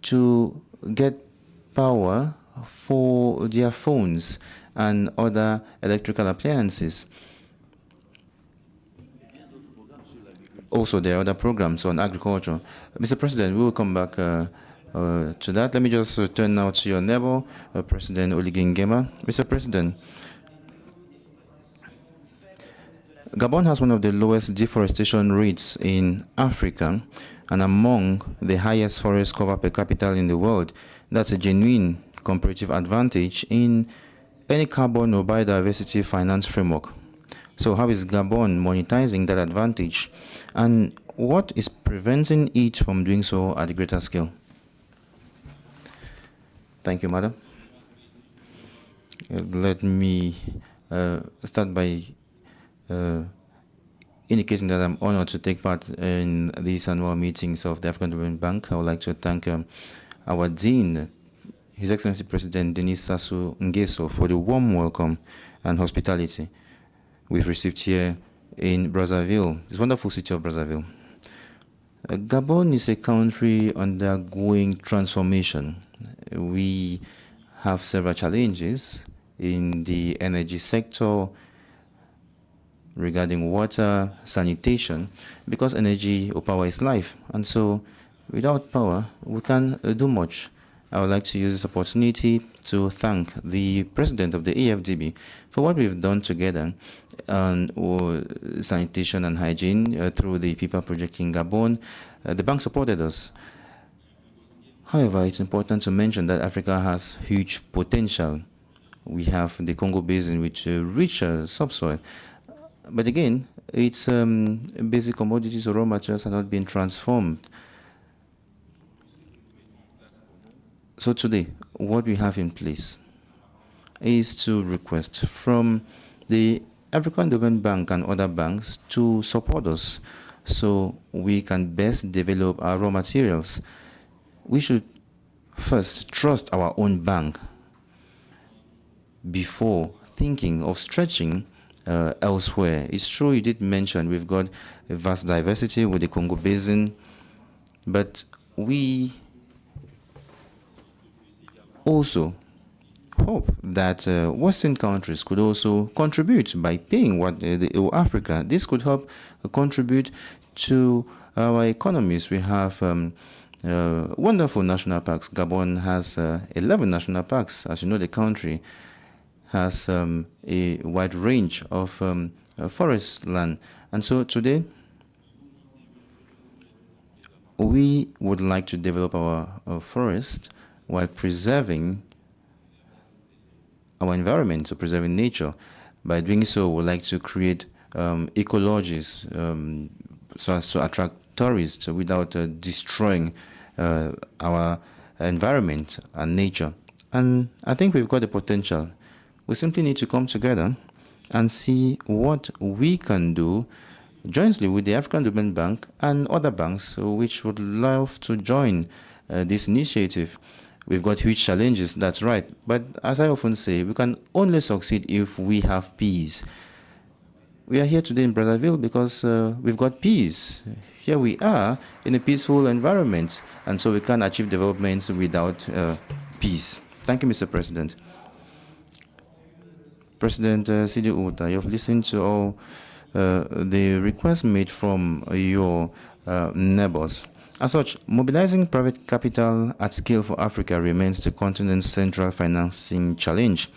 to get power for their phones and other electrical appliances. Also, there are other programs on agriculture. Mr. President, we will come back to that. Let me just turn now to your neighbor, President Oligui Nguema. Mr. President, Gabon has one of the lowest deforestation rates in Africa and among the highest forest cover per capita in the world. That's a genuine comparative advantage in any carbon or biodiversity finance framework. So how is Gabon monetizing that advantage, and what is preventing it from doing so at a greater scale? Thank you, Madam. Let me start by indicating that I'm honored to take part in these annual meetings of the African Development Bank. I would like to thank our Dean, His Excellency President Denis Sassou Nguesso, for the warm welcome and hospitality we've received here in Brazzaville, this wonderful city of Brazzaville. Gabon is a country undergoing transformation. We have several challenges in the energy sector, regarding water, sanitation, because energy or power is life. And so without power, we can't do much. I would like to use this opportunity to thank the president of the AFDB for what we've done together on sanitation and hygiene through the PIPA project in Gabon. The bank supported us. However, it's important to mention that Africa has huge potential. We have the Congo Basin, which rich subsoil. But again, its basic commodities or raw materials have not been transformed. So today, what we have in place is to request from the African Development Bank and other banks to support us so we can best develop our raw materials. We should first trust our own bank before thinking of stretching elsewhere. It's true, you did mention we've got a vast diversity with the Congo Basin, but we also hope that Western countries could also contribute by paying what Africa. This could help contribute to our economies. We have wonderful national parks. Gabon has 11 national parks. As you know, the country has a wide range of forest land. And so today, we would like to develop our forest while preserving our environment, so preserving nature. By doing so, we'd like to create ecologies so as to attract tourists without destroying our environment and nature. And I think we've got the potential. We simply need to come together and see what we can do jointly with the African Development Bank and other banks which would love to join this initiative. We've got huge challenges, that's right. But as I often say, we can only succeed if we have peace. We are here today in Brazzaville because we've got peace. Here we are in a peaceful environment, and so we can't achieve development without peace. Thank you, Mr. President. President Sidi Outa, you've listened to all the requests made from your neighbors. As such, mobilizing private capital at scale for Africa remains the continent's central financing challenge.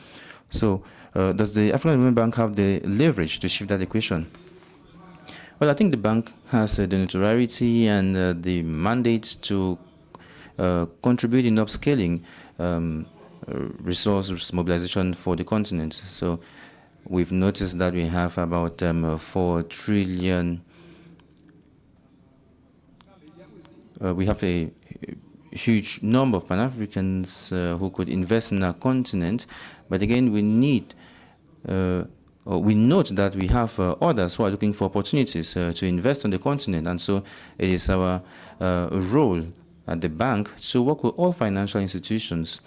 So, does the African Development Bank have the leverage to shift that equation? Well, I think the bank has the notoriety and the mandate to contribute in upscaling resource mobilization for the continent. So, we've noticed that we have about 4 trillion. We have a huge number of Pan-Africans who could invest in our continent, but again, we need, we note that we have others who are looking for opportunities to invest on the continent, and so it is our role at the bank to work with all financial institutions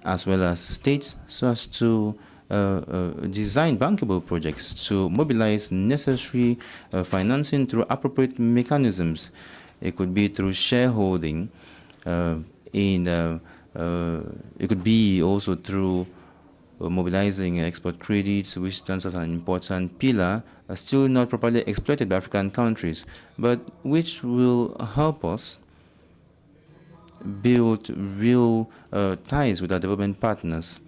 as well as states so as to design bankable projects to mobilize necessary financing through appropriate mechanisms. It could be through shareholding, it could be also through mobilizing export credits, which stands as an important pillar, still not properly exploited by African countries, but which will help us build real ties with our development partners,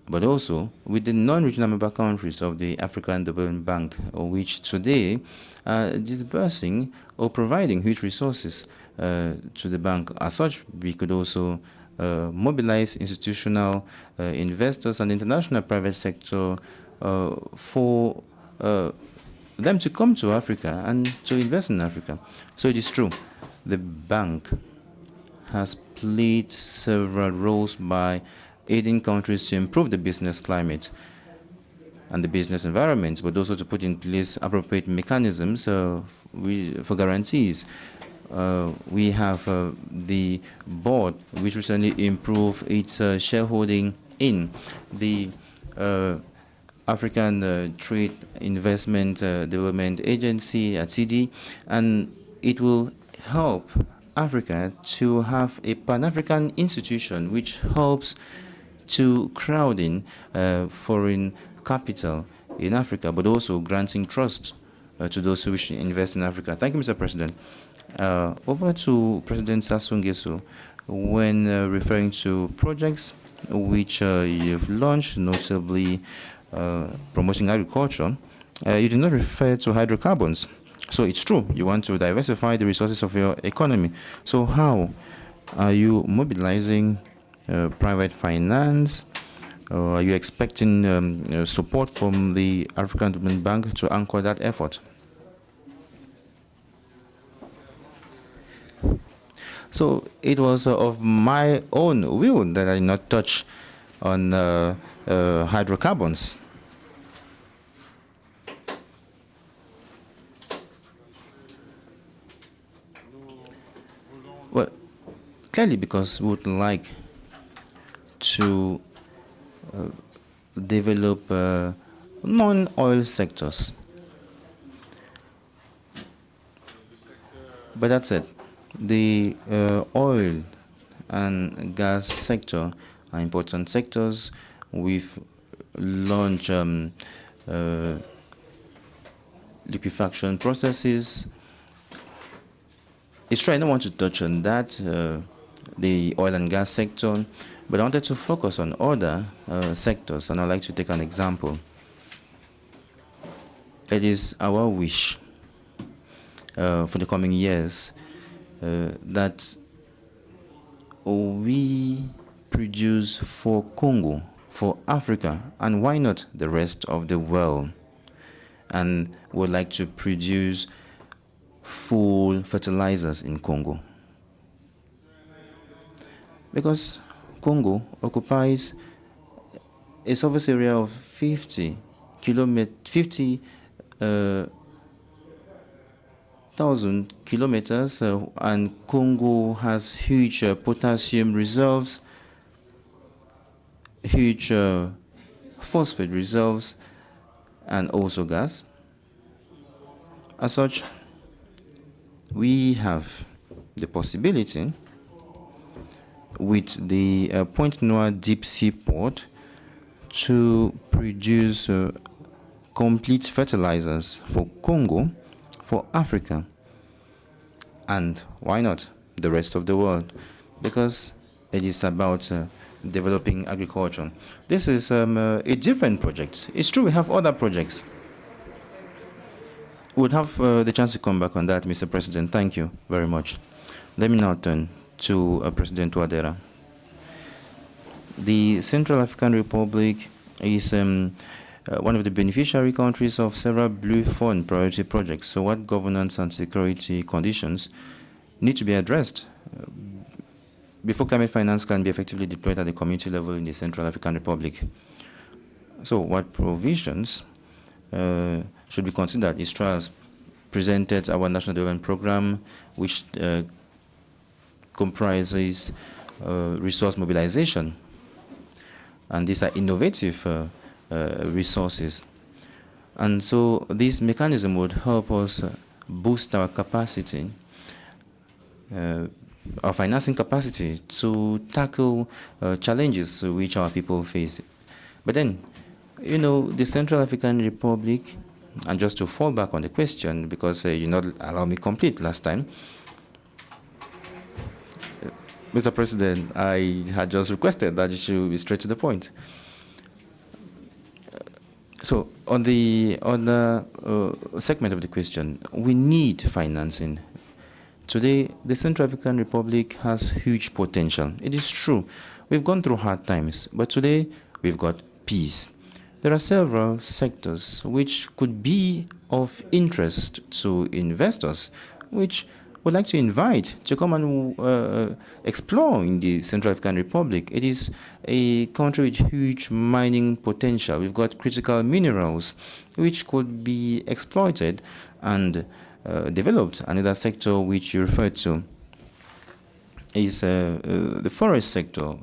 but also with the non-regional member countries of the African Development Bank, which today are disbursing or providing huge resources to the bank. As such, we could also mobilize institutional investors and international private sector for them to come to Africa and to invest in Africa. So it is true, the bank has played several roles by aiding countries to improve the business climate and the business environment, but also to put in place appropriate mechanisms for guarantees. We have the board, which recently improved its shareholding in the African Trade Investment Development Agency at CD, and it will help Africa to have a Pan-African institution which helps to crowd in foreign capital in Africa, but also granting trust to those who wish to invest in Africa. Thank you, Mr. President. Over to President Sassou Nguesso. When referring to projects which you've launched, notably promoting agriculture, you did not refer to hydrocarbons. So it's true, you want to diversify the resources of your economy. So how are you mobilizing private finance? Are you expecting support from the African Development Bank to anchor that effort? So it was of my own will that I did not touch on hydrocarbons. Well, clearly because we would like to develop non-oil sectors. But that's it. The oil and gas sector are important sectors. We've launched liquefaction processes It's true, I don't want to touch on that, the oil and gas sector, but I wanted to focus on other sectors, and I'd like to take an example. It is our wish for the coming years that we produce for Congo, for Africa, and why not the rest of the world? And would like to produce full fertilizers in Congo. Because Congo occupies a surface area of 50,000 kilometers, and Congo has huge potassium reserves, huge phosphate reserves, and also gas. As such, we have the possibility with the Point Noir deep sea port to produce complete fertilizers for Congo, for Africa, and why not the rest of the world? Because it is about developing agriculture. This is a different project. It's true we have other projects. We'll have the chance to come back on that, Mr. President. Thank you very much. Let me now turn to President Touadera. The Central African Republic is one of the beneficiary countries of several Blue Fund priority projects. So what governance and security conditions need to be addressed before climate finance can be effectively deployed at the community level in the Central African Republic? So what provisions should be considered? ISTRA has presented our National Development Program, which comprises resource mobilization. And these are innovative resources. And so this mechanism would help us boost our capacity, our financing capacity to tackle challenges which our people face. But then, you know, the Central African Republic, and just to fall back on the question, because you not allow me complete last time, Mr. President, I had just requested that you should be straight to the point. So on the segment of the question, we need financing. Today, the Central African Republic has huge potential. It is true. We've gone through hard times, but today we've got peace. There are several sectors which could be of interest to investors, which would like to invite to come and explore in the Central African Republic. It is a country with huge mining potential. We've got critical minerals which could be exploited and developed. Another sector which you referred to is the forest sector,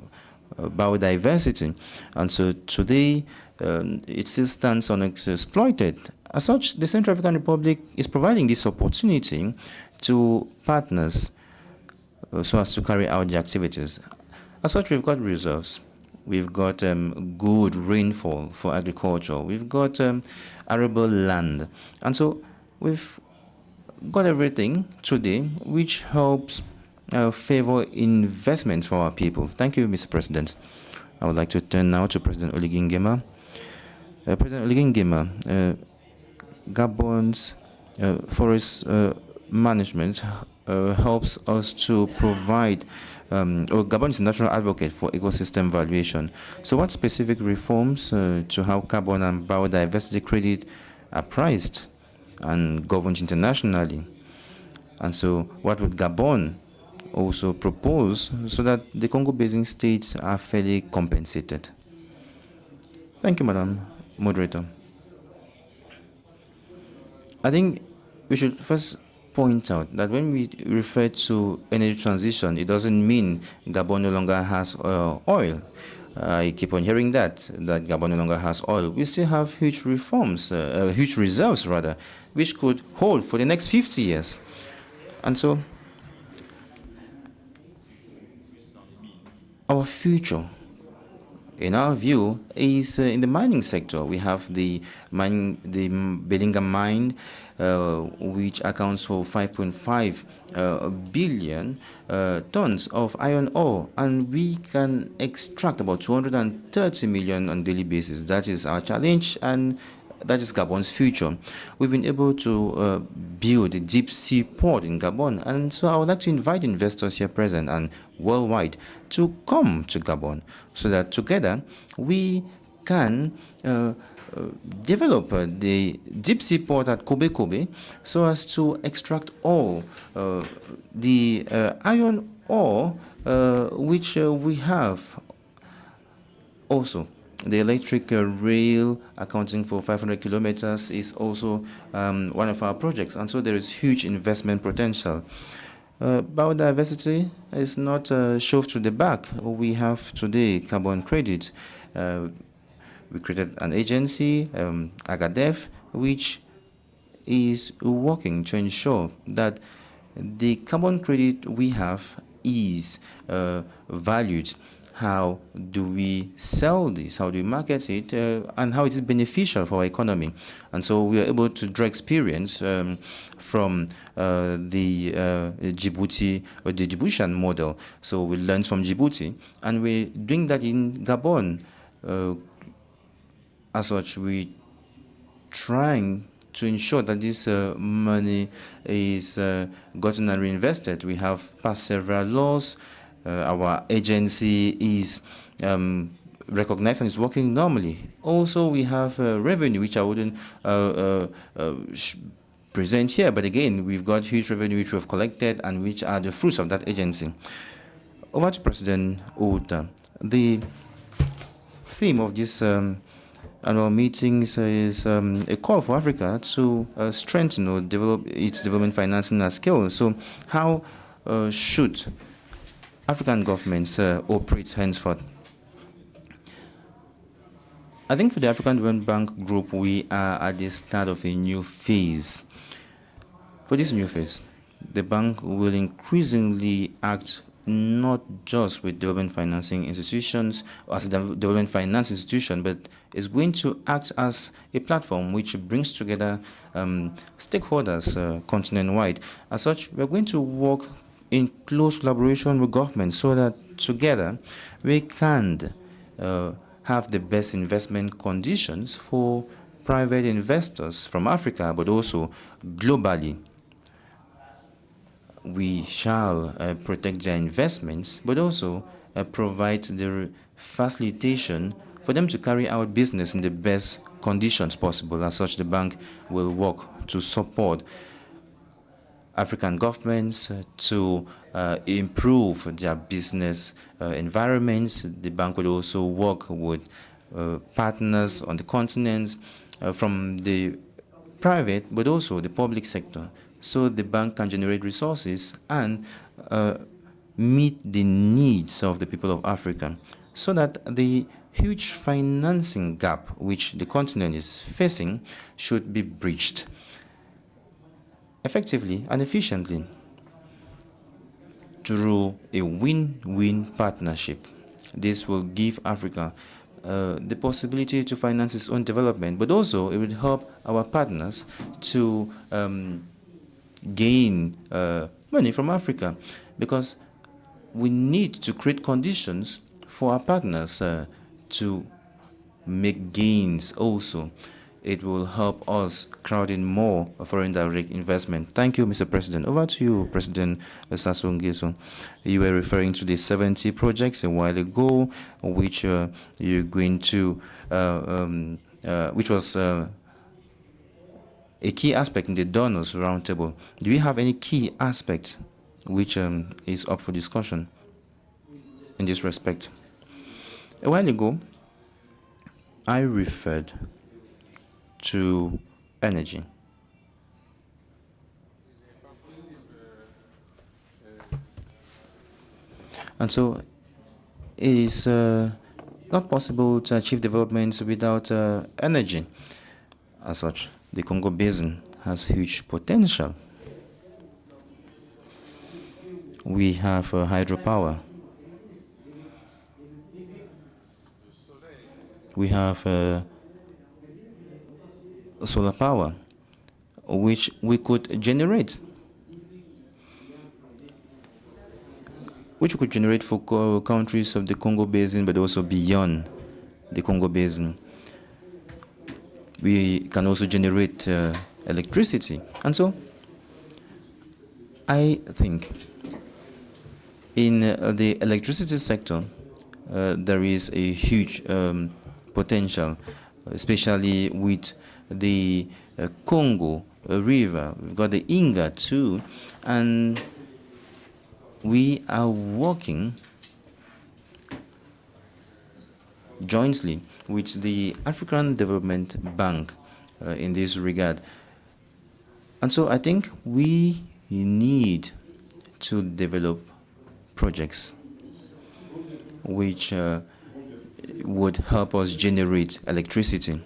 biodiversity. And so today it still stands unexploited. As such, the Central African Republic is providing this opportunity to partners so as to carry out the activities. As such, we've got reserves. We've got good rainfall for agriculture. We've got arable land. And so we've got everything today which helps favor investment for our people. Thank you, Mr. President. I would like to turn now to President Oligui Nguema. President Oligui Nguema, Gabon's forest management helps us to provide, Gabon is a national advocate for ecosystem valuation. So what specific reforms to how carbon and biodiversity credit are priced and governed internationally? And so what would Gabon also propose so that the Congo Basin states are fairly compensated? Thank you, Madam Moderator. I think we should first point out that when we refer to energy transition, it doesn't mean Gabon no longer has oil. I keep on hearing that Gabon no longer has oil. We still have huge huge reserves rather, which could hold for the next 50 years. And so our future in our view, is in the mining sector. We have the Belinga mine, which accounts for 5.5 billion tons of iron ore, and we can extract about 230 million on a daily basis. That is our challenge, and that is Gabon's future. We've been able to build a deep sea port in Gabon, and so I would like to invite investors here present and worldwide to come to Gabon so that together we can develop the deep sea port at Kobe Kobe so as to extract all the iron ore which we have. Also, the electric rail, accounting for 500 kilometers, is also one of our projects, and so there is huge investment potential. Biodiversity is not shoved to the back. We have today carbon credit. We created an agency, Agadef, which is working to ensure that the carbon credit we have is valued. How do we sell this? How do we market it? And how it is beneficial for our economy? And so we are able to draw experience from the Djibouti or the Djiboutian model. So we learned from Djibouti, and we're doing that in Gabon. As such, we trying to ensure that this money is gotten and reinvested. We have passed several laws. Our agency is recognized and is working normally. Also, we have revenue, which I wouldn't present here, but again, we've got huge revenue which we've collected and which are the fruits of that agency. Over to President Outa. The theme of this annual meetings is a call for Africa to strengthen or develop its development financing at scale. So how should African governments operate henceforth? I think for the African Development Bank Group, we are at the start of a new phase. For this new phase, the bank will increasingly act not just with development financing institutions or as a development finance institution, but is going to act as a platform which brings together stakeholders continent-wide. As such, we are going to work in close collaboration with government so that together we can have the best investment conditions for private investors from Africa, but also globally. We shall protect their investments, but also provide the facilitation for them to carry out business in the best conditions possible. As such, the bank will work to support African governments to improve their business environments. The bank will also work with partners on the continent from the private, but also the public sector, so the bank can generate resources and meet the needs of the people of Africa, so that the huge financing gap which the continent is facing should be bridged effectively and efficiently through a win-win partnership. This will give Africa the possibility to finance its own development, but also it will help our partners to gain money from Africa, because we need to create conditions for our partners to make gains also. It will help us crowd in more foreign direct investment. Thank you, Mr. President. Over to you, President Sassou Nguesso. You were referring to the 70 projects a while ago, which you're going to, which was a key aspect in the donors roundtable. Do you have any key aspect which is up for discussion in this respect? A while ago, I referred to energy. And so it is not possible to achieve development without energy. As such, the Congo Basin has huge potential. We have hydropower. We have solar power, which we could generate, for countries of the Congo Basin, but also beyond the Congo Basin. We can also generate electricity. And so I think in the electricity sector, there is a huge potential, especially with the Congo River. We've got the Inga too, and we are working jointly with the African Development Bank in this regard. And so I think we need to develop projects which would help us generate electricity.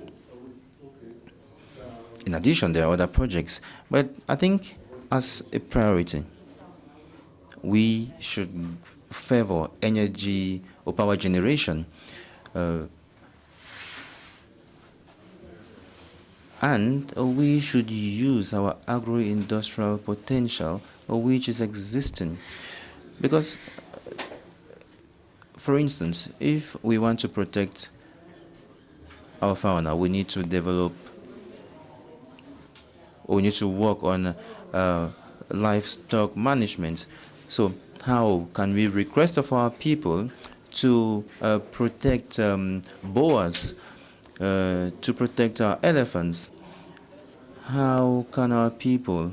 In addition, there are other projects, but I think as a priority, we should favor energy or power generation, and we should use our agro-industrial potential which is existing. Because, for instance, if we want to protect our fauna, we need to develop, or we need to work on livestock management. So how can we request of our people to protect boas, to protect our elephants? How can our people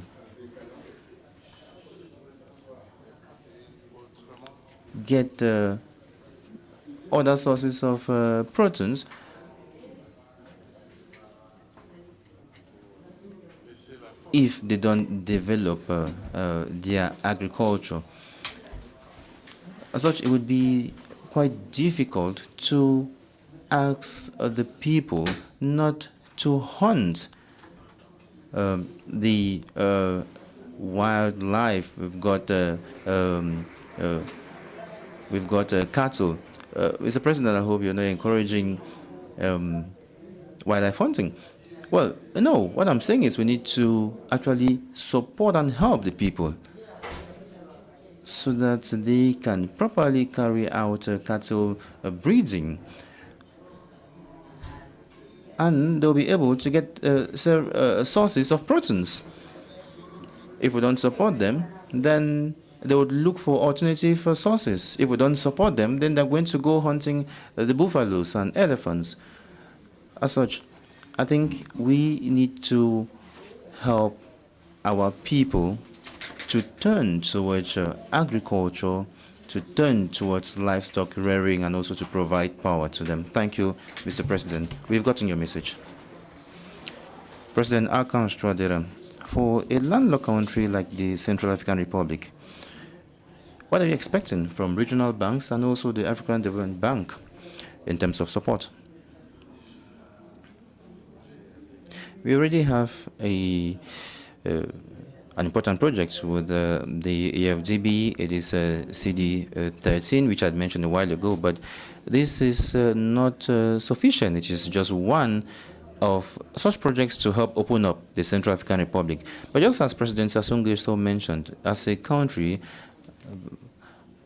get other sources of proteins if they don't develop their agriculture? As such, it would be quite difficult to ask the people not to hunt the wildlife. We've got cattle. Mr. President, I hope you're not encouraging wildlife hunting. Well, no, what I'm saying is we need to actually support and help the people so that they can properly carry out cattle breeding. And they'll be able to get sources of proteins. If we don't support them, then they would look for alternative sources. If we don't support them, then they're going to go hunting the buffaloes and elephants. As such, I think we need to help our people to turn towards agriculture, to turn towards livestock rearing, and also to provide power to them. Thank you, Mr. President. We've gotten your message. President Archange Touadera, for a landlocked country like the Central African Republic, what are you expecting from regional banks and also the African Development Bank in terms of support? We already have an important project with the AFDB. It is CD13, which I had mentioned a while ago, but this is not sufficient. It is just one of such projects to help open up the Central African Republic. But just as President Sassou Nguesso mentioned, as a country,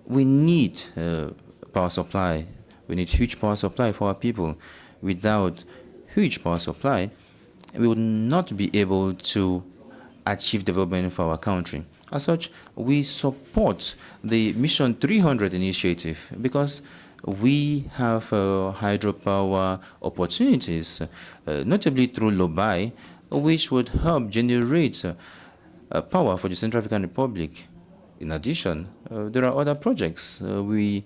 we need power supply. We need huge power supply for our people. Without huge power supply, we would not be able to achieve development for our country. As such, we support the Mission 300 initiative because we have hydropower opportunities, notably through Lobai, which would help generate power for the Central African Republic. In addition, there are other projects. We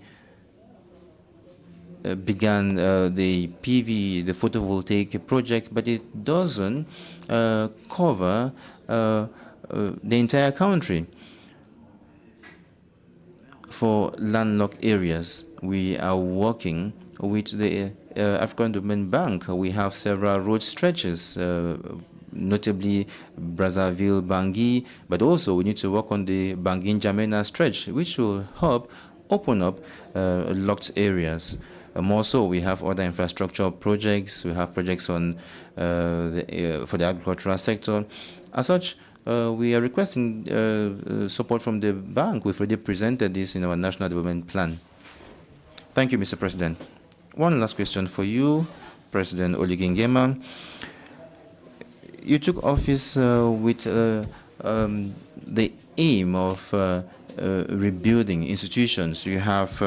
began the PV, the photovoltaic project, but it doesn't cover the entire country. For landlocked areas, we are working with the African Development Bank. We have several road stretches, notably Brazzaville-Bangui, but also we need to work on the Bangui-N'Djamena stretch, which will help open up locked areas. more so, we have other infrastructure projects. We have projects on for the agricultural sector. As such, we are requesting support from the bank. We've already presented this in our National Development Plan. Thank you, Mr. President. One last question for you, President Oligui Nguema. You took office with the aim of rebuilding institutions. You have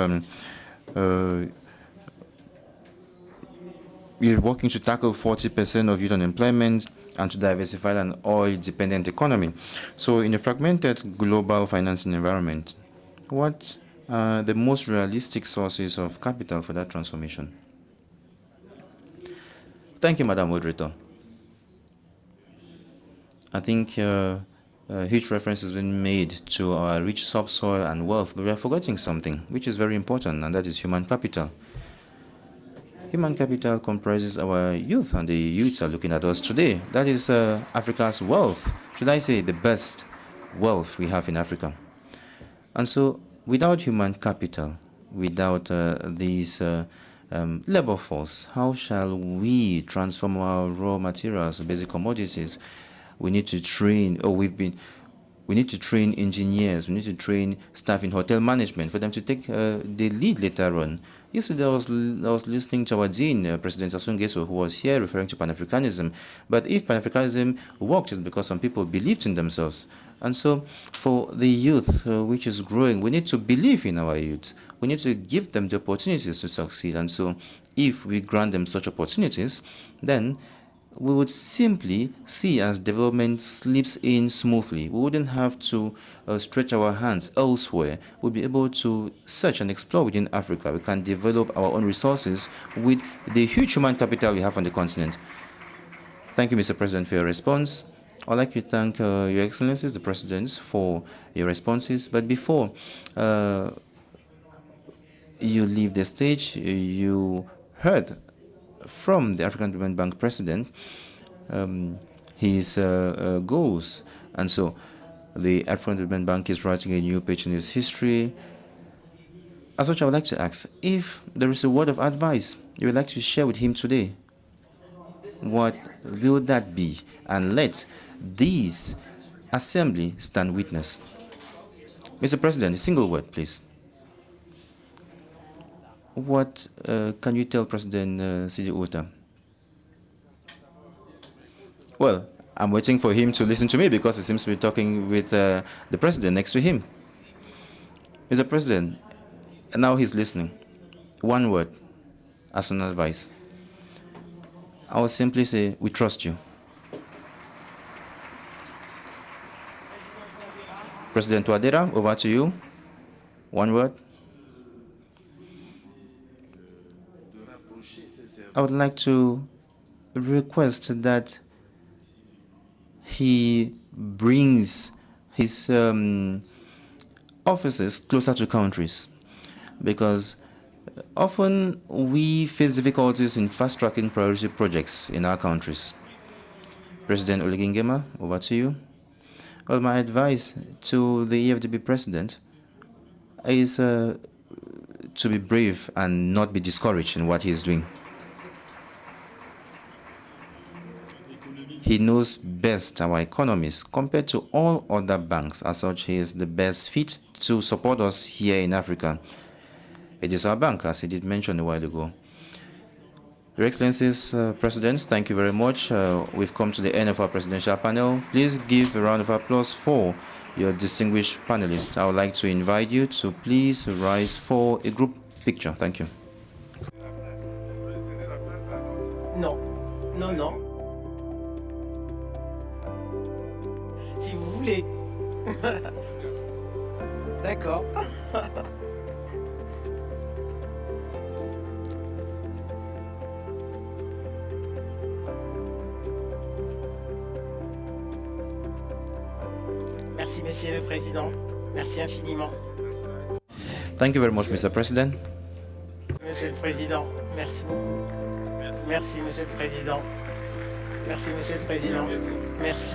you're working to tackle 40% of youth unemployment and to diversify an oil-dependent economy. So in a fragmented global financing environment, what are the most realistic sources of capital for that transformation? Thank you, Madam Moderator. I think huge reference has been made to our rich subsoil and wealth, but we are forgetting something, which is very important, and that is human capital. Human capital comprises our youth, and the youths are looking at us today. That is Africa's wealth. Should I say the best wealth we have in Africa? And so, without human capital, without these labor force, how shall we transform our raw materials, basic commodities? We need to train, we need to train engineers, we need to train staff in hotel management for them to take the lead later on. Yesterday, I was listening to our Dean, President Sassou Nguesso, who was here referring to Pan-Africanism. But if Pan-Africanism worked, it's because some people believed in themselves. And so, for the youth, which is growing, we need to believe in our youth. We need to give them the opportunities to succeed. And so, if we grant them such opportunities, then we would simply see as development slips in smoothly. We wouldn't have to stretch our hands elsewhere. We'll be able to search and explore within Africa. We can develop our own resources with the huge human capital we have on the continent. Thank you, Mr. President, for your response. I'd like to thank Your Excellencies, the Presidents, for your responses. But before you leave the stage, you heard from the African Development Bank President his goals. And so the African Development Bank is writing a new page in its history. As such, I would like to ask if there is a word of advice you would like to share with him today. What will that be? And let this assembly stand witness. Mr. President, a single word, please. What can you tell President Sidi Outa? Well, I'm waiting for him to listen to me because he seems to be talking with the President next to him. Mr. President, now he's listening. One word as an advice. I will simply say, we trust you. President Touadéra, over to you. One word. I would like to request that he brings his offices closer to countries, because often we face difficulties in fast-tracking priority projects in our countries. President Oligui Nguema, over to you. Well, my advice to the EFDB president is to be brave and not be discouraged in what he is doing. He knows best our economies compared to all other banks. As such, he is the best fit to support us here in Africa. It is our bank, as he did mention a while ago. Your Excellencies, Presidents, thank you very much. We've come to the end of our presidential panel. Please give a round of applause for your distinguished panelists. I would like to invite you to please rise for a group picture. Thank you. Non, non, non. Si vous voulez. D'accord. Merci, Monsieur le Président. Merci infiniment. Thank you very much, Mr. President. Monsieur le Président, merci beaucoup. Merci, Monsieur le Président. Merci, Monsieur le Président. Merci.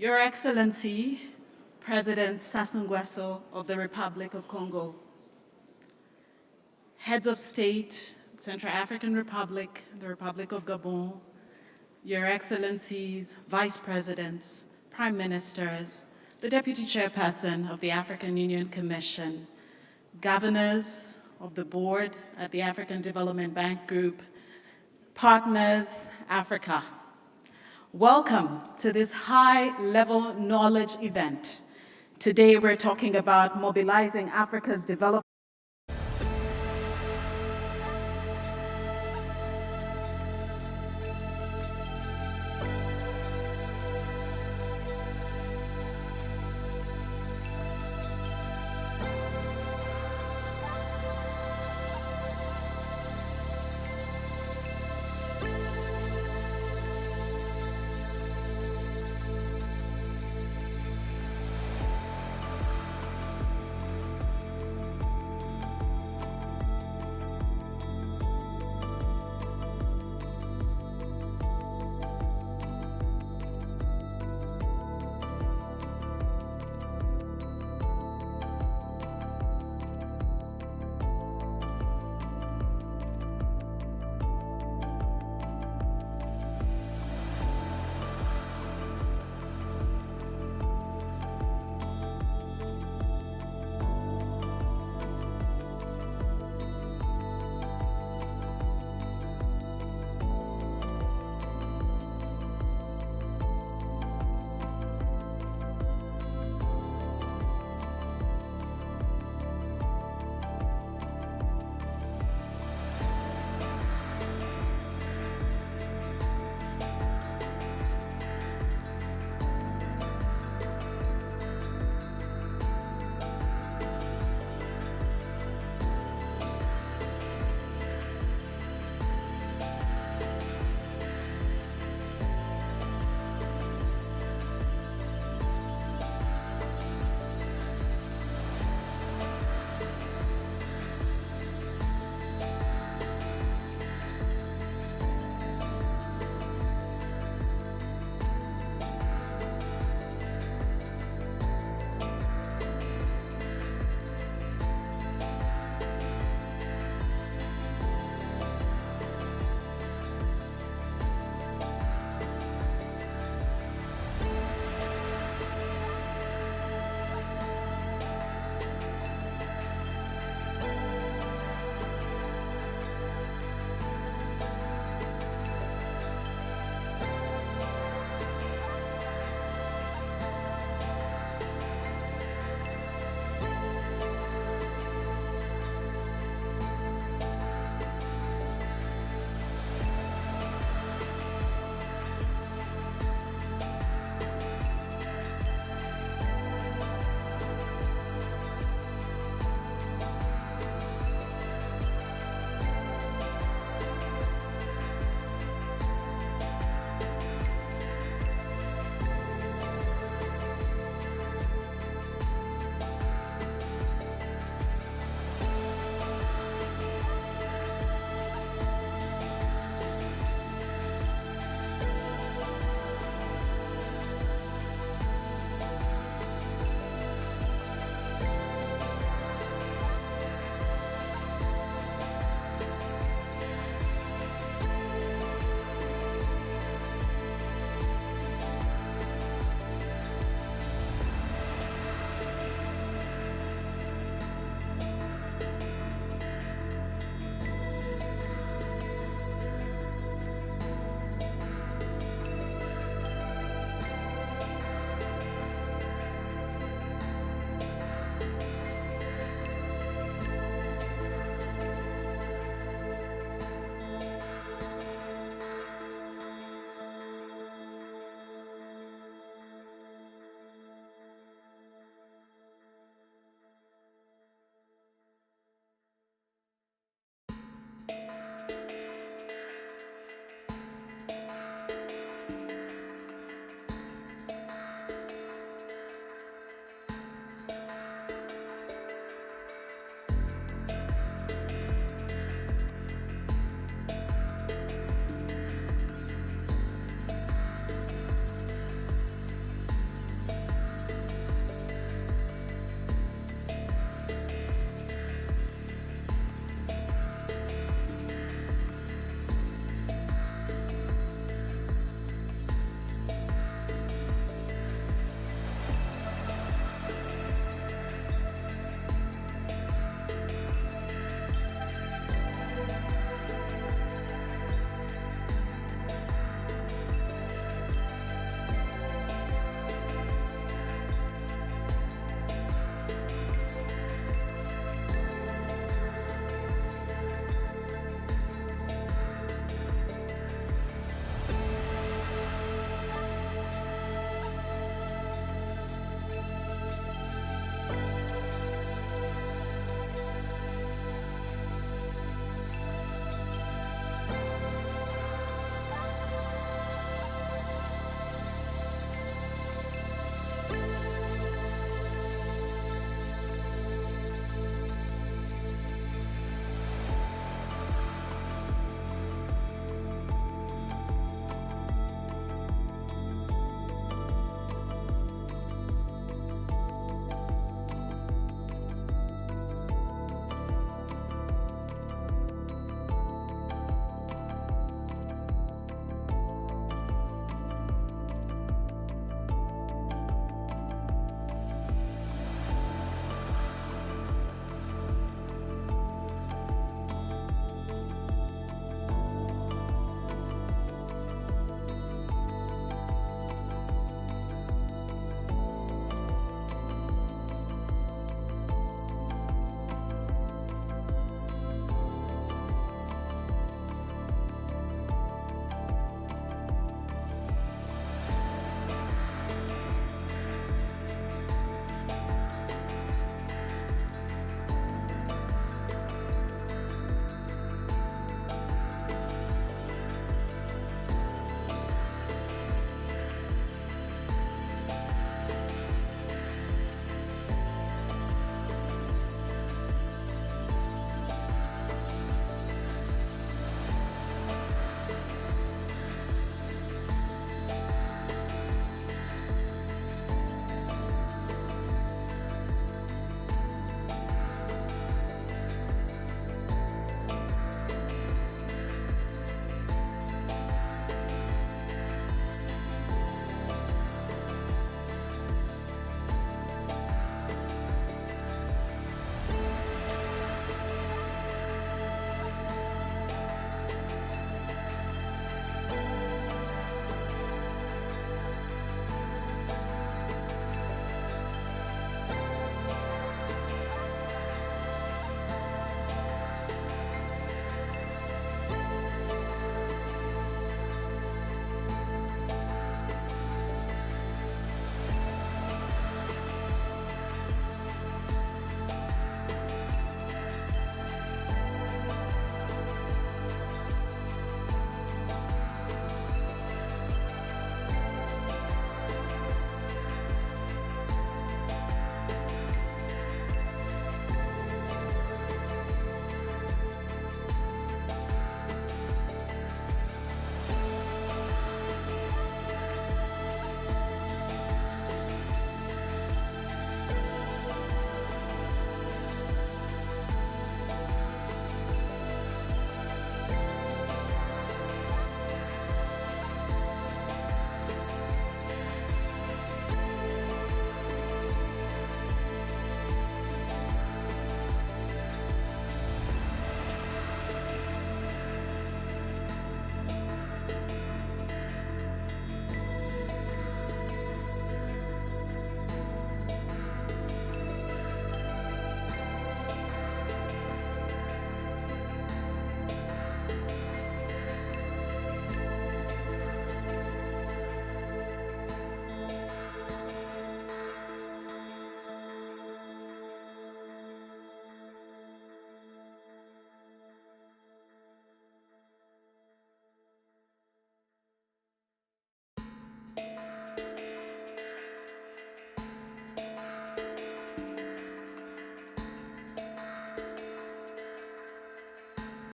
Your Excellency, President Sassou Nguesso of the Republic of Congo, heads of state, Central African Republic, the Republic of Gabon, Your Excellencies, Vice Presidents, Prime Ministers, the Deputy Chairperson of the African Union Commission, governors of the board at the African Development Bank Group, partners, Africa. Welcome to this high-level knowledge event. Today we're talking about mobilizing Africa's development